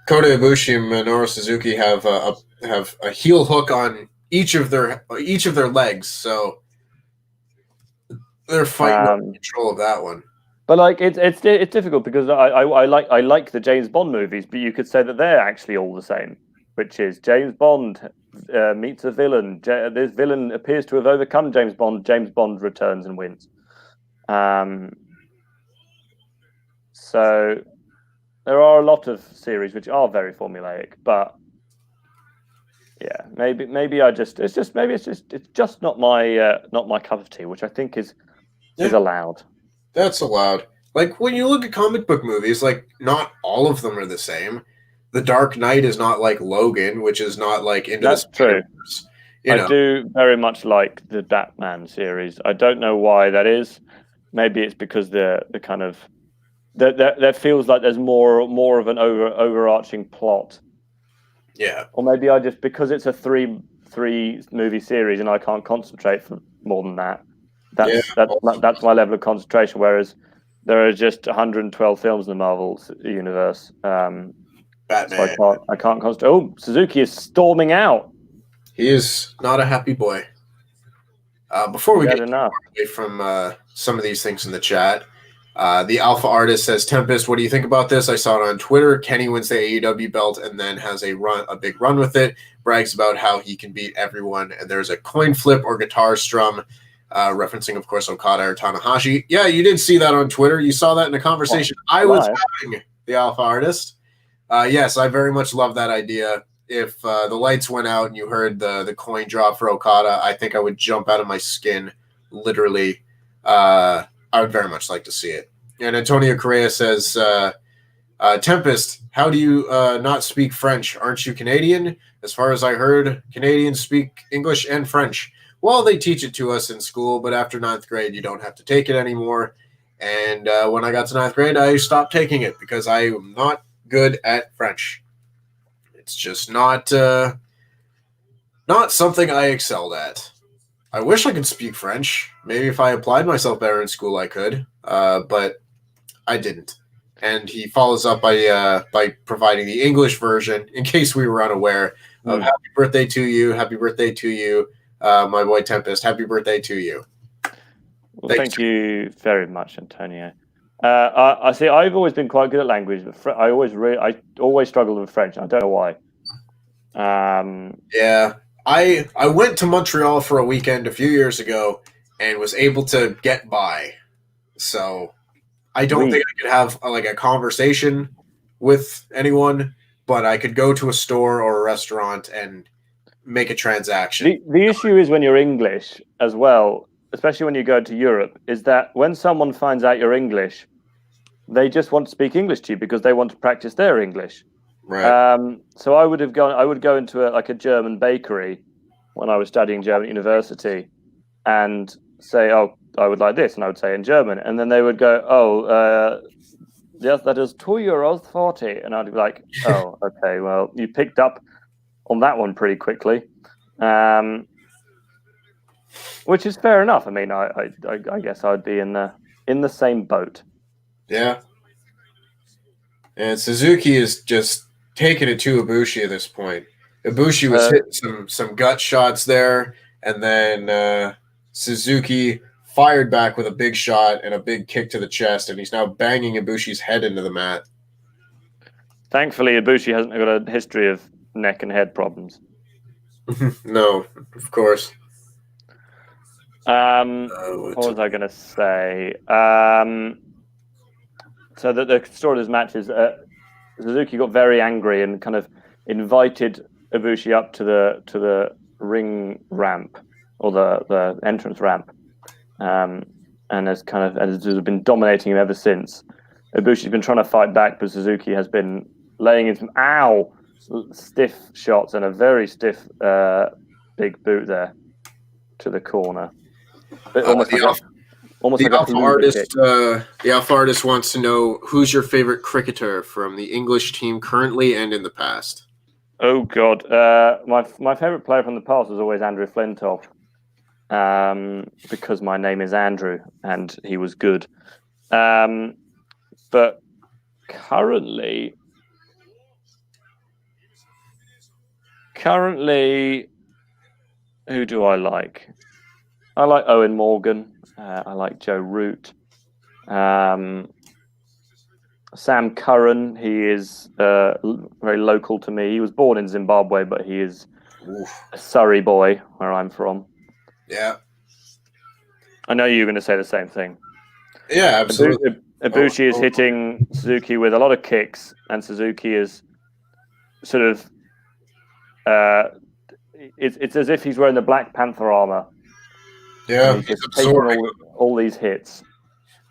Kota Ibushi and Minoru Suzuki have a heel hook on each of their legs, so they're fighting over control of that one. But like it's difficult because I like the James Bond movies, but you could say that they're actually all the same, which is James Bond meets a villain. This villain appears to have overcome James Bond. James Bond returns and wins. So there are a lot of series which are very formulaic, but yeah, maybe it's just not my cup of tea, which I think is allowed. That's allowed. Like when you look at comic book movies, like not all of them are the same. The Dark Knight is not like Logan, which is not like into That's the true. I do very much like the Batman series. I don't know why that is. Maybe it's because the kind of that feels like there's more of an overarching plot. Yeah. Or maybe I just because it's a three movie series and I can't concentrate for more than that. That's my level of concentration. Whereas there are just 112 films in the Marvel universe. Batman. So I can't concentrate. Oh, Suzuki is storming out. He is not a happy boy. Before we get enough away from some of these things in the chat, the Alpha Artist says, Tempest, what do you think about this? I saw it on Twitter. Kenny wins the AEW belt and then has a big run with it. Brags about how he can beat everyone. And there's a coin flip or guitar strum, referencing, of course, Okada or Tanahashi. Yeah, you did see that on Twitter. You saw that in a conversation I was having, the Alpha Artist. Yes, I very much love that idea. If the lights went out and you heard the coin drop for Okada, I think I would jump out of my skin, literally. I would very much like to see it. And Antonio Correa says, Tempest, how do you not speak French? Aren't you Canadian? As far as I heard, Canadians speak English and French. Well, they teach it to us in school, but after 9th grade, you don't have to take it anymore. And when I got to 9th grade, I stopped taking it because I am not good at French. It's just not something I excelled at. I wish I could speak French. Maybe if I applied myself better in school, I could, but I didn't. And he follows up by providing the English version, in case we were unaware, of happy birthday to you, my boy Tempest, happy birthday to you. Well, thank you very much, Antonio. I see. I've always been quite good at language, but I always struggled with French. I don't know why. Yeah, I went to Montreal for a weekend a few years ago and was able to get by. So I don't think I could have a conversation with anyone, but I could go to a store or a restaurant and make a transaction. The issue is when you're English as well, especially when you go to Europe, is that when someone finds out you're English, they just want to speak English to you because they want to practice their English. Right. So I would go into a German bakery when I was studying German at university and say, oh, I would like this, and I would say in German, and then they would go, oh, yes, that is €2.40, and I'd be like, oh, okay, well, you picked up on that one pretty quickly, which is fair enough. I mean, I guess I'd be in the same boat. Yeah. And Suzuki is just taking it to Ibushi at this point. Ibushi was hitting some gut shots there, and then Suzuki fired back with a big shot and a big kick to the chest, and he's now banging Ibushi's head into the mat. Thankfully, Ibushi hasn't got a history of neck and head problems. No, of course. What was I going to say? So the story of this match is Suzuki got very angry and kind of invited Ibushi up to the ring ramp or the entrance ramp, and has been dominating him ever since. Ibushi's been trying to fight back, but Suzuki has been laying in some stiff shots and a very stiff big boot there to the corner. The Alpha Artist wants to know who's your favorite cricketer from the English team currently and in the past. Oh God, my favorite player from the past was always Andrew Flintoff, because my name is Andrew and he was good. But currently, who do I like? I like Owen Morgan. I like Joe Root. Sam Curran, he is very local to me. He was born in Zimbabwe, but he is a Surrey boy, where I'm from. Yeah. I know you're going to say the same thing. Yeah, absolutely. Ibushi is hitting Suzuki with a lot of kicks, and Suzuki is sort of... it's as if he's wearing the Black Panther armor. Yeah, he's just taking all these hits.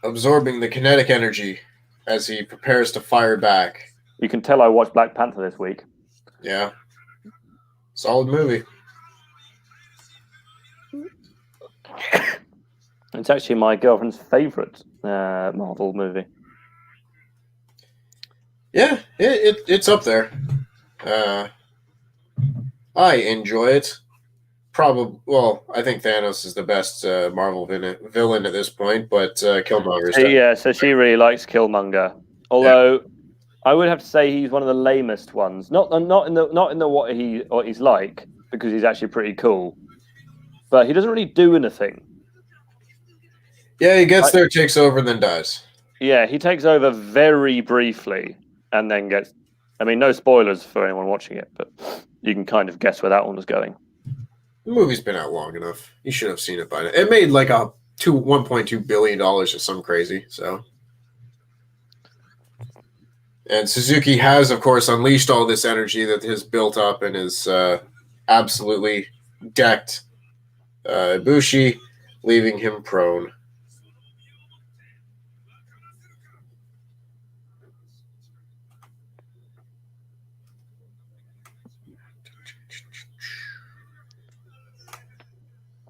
Absorbing the kinetic energy as he prepares to fire back. You can tell I watched Black Panther this week. Yeah. Solid movie. It's actually my girlfriend's favorite Marvel movie. Yeah, it's up there. I enjoy it. I think Thanos is the best Marvel villain at this point, but Killmonger is so she really likes Killmonger. Although I would have to say he's one of the lamest ones. Not in the what he's like, because he's actually pretty cool. But he doesn't really do anything. Yeah, he gets there, takes over, and then dies. Yeah, he takes over very briefly, and then gets... I mean, no spoilers for anyone watching it, but you can kind of guess where that one was going. The movie's been out long enough. You should have seen it by now. It made like $1.2 billion or some crazy, so... And Suzuki has, of course, unleashed all this energy that has built up and is absolutely decked Ibushi, leaving him prone.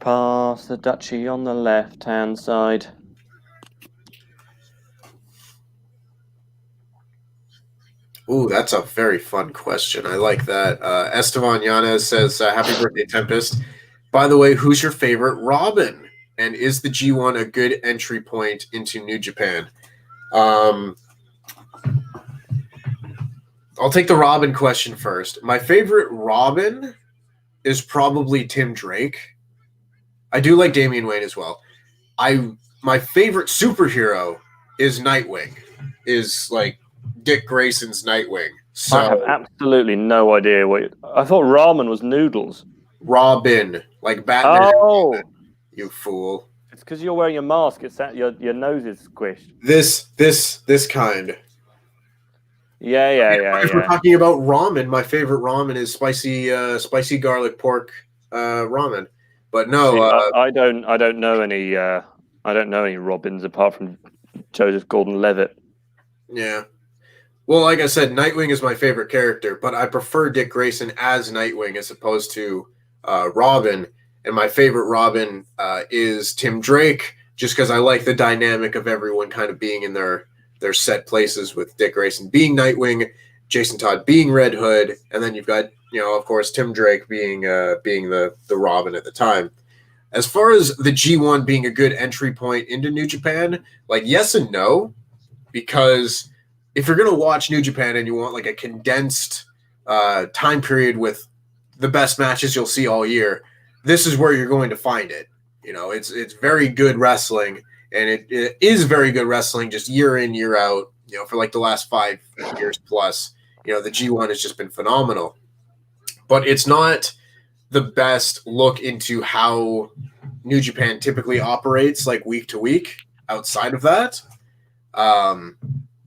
Pass the duchy on the left-hand side. Ooh, that's a very fun question. I like that. Esteban Yanez says, happy birthday, Tempest. By the way, who's your favorite Robin? And is the G1 a good entry point into New Japan? I'll take the Robin question first. My favorite Robin is probably Tim Drake. I do like Damian Wayne as well. My favorite superhero is Nightwing. Is like Dick Grayson's Nightwing. So I have absolutely no idea what... I thought ramen was noodles. Robin, like Batman. Oh, you fool! It's because you're wearing a mask. It's that your nose is squished. This kind. Yeah. If we're talking about ramen, my favorite ramen is spicy garlic pork ramen. But no, see, I don't know any. I don't know any Robins apart from Joseph Gordon-Levitt. Yeah. Well, like I said, Nightwing is my favorite character, but I prefer Dick Grayson as Nightwing as opposed to Robin. And my favorite Robin is Tim Drake, just because I like the dynamic of everyone kind of being in their set places, with Dick Grayson being Nightwing, Jason Todd being Red Hood, and then you've got, of course, Tim Drake being the Robin at the time. As far as the G1 being a good entry point into New Japan, like, yes and no, because if you're going to watch New Japan and you want like a condensed time period with the best matches you'll see all year, this is where you're going to find it. You know, it's very good wrestling, and it is very good wrestling just year in, year out, you know, for like the last 5 years plus. You know, the G1 has just been phenomenal. But it's not the best look into how New Japan typically operates like week to week outside of that.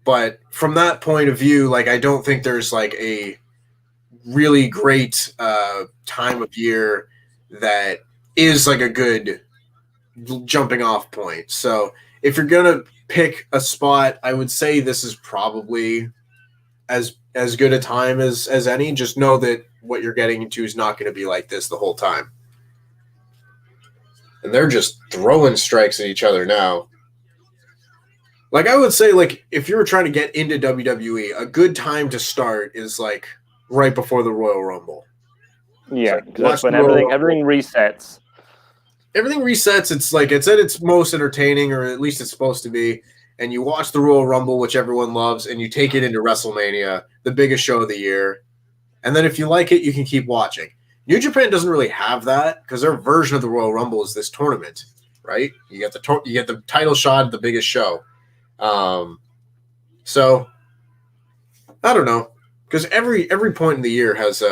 But from that point of view, like, I don't think there's like a really great time of year that is like a good jumping off point. So if you're going to pick a spot, I would say this is probably as good a time as any. Just know that what you're getting into is not going to be like this the whole time. And they're just throwing strikes at each other now. Like, I would say, like, if you were trying to get into WWE, a good time to start is like right before the Royal Rumble. Yeah, like, because that's when everything resets. Everything resets. It's like it's at its most entertaining, or at least it's supposed to be. And you watch the Royal Rumble, which everyone loves, and you take it into WrestleMania, the biggest show of the year. And then if you like it, you can keep watching. New Japan doesn't really have that because their version of the Royal Rumble is this tournament, right? You get the title shot at the biggest show. So I don't know, because every point in the year has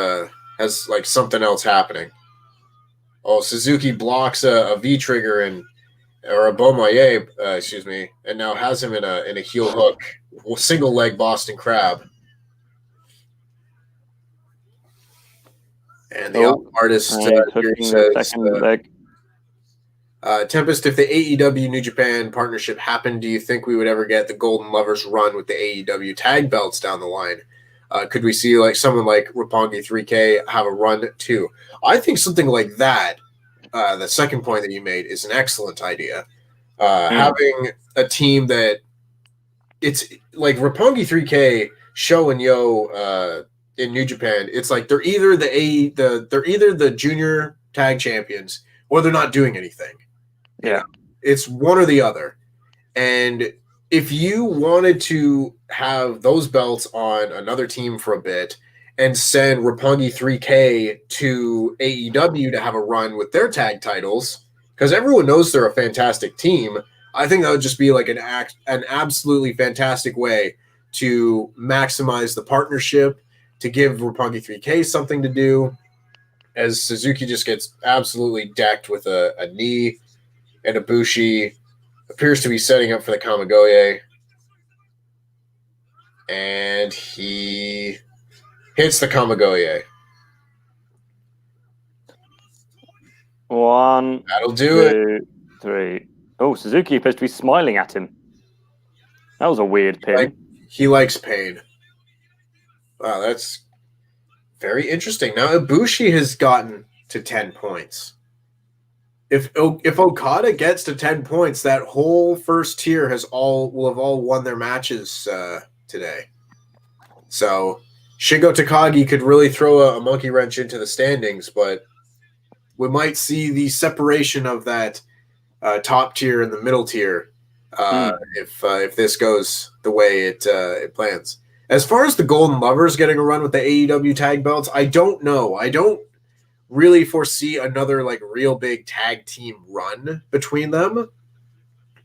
like something else happening. Oh, Suzuki blocks a V trigger or a Bomaye, excuse me, and now has him in a heel hook, single leg Boston Crab. And the artist here says, Tempest, if the AEW New Japan partnership happened, do you think we would ever get the Golden Lovers run with the AEW tag belts down the line? Could we see like someone like Roppongi 3K have a run too? I think something like that, the second point that you made, is an excellent idea. Having a team that it's like Roppongi 3K, Sho and Yo in New Japan, it's like they're either the junior tag champions or they're not doing anything. Yeah, it's one or the other. And if you wanted to have those belts on another team for a bit and send Roppongi 3K to AEW to have a run with their tag titles, because everyone knows they're a fantastic team, I think that would just be like an absolutely fantastic way to maximize the partnership, to give Roppongi 3K something to do, as Suzuki just gets absolutely decked with a knee, and Ibushi appears to be setting up for the Kamigoye. And he hits the Kamigoye. One. That'll do it. 3. Oh, Suzuki appears to be smiling at him. That was a weird pin. He likes pain. Wow, that's very interesting. Now Ibushi has gotten to 10 points. If Okada gets to 10 points, that whole first tier will have all won their matches today. So Shingo Takagi could really throw a monkey wrench into the standings, but we might see the separation of that top tier and the middle tier if this goes the way it plans. As far as the Golden Lovers getting a run with the AEW tag belts, I don't know. I don't really foresee another like real big tag team run between them.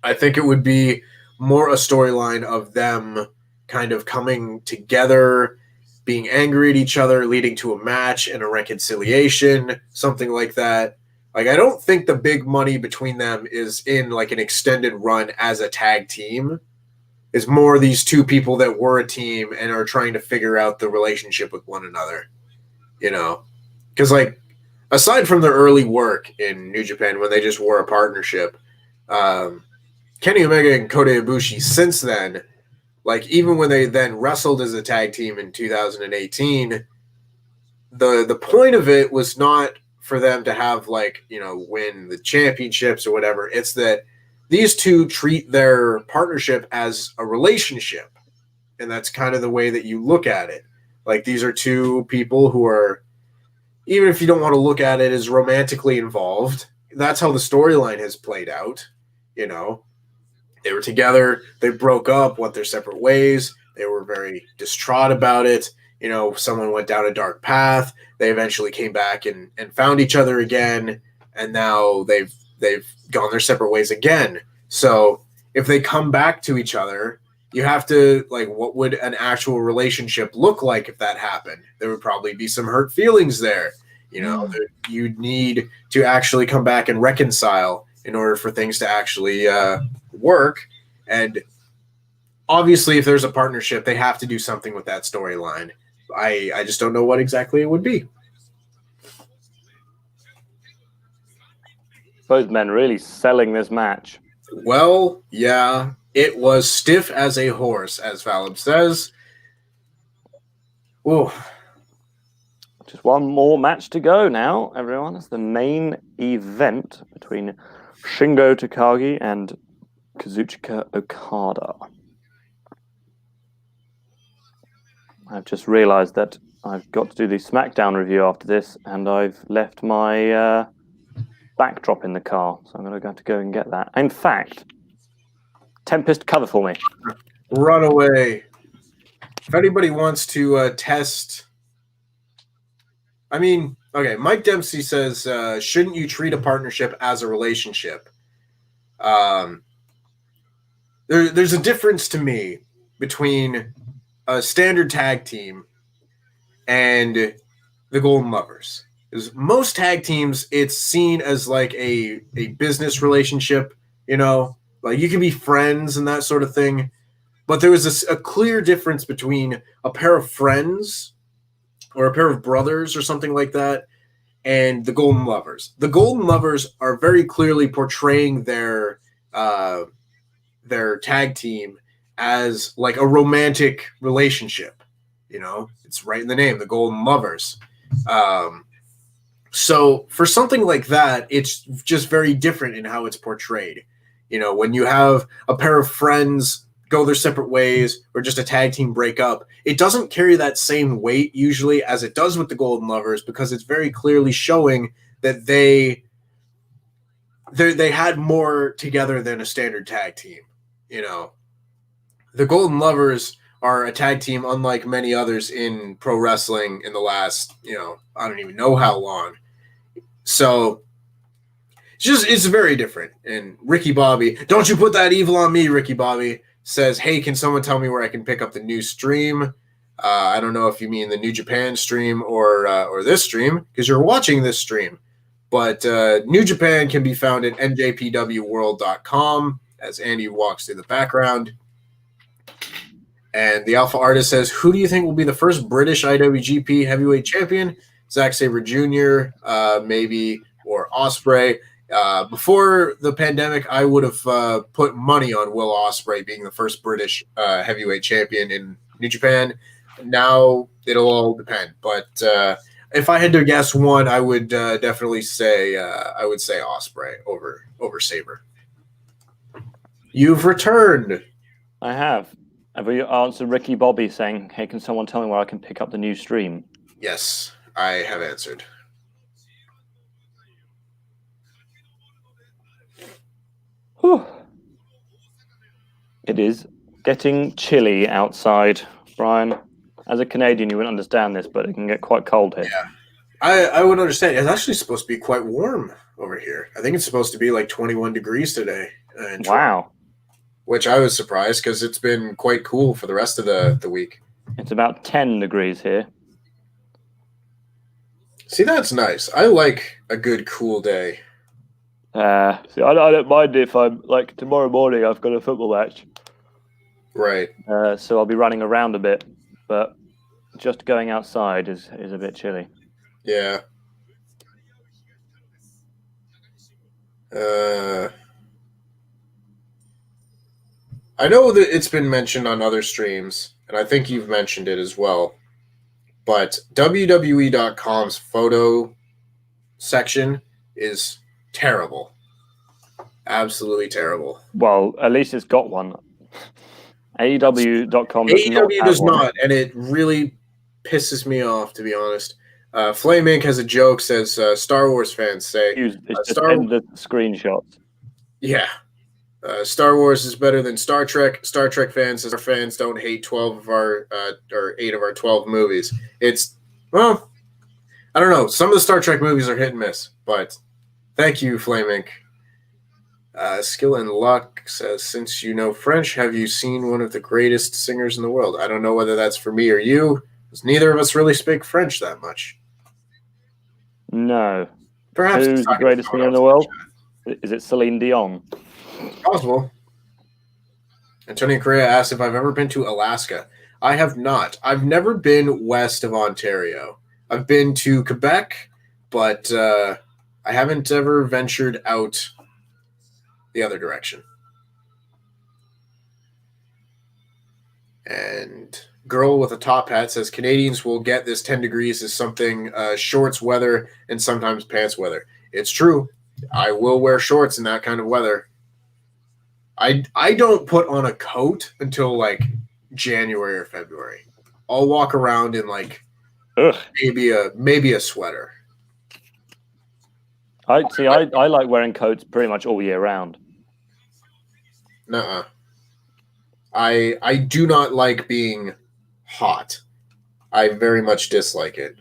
I think it would be more a storyline of them kind of coming together, being angry at each other, leading to a match and a reconciliation, something like that. Like, I don't think the big money between them is in like an extended run as a tag team. It's more these two people that were a team and are trying to figure out the relationship with one another, you know? Because, like, aside from their early work in New Japan when they just were a partnership, Kenny Omega and Kota Ibushi since then, like, even when they then wrestled as a tag team in 2018, the point of it was not for them to have, like, you know, win the championships or whatever. It's that these two treat their partnership as a relationship. And that's kind of the way that you look at it. Like, these are two people who are, even if you don't want to look at it as romantically involved, that's how the storyline has played out. You know, they were together, they broke up, went their separate ways. They were very distraught about it. You know, someone went down a dark path. They eventually came back and found each other again, and now they've gone their separate ways again. So if they come back to each other, you have to, like, what would an actual relationship look like if that happened? There would probably be some hurt feelings there. You know, you'd need to actually come back and reconcile in order for things to actually work. And obviously, if there's a partnership, they have to do something with that storyline. I just don't know what exactly it would be. Both men really selling this match. Well, yeah, it was stiff as a horse, as Valib says. Ooh. Just one more match to go now, everyone. It's the main event between Shingo Takagi and Kazuchika Okada. I've just realized that I've got to do the SmackDown review after this, and I've left my backdrop in the car, so I'm going to have to go and get that. In fact, Tempest, cover for me. Run away. If anybody wants to test... I mean, okay, Mike Dempsey says, shouldn't you treat a partnership as a relationship? There's a difference to me between a standard tag team and the Golden Lovers. Because most tag teams, it's seen as like a business relationship, you know? Like, you can be friends and that sort of thing. But there was a clear difference between a pair of friends or a pair of brothers or something like that and the Golden Lovers. The Golden Lovers are very clearly portraying their tag team as like a romantic relationship. You know, it's right in the name, the Golden Lovers. So for something like that, it's just very different in how it's portrayed. You know, when you have a pair of friends go their separate ways or just a tag team break up, it doesn't carry that same weight usually as it does with the Golden Lovers, because it's very clearly showing that they had more together than a standard tag team. You know, the Golden Lovers are a tag team unlike many others in pro wrestling in the last, you know, I don't even know how long. So it's very different. And Ricky Bobby, don't you put that evil on me, Ricky Bobby, says, hey, can someone tell me where I can pick up the new stream? I don't know if you mean the New Japan stream or this stream, because you're watching this stream. But New Japan can be found at NJPWworld.com as Andy walks through the background. And the Alpha Artist says, who do you think will be the first British IWGP Heavyweight Champion? Zack Sabre Jr., maybe, or Ospreay. Before the pandemic, I would have put money on Will Ospreay being the first British heavyweight champion in New Japan. Now it'll all depend. But if I had to guess one, I would definitely say Ospreay over Sabre. You've returned. I have. Have you answered Ricky Bobby saying, hey, can someone tell me where I can pick up the new stream? Yes, I have answered. Whew. It is getting chilly outside, Brian. As a Canadian, you wouldn't understand this, but it can get quite cold here. Yeah, I would understand. It's actually supposed to be quite warm over here. I think it's supposed to be like 21 degrees today. Wow. Which I was surprised because it's been quite cool for the rest of the week. It's about 10 degrees here. See, that's nice. I like a good cool day. See, I don't mind if I'm, like, tomorrow morning I've got a football match. Right. So I'll be running around a bit, but just going outside is a bit chilly. Yeah. I know that it's been mentioned on other streams, and I think you've mentioned it as well, but WWE.com's photo section is terrible. Absolutely terrible. Well, at least it's got one. AEW.com does not, and it really pisses me off, to be honest. Flame Inc. has a joke, says Star Wars fans say. It's just endless screenshots. Yeah. Star Wars is better than Star Trek. Star Trek fans don't hate 12 of our or 8 of our 12 movies. It's, well, I don't know. Some of the Star Trek movies are hit and miss, but thank you, Flamink. Skill and Luck says, since you know French, have you seen one of the greatest singers in the world? I don't know whether that's for me or you, because neither of us really speak French that much. No. Perhaps who's the greatest singer in the world? Is it Celine Dion? Possible. Antonio Correa asked if I've ever been to Alaska. I have not. I've never been west of Ontario. I've been to Quebec, but I haven't ever ventured out the other direction. And Girl with a Top Hat says Canadians will get this 10 degrees as something shorts weather and sometimes pants weather. It's true. I will wear shorts in that kind of weather. I don't put on a coat until like January or February. I'll walk around in like maybe a sweater. I like wearing coats pretty much all year round. Nuh-uh. I do not like being hot. I very much dislike it.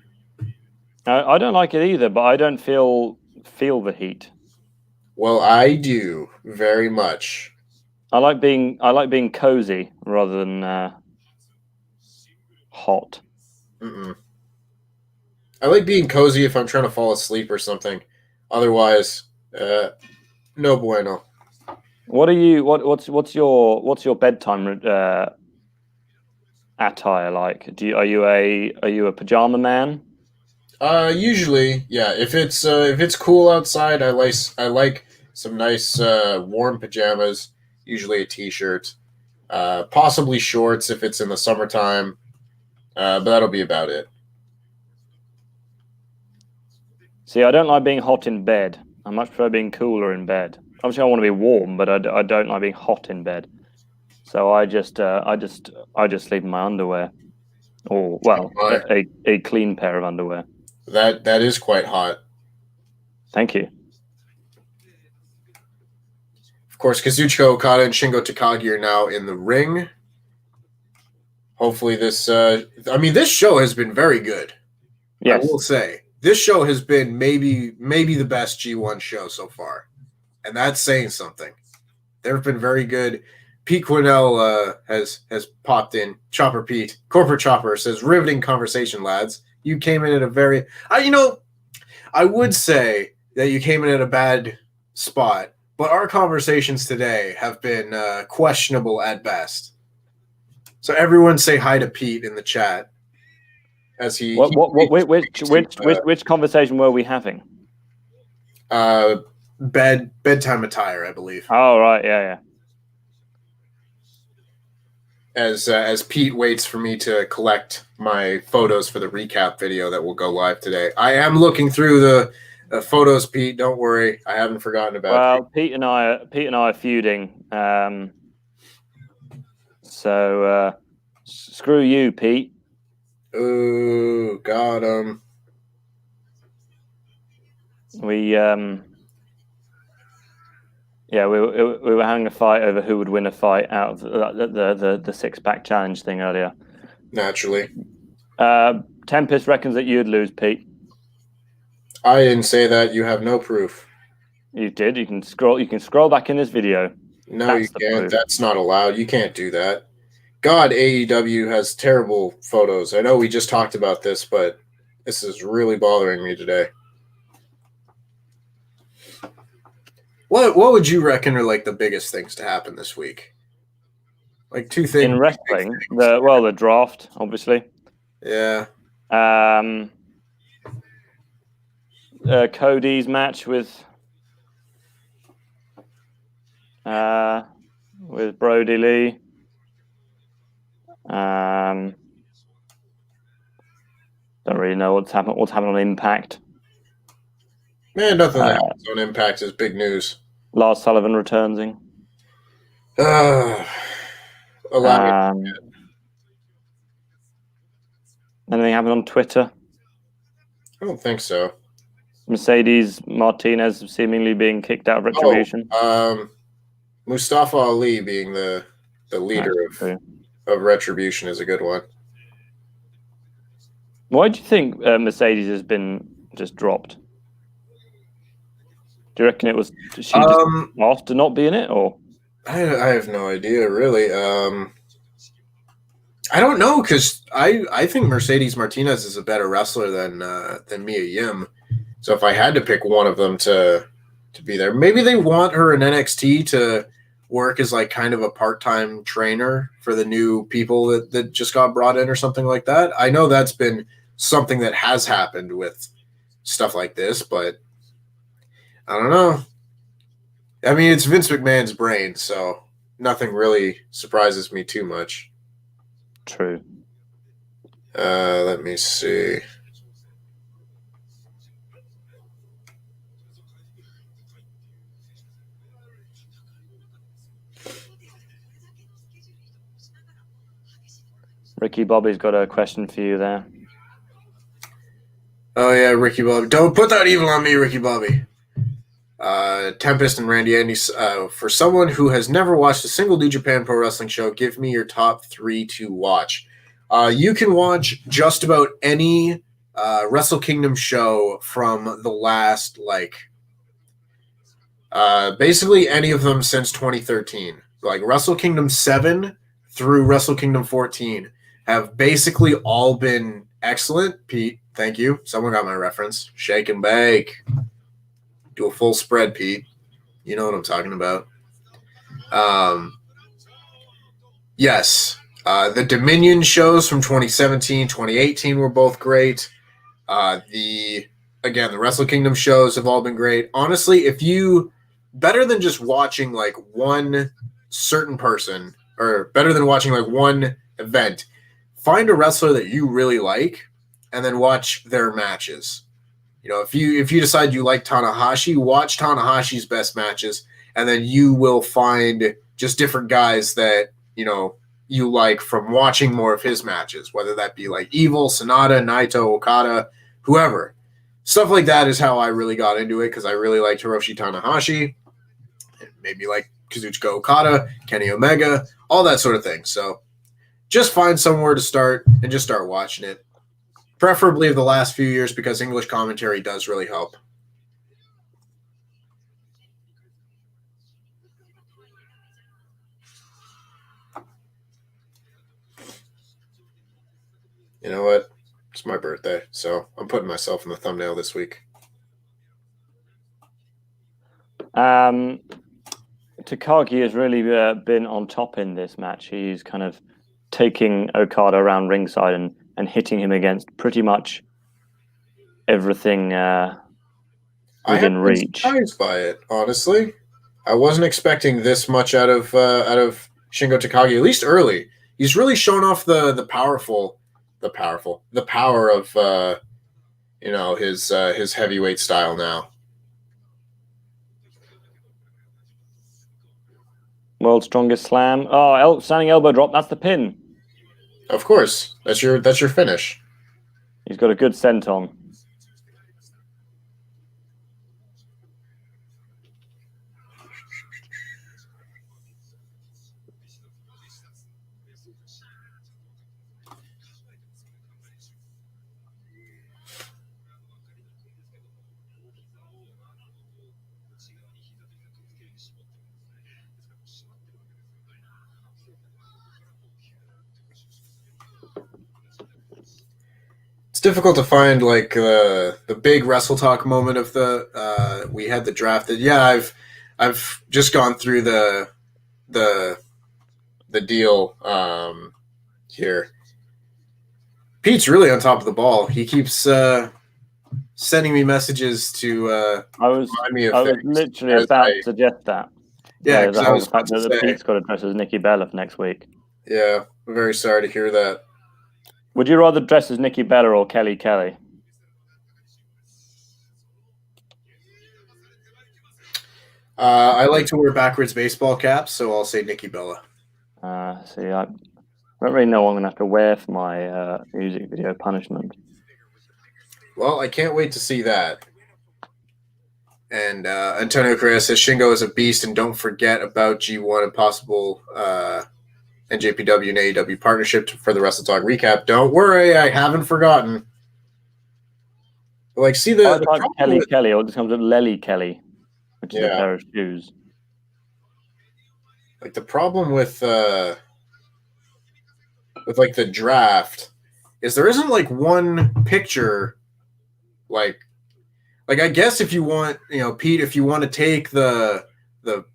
I don't like it either, but I don't feel the heat. Well, I do very much. I like being cozy rather than hot. Mm-mm. I like being cozy if I'm trying to fall asleep or something. Otherwise, no bueno. What are you? What's your bedtime attire like? Are you a pajama man? Usually, yeah. If it's cool outside, I like some nice warm pajamas. Usually a t-shirt, possibly shorts if it's in the summertime. But that'll be about it. See, I don't like being hot in bed. I much prefer being cooler in bed. Obviously, I want to be warm, but I don't like being hot in bed. So I just sleep in my underwear, or well, a clean pair of underwear. That is quite hot. Thank you. Of course, Kazuchika Okada and Shingo Takagi are now in the ring. Hopefully, this show has been very good. Yes. I will say this show has been maybe the best G1 show so far. And that's saying something. They've been very good. Pete Quinnell has popped in. Chopper Pete, Corporate Chopper says, riveting conversation, lads. You came in at a very... I would say that you came in at a bad spot, but our conversations today have been questionable at best. So everyone say hi to Pete in the chat. As which conversation were we having? Bedtime attire, I believe. Oh, right, yeah. As Pete waits for me to collect my photos for the recap video that will go live today. I am looking through the photos, Pete. Don't worry, I haven't forgotten about. Well, you. Pete and I are feuding. So screw you, Pete. Ooh, got him. We were having a fight over who would win a fight out of the 6-pack challenge thing earlier. Naturally. Tempest reckons that you'd lose, Pete. I didn't say that. You have no proof. You did. You can scroll back in this video. No, you can't. That's not allowed. You can't do that. God, AEW has terrible photos. I know we just talked about this, but this is really bothering me today. What would you reckon are like the biggest things to happen this week? Like 2 things in wrestling. The draft, obviously. Yeah. Cody's match with Brody Lee. Don't really know what's happened on Impact. Man, nothing that happens on Impact is big news. Lars Sullivan returning. Anything happened on Twitter? I don't think so. Mercedes Martinez seemingly being kicked out of Retribution. Mustafa Ali being the leader of Retribution is a good one. Why do you think Mercedes has been just dropped? Do you reckon it was she just asked to not be in it, or? I have no idea, really. I don't know, because I think Mercedes Martinez is a better wrestler than Mia Yim. So if I had to pick one of them to be there, maybe they want her in NXT to work as like kind of a part-time trainer for the new people that just got brought in or something like that. I know that's been something that has happened with stuff like this, but I don't know. I mean, it's Vince McMahon's brain, so nothing really surprises me too much. True. Let me see. Ricky Bobby's got a question for you there. Oh yeah, Ricky Bobby. Don't put that evil on me, Ricky Bobby. Tempest and Randy Andy. For someone who has never watched a single New Japan Pro Wrestling show, give me your top 3 to watch. You can watch just about any Wrestle Kingdom show from the last, basically any of them since 2013. Like Wrestle Kingdom 7 through Wrestle Kingdom 14 have basically all been excellent. Pete, thank you. Someone got my reference. Shake and bake. Do a full spread, Pete. You know what I'm talking about. Yes. The Dominion shows from 2017, 2018 were both great. The Wrestle Kingdom shows have all been great. Honestly, better than just watching like one certain person, or better than watching like one event, find a wrestler that you really like and then watch their matches. You know, if you decide you like Tanahashi, watch Tanahashi's best matches, and then you will find just different guys that, you know, you like from watching more of his matches, whether that be like Evil, Sonata, Naito, Okada, whoever. Stuff like that is how I really got into it, because I really liked Hiroshi Tanahashi, and maybe like Kazuchika Okada, Kenny Omega, all that sort of thing. So just find somewhere to start and just start watching it. Preferably the last few years, because English commentary does really help. You know what? It's my birthday, so I'm putting myself in the thumbnail this week. Takagi has really been on top in this match. He's kind of taking Okada around ringside and hitting him against pretty much everything within reach. I am surprised by it, honestly. I wasn't expecting this much out of Shingo Takagi, at least early. He's really shown off the power of his heavyweight style now. World's strongest slam. Oh, standing elbow drop. That's the pin. Of course, that's your finish. He's got a good senton. Difficult to find like the big WrestleTalk moment of the we had the draft. I've just gone through the deal here. Pete's really on top of the ball. He keeps sending me messages to remind me of things. I was literally about to suggest that. Yeah, because I was the fact that Pete's got to dress as Nikki Bella for next week. Yeah, I'm very sorry to hear that. Would you rather dress as Nikki Bella or Kelly Kelly? I like to wear backwards baseball caps, so I'll say Nikki Bella. See, I don't really know what I'm going to have to wear for my music video punishment. Well, I can't wait to see that. And Antonio Correa says Shingo is a beast, and don't forget about G1 and possible NJPW and AEW partnership for the WrestleTalk recap. Don't worry, I haven't forgotten. Like, see the type Kelly with, Kelly, or it just comes with Lely Kelly, which is a pair of shoes. Like the problem with like the draft is there isn't like one picture, like I guess if you want, Pete, if you want to take the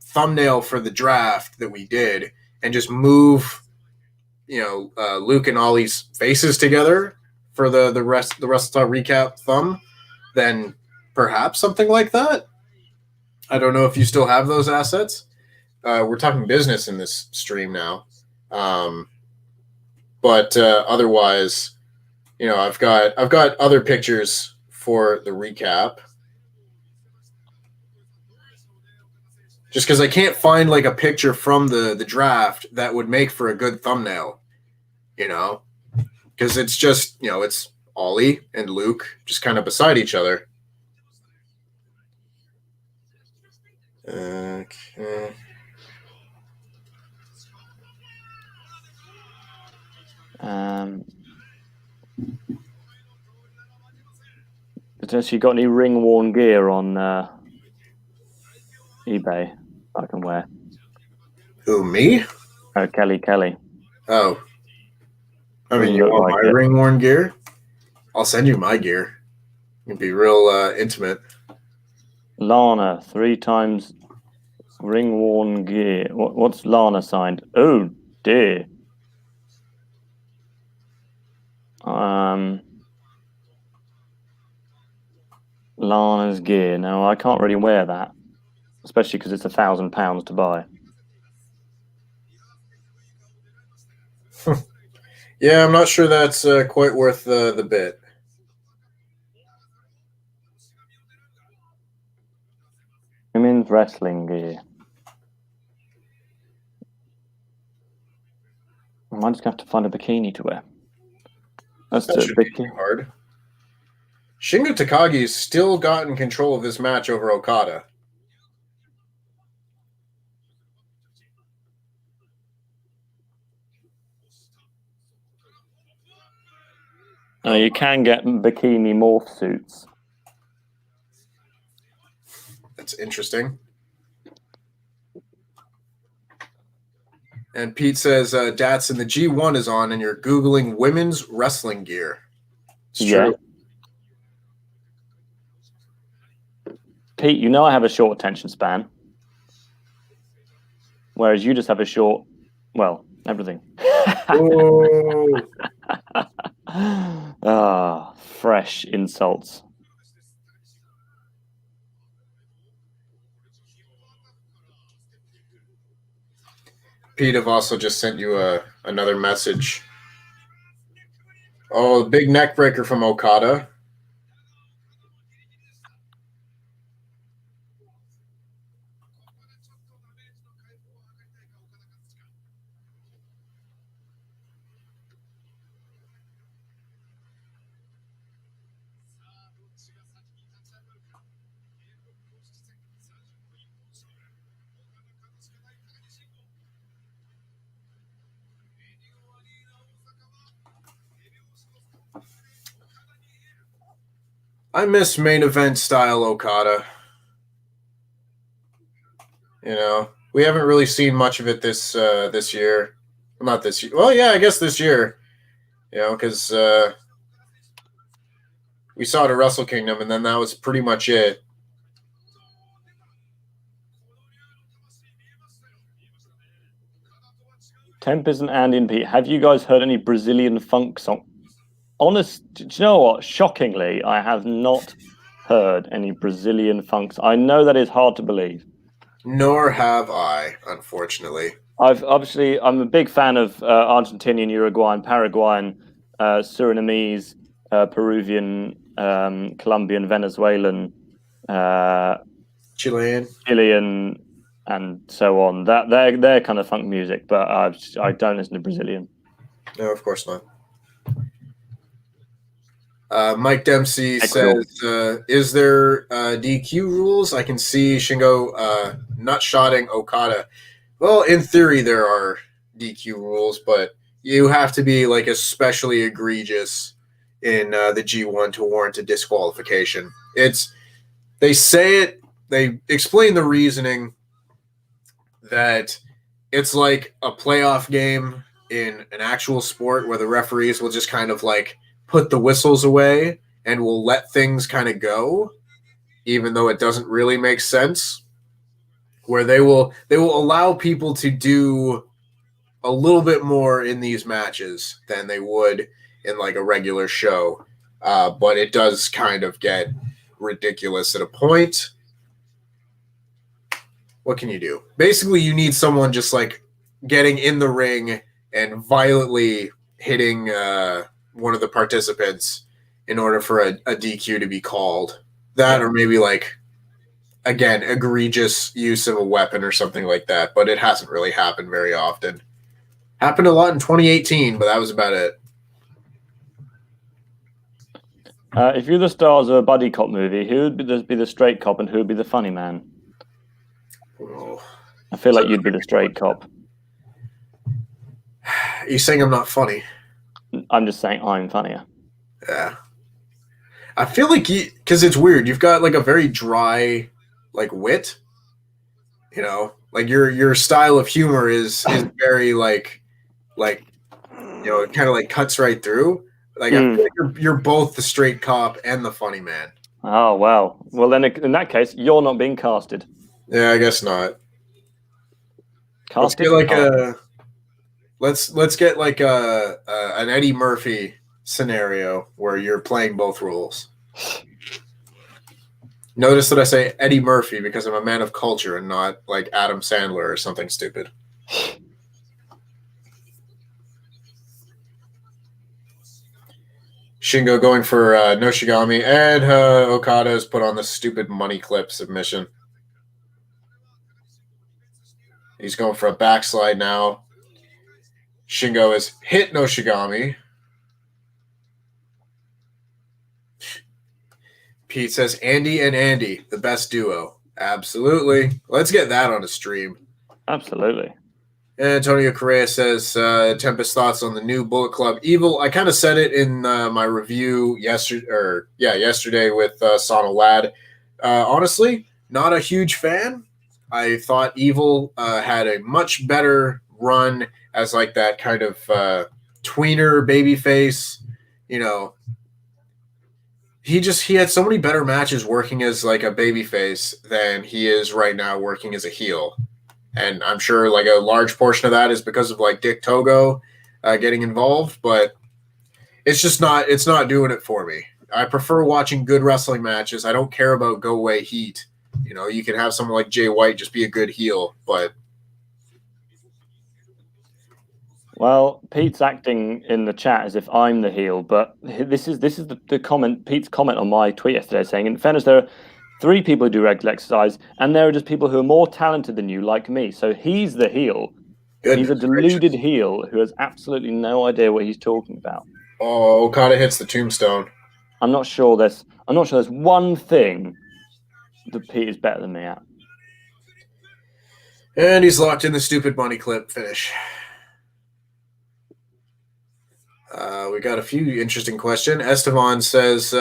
thumbnail for the draft that we did and just move, Luke and Ollie's faces together for the WrestleTalk recap thumb, then perhaps something like that. I don't know if you still have those assets. We're talking business in this stream now, but otherwise, I've got other pictures for the recap. Just because I can't find like a picture from the draft that would make for a good thumbnail, because it's just, it's Ollie and Luke just kind of beside each other. Okay. Has you got any ring-worn gear on eBay I can wear? Who, me? Oh, Kelly. Oh. I mean, you want my ring-worn gear? I'll send you my gear. It'd be real intimate. Lana, 3 times ring-worn gear. What's Lana signed? Oh, dear. Lana's gear. No, I can't really wear that, especially because it's £1,000 to buy. Yeah, I'm not sure that's quite worth the bit. Women's wrestling gear. I might just have to find a bikini to wear. That should be too hard. Shingo Takagi's still gotten control of this match over Okada. You can get bikini morph suits. That's interesting. And Pete says, Datson, the G1 is on and you're Googling women's wrestling gear. It's true. Pete, I have a short attention span. Whereas you just have a short, well, everything. Fresh insults. Pete, I've also just sent you another message. Oh, the big neck breaker from Okada. I miss main event style Okada. We haven't really seen much of it this year. Well, not this year. Well, yeah, I guess this year. Because we saw it at Wrestle Kingdom, and then that was pretty much it. Tempest and Andy and Pete, have you guys heard any Brazilian funk song? Honest, do you know what? Shockingly, I have not heard any Brazilian funks. I know that is hard to believe. Nor have I, unfortunately. I'm a big fan of Argentinian, Uruguayan, Paraguayan, Surinamese, Peruvian, Colombian, Venezuelan, Chilean, and so on. That they're kind of funk music, but I don't listen to Brazilian. No, of course not. Mike Dempsey Excellent. says, is there DQ rules? I can see Shingo nutshotting Okada. Well, in theory, there are DQ rules, but you have to be like especially egregious in the G1 to warrant a disqualification. They say it, they explain the reasoning that it's like a playoff game in an actual sport where the referees will just kind of like put the whistles away and will let things kind of go, even though it doesn't really make sense. Where they will allow people to do a little bit more in these matches than they would in like a regular show, but it does kind of get ridiculous at a point. What can you do? Basically, you need someone just like getting in the ring and violently hitting one of the participants in order for a DQ to be called. That, or maybe like, again, egregious use of a weapon or something like that, but it hasn't really happened very often. Happened a lot in 2018, but that was about it. If you're the stars of a buddy cop movie, who would be the straight cop and who would be the funny man? Oh. I feel like you'd be the straight cop. Are you saying I'm not funny? I'm just saying I'm funnier. Yeah. I feel like because it's weird. You've got like a very dry, like wit. You know, like your style of humor is very like you know, it kind of like cuts right through. Like I feel like you're both the straight cop and the funny man. Oh wow. Well then, in that case, you're not being casted. Yeah, I guess not. Casted. Let's get like an Eddie Murphy scenario where you're playing both roles. Notice that I say Eddie Murphy because I'm a man of culture and not like Adam Sandler or something stupid. Shingo going for Noshigami, and Okada has put on the stupid money clip submission. He's going for a backslide now. Shingo has hit Noshigami. Pete says, Andy and Andy, the best duo. Absolutely. Let's get that on a stream. Absolutely. And Antonio Correa says, Tempest thoughts on the new Bullet Club Evil. I kind of said it in my review yesterday with Sana Lad. Honestly, not a huge fan. I thought Evil had a much better run as like that kind of tweener babyface. You know, he had so many better matches working as like a babyface than he is right now working as a heel. And I'm sure like a large portion of that is because of like Dick Togo getting involved, but it's not doing it for me. I prefer watching good wrestling matches. I don't care about go away heat. You know, you can have someone like Jay White just be a good heel, but. Well, Pete's acting in the chat as if I'm the heel, but this is the comment, Pete's comment on my tweet yesterday saying, in fairness, there are 3 people who do regular exercise, and there are just people who are more talented than you, like me. So he's the heel. He's a deluded heel who has absolutely no idea what he's talking about. Oh, Okada hits the tombstone. I'm not sure there's one thing that Pete is better than me at. And he's locked in the stupid money clip finish. We got a few interesting questions. Estevan says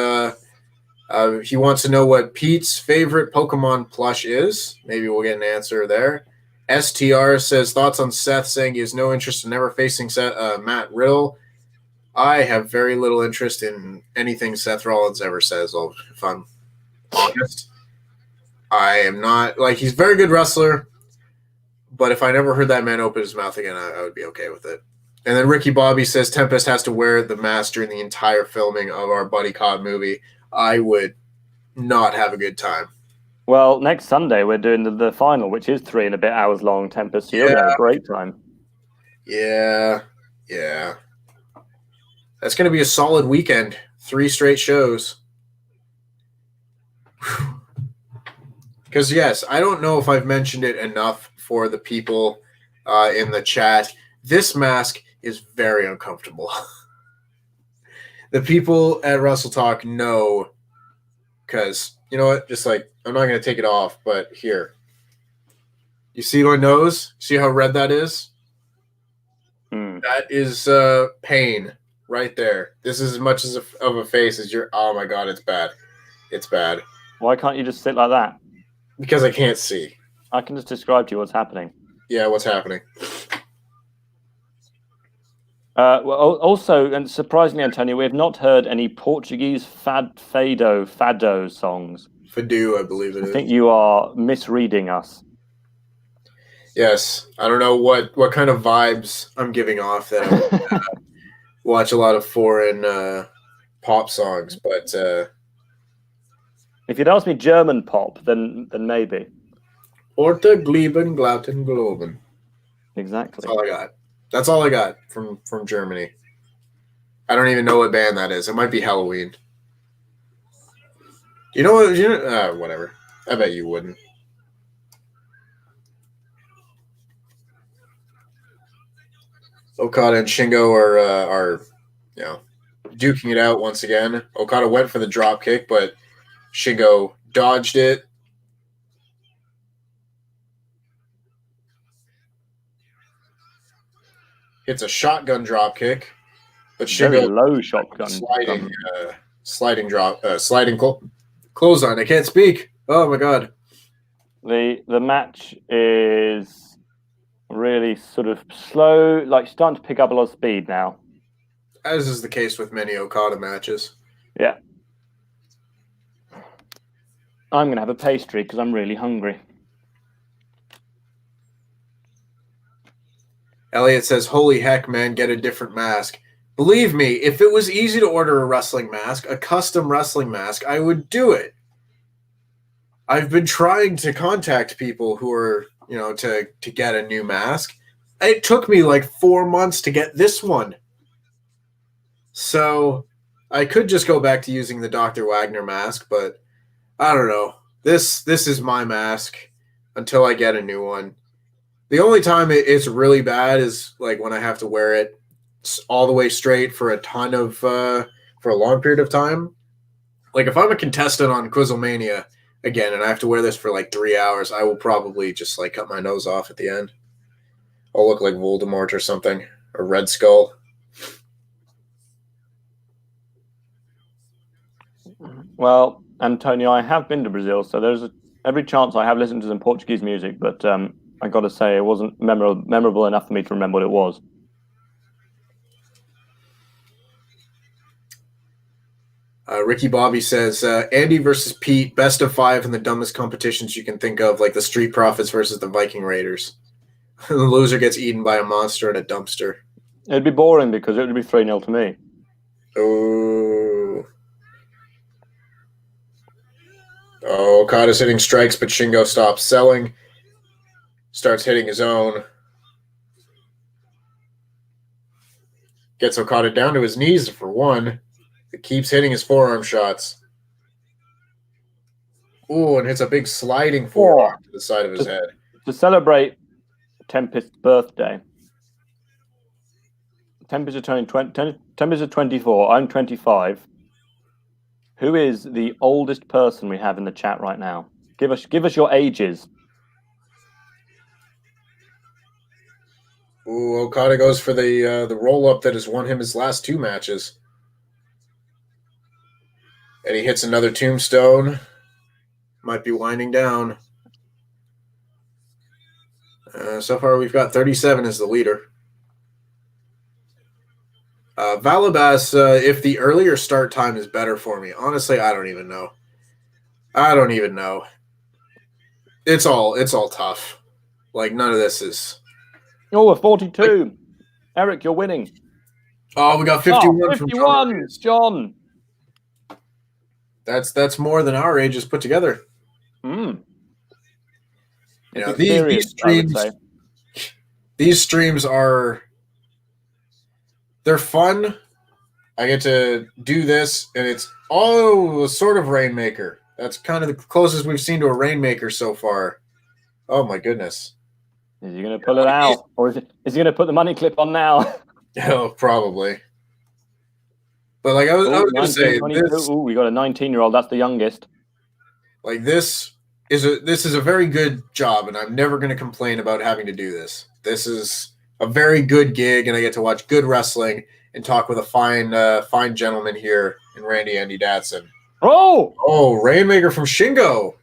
he wants to know what Pete's favorite Pokemon plush is. Maybe we'll get an answer there. STR says thoughts on Seth saying he has no interest in ever facing Matt Riddle. I have very little interest in anything Seth Rollins ever says, if I'm honest. I am not, like, he's a very good wrestler, but if I never heard that man open his mouth again, I would be okay with it. And then Ricky Bobby says Tempest has to wear the mask during the entire filming of our Buddy Cop movie. I would not have a good time. Well, next Sunday we're doing the final, which is 3 and a bit hours long, Tempest. So you're going to have a great time. Yeah. That's going to be a solid weekend. 3 straight shows. Because, yes, I don't know if I've mentioned it enough for the people in the chat. This mask is very uncomfortable. the people at WrestleTalk know, because you know what? Just like I'm not gonna take it off, but here, you see my nose? See how red that is? That is pain right there. This is as much as of a face as your. Oh my god, it's bad. It's bad. Why can't you just sit like that? Because I can't see. I can just describe to you what's happening. Yeah, what's happening? Well, also, and surprisingly, Antonio, we have not heard any Portuguese fado songs. Fado, I believe it is. I think you are misreading us. Yes, I don't know what kind of vibes I'm giving off that I watch a lot of foreign pop songs, but if you'd asked me German pop, then maybe. Orta Gleben Glauten Globen. Exactly. That's all I got. That's all I got from Germany. I don't even know what band that is. It might be Halloween. You know what? Whatever. I bet you wouldn't. Okada and Shingo are duking it out once again. Okada went for the drop kick, but Shingo dodged it. Hits a shotgun drop kick, but Shingo very low shotgun sliding clothesline. I can't speak. Oh my god. The match is really sort of slow, like starting to pick up a lot of speed now. As is the case with many Okada matches. Yeah. I'm going to have a pastry because I'm really hungry. Elliot says, holy heck, man, get a different mask. Believe me, if it was easy to order a wrestling mask, a custom wrestling mask, I would do it. I've been trying to contact people who are, to get a new mask. It took me like 4 months to get this one. So I could just go back to using the Dr. Wagner mask, but I don't know. This is my mask until I get a new one. The only time it's really bad is like when I have to wear it all the way straight for a long period of time. Like if I'm a contestant on Quizlemania again and I have to wear this for like 3 hours, I will probably just like cut my nose off at the end. I'll look like Voldemort or something, or Red Skull. Well, Antonio, I have been to Brazil, so there's every chance I have listened to some Portuguese music, but I got to say it wasn't memorable enough for me to remember what it was. Ricky Bobby says, Andy versus Pete, best of 5 in the dumbest competitions you can think of, like the Street Profits versus the Viking Raiders. The loser gets eaten by a monster in a dumpster. It'd be boring because it would be 3-0 to me. Oh, Okada's hitting strikes, but Shingo stops selling. Starts hitting his own. Gets Okada down to his knees for one. It keeps hitting his forearm shots. Ooh, and hits a big sliding forearm to the side of his head. To celebrate Tempest's birthday. Tempest is turning 24. I'm 25. Who is the oldest person we have in the chat right now? Give us your ages. Ooh, Okada goes for the roll-up that has won him his last 2 matches. And he hits another tombstone. Might be winding down. So far, we've got 37 as the leader. Valabas, if the earlier start time is better for me, honestly, I don't even know. It's all tough. Like none of this is. Oh, we're 42. Eric, you're winning. Oh, we got 51. Oh, 51, from John. That's more than our ages put together. These streams are. They're fun. I get to do this, and it's sort of Rainmaker. That's kind of the closest we've seen to a Rainmaker so far. Oh my goodness! Is he going to pull it out, or is he going to put the money clip on now? Oh, probably. But like I was going to say, 22. this, We got a 19-year-old. That's the youngest. like this is a very good job, and I'm never going to complain about having to do this. This is a very good gig, and I get to watch good wrestling and talk with a fine gentleman here in Andy Datson. Oh, Rainmaker from Shingo.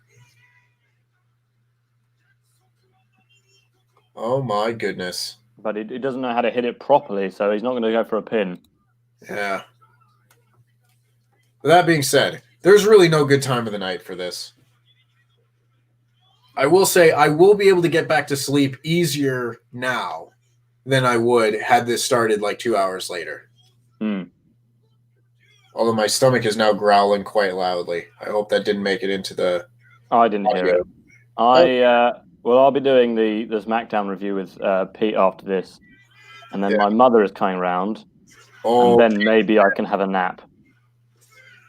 Oh my goodness. but he doesn't know how to hit it properly, so he's not going to go for a pin. Yeah. With that being said, there's really no good time of the night for this. I will say I will be able to get back to sleep easier now than I would had this started like 2 hours later. Although my stomach is now growling quite loudly. I hope that didn't make it into the I didn't hear it. I'll be doing the SmackDown review with Pete after this, and then my mother is coming round, and then maybe I can have a nap.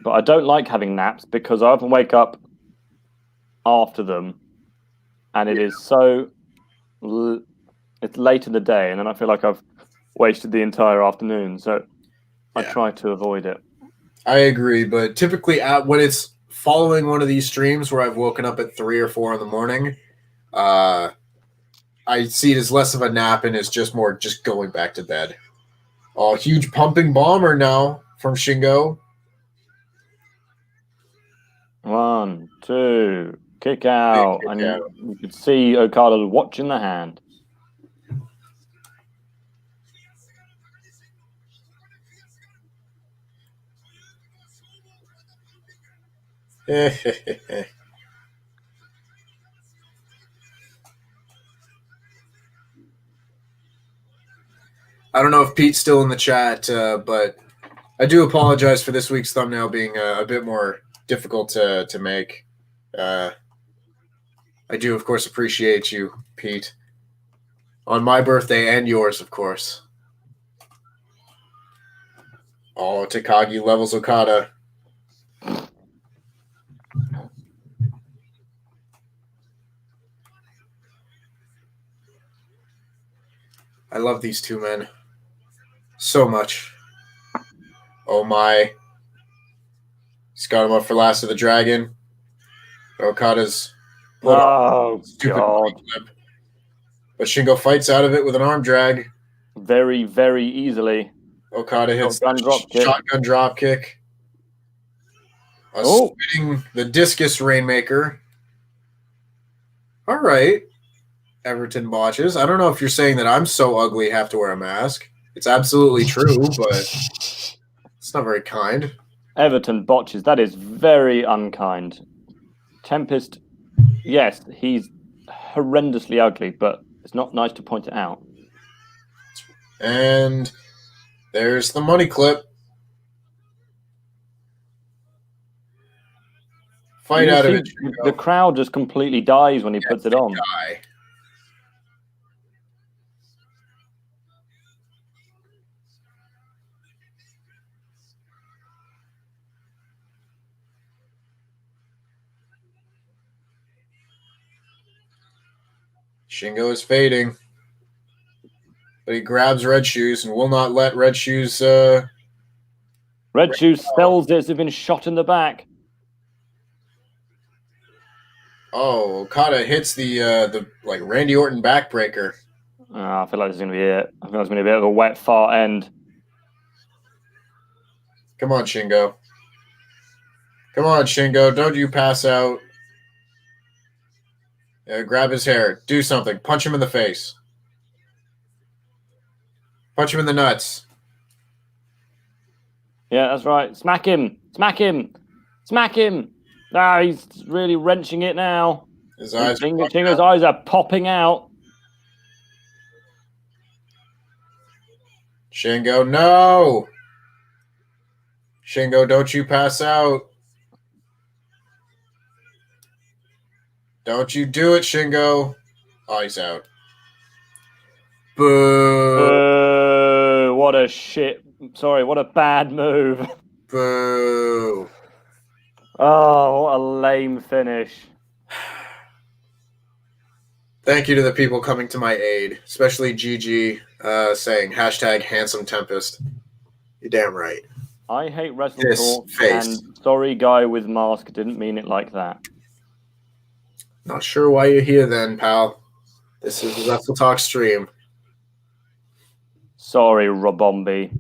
But I don't like having naps because I often wake up after them, and it is it's late in the day, and then I feel like I've wasted the entire afternoon. So I try to avoid it. I agree, but typically when it's following one of these streams where I've woken up at 3 or 4 in the morning, I see it as less of a nap and it's just more just going back to bed. Oh, huge pumping bomber now from Shingo. 1, 2, kick out. And you could see Okada watching the hand. I don't know if Pete's still in the chat, but I do apologize for this week's thumbnail being a bit more difficult to make. I do, of course, appreciate you, Pete. On my birthday and yours, of course. Oh, Takagi levels Okada. I love these two men so much. Oh my. He's got him up for Last of the Dragon. Okada's stupid clip. But Shingo fights out of it with an arm drag. Very, very easily. Okada hits shotgun drop kick. Spinning the discus Rainmaker. All right. Everton botches. I don't know if you're saying that I'm so ugly have to wear a mask. It's absolutely true, but it's not very kind. Everton botches. That is very unkind. Tempest, yes, he's horrendously ugly, but it's not nice to point it out. And there's the money clip. Fight out of it. The crowd just completely dies when he puts it on. Shingo is fading. But he grabs Red Shoes and will not let Red Shoes... Red Shoes sells it as if been shot in the back. Oh, Okada hits the like Randy Orton backbreaker. I feel like this is going to be it. I feel like it's going to be a bit of a wet fart end. Come on, Shingo. Come on, Shingo. Don't you pass out. Grab his hair. Do something. Punch him in the face. Punch him in the nuts. Yeah, that's right. Smack him. Smack him. Smack him. Ah, he's really wrenching it now. His eyes Shingo's eyes are popping out. Shingo, no. Shingo, don't you pass out. Don't you do it, Shingo. Oh, he's out. Boo. What a shit. Sorry, what a bad move. Boo. Oh, what a lame finish. Thank you to the people coming to my aid, especially Gigi saying #Handsome Tempest. You're damn right. I hate This WrestleTalk, face. and sorry, guy with mask, didn't mean it like that. Not sure why you're here then, pal. This is the WrestleTalk stream. Sorry, Robombi.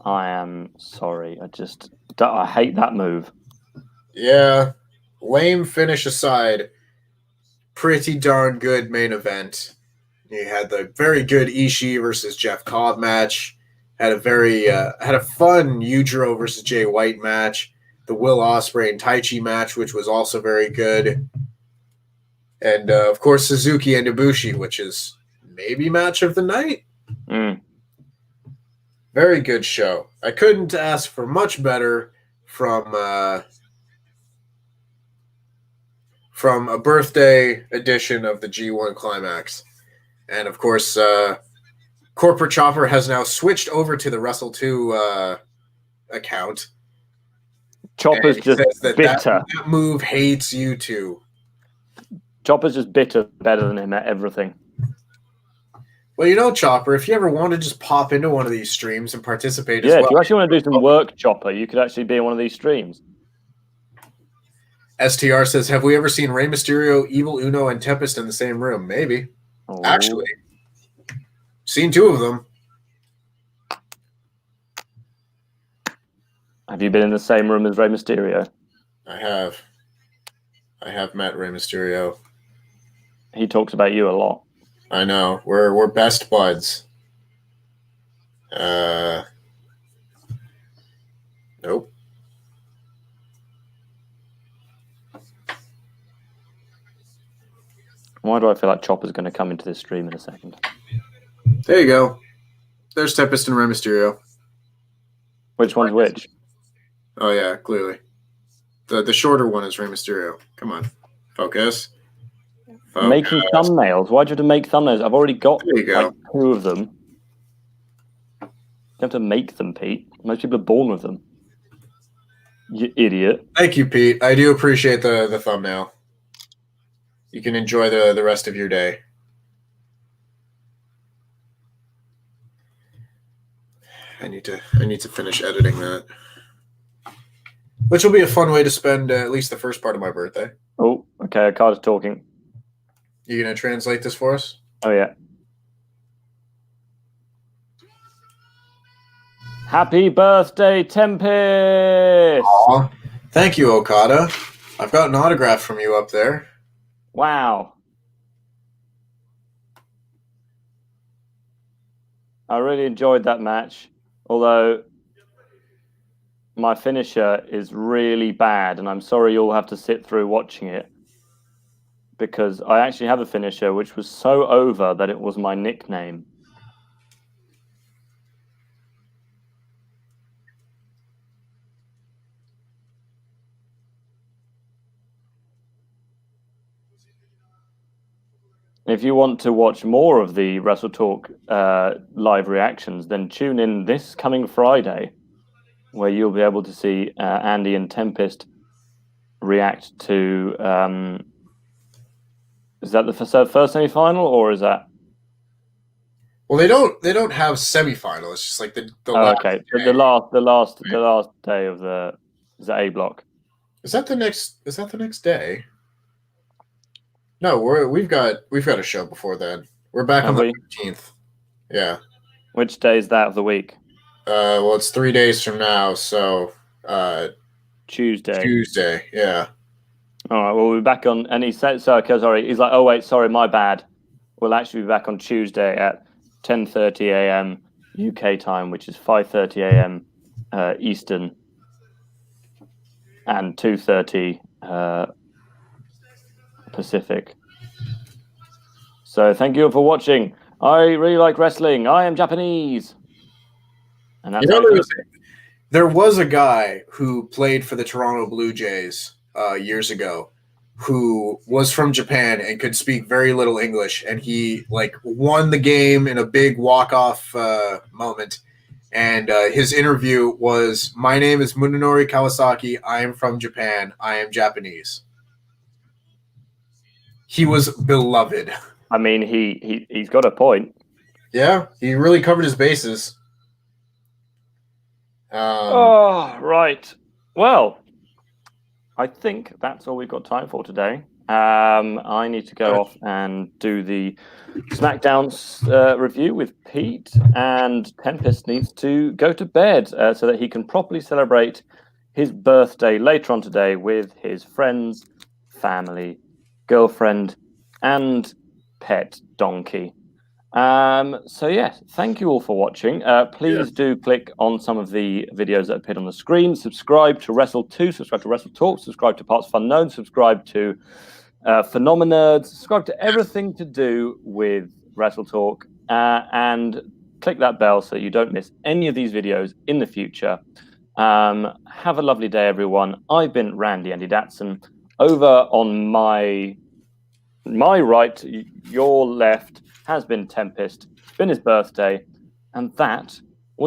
I am sorry. I hate that move. Yeah. Lame finish aside. Pretty darn good main event. You had the very good Ishii versus Jeff Cobb match. Had a fun Yujiro versus Jay White match. The Will Ospreay and Taichi match, which was also very good. And of course Suzuki and Ibushi, which is maybe match of the night. Very good show. I couldn't ask for much better from a birthday edition of the G1 Climax. And of course, Corporate Chopper has now switched over to the Wrestle2 account. Chopper's just bitter. That move hates you too. Chopper's just bitter, better than him at everything. Well, you know, Chopper, if you ever want to just pop into one of these streams and participate as well. well. If you actually want to do some work, Chopper, you could actually be in one of these streams. STR says, have we ever seen Rey Mysterio, Evil Uno, and Tempest in the same room? Maybe. Oh. Actually. Seen two of them. Have you been in the same room as Rey Mysterio? I have. I have met Rey Mysterio. He talks about you a lot. I know. We're best buds. Nope. Why do I feel like Chopper's going to come into this stream in a second? There you go. There's Tempest and Rey Mysterio. Which one's which? Oh yeah, clearly. The shorter one is Rey Mysterio. Come on. Focus. Making thumbnails. Why'd you have to make thumbnails? I've already got like 2 of them. You have to make them, Pete. Most people are born with them. You idiot. Thank you, Pete. I do appreciate the thumbnail. You can enjoy the rest of your day. I need to finish editing that. Which will be a fun way to spend at least the first part of my birthday. Oh, okay. Okada's talking. You gonna translate this for us? Oh yeah. Happy birthday, Tempest! Aw, thank you, Okada. I've got an autograph from you up there. Wow. I really enjoyed that match, although my finisher is really bad, and I'm sorry you'll have to sit through watching it, because I actually have a finisher which was so over that it was my nickname. If you want to watch more of the WrestleTalk live reactions, then tune in this coming Friday, where you'll be able to see Andy and Tempest react to... is that the first semi-final, or is that... Well, they don't have semi-final. It's just like the last okay. Day. The last day of the... Is that A block? Is that the next day? No, we've got a show before then. We're back on the 15th. Yeah. Which day is that of the week? Well, it's 3 days from now, so Tuesday. Tuesday, yeah. All right. Well, we'll be back on. And he said, sorry. He's like, oh wait, sorry, my bad. We'll actually be back on Tuesday at 10:30 a.m. UK time, which is 5:30 a.m. Eastern, and 2:30 Pacific. So thank you for watching. I really like wrestling. I am Japanese. And that's there was a guy who played for the Toronto Blue Jays years ago who was from Japan and could speak very little English, and he won the game in a big walk-off moment. And his interview was, "My name is Munenori Kawasaki. I am from Japan. I am Japanese." He was beloved. I mean, he's got a point. Yeah, he really covered his bases. Right. Well, I think that's all we've got time for today. I need to go off and do the SmackDown's review with Pete, and Tempest needs to go to bed so that he can properly celebrate his birthday later on today with his friends, family, girlfriend, and pet donkey. So yes, thank you all for watching. Please do click on some of the videos that appeared on the screen. Subscribe to Wrestle2, subscribe to WrestleTalk, subscribe to Parts of Unknown, subscribe to Phenomenerds, subscribe to everything to do with WrestleTalk, and click that bell so you don't miss any of these videos in the future. Have a lovely day, everyone. I've been Randy Andy Datson. Over on my right, your left, has been Tempest. It's been his birthday, and that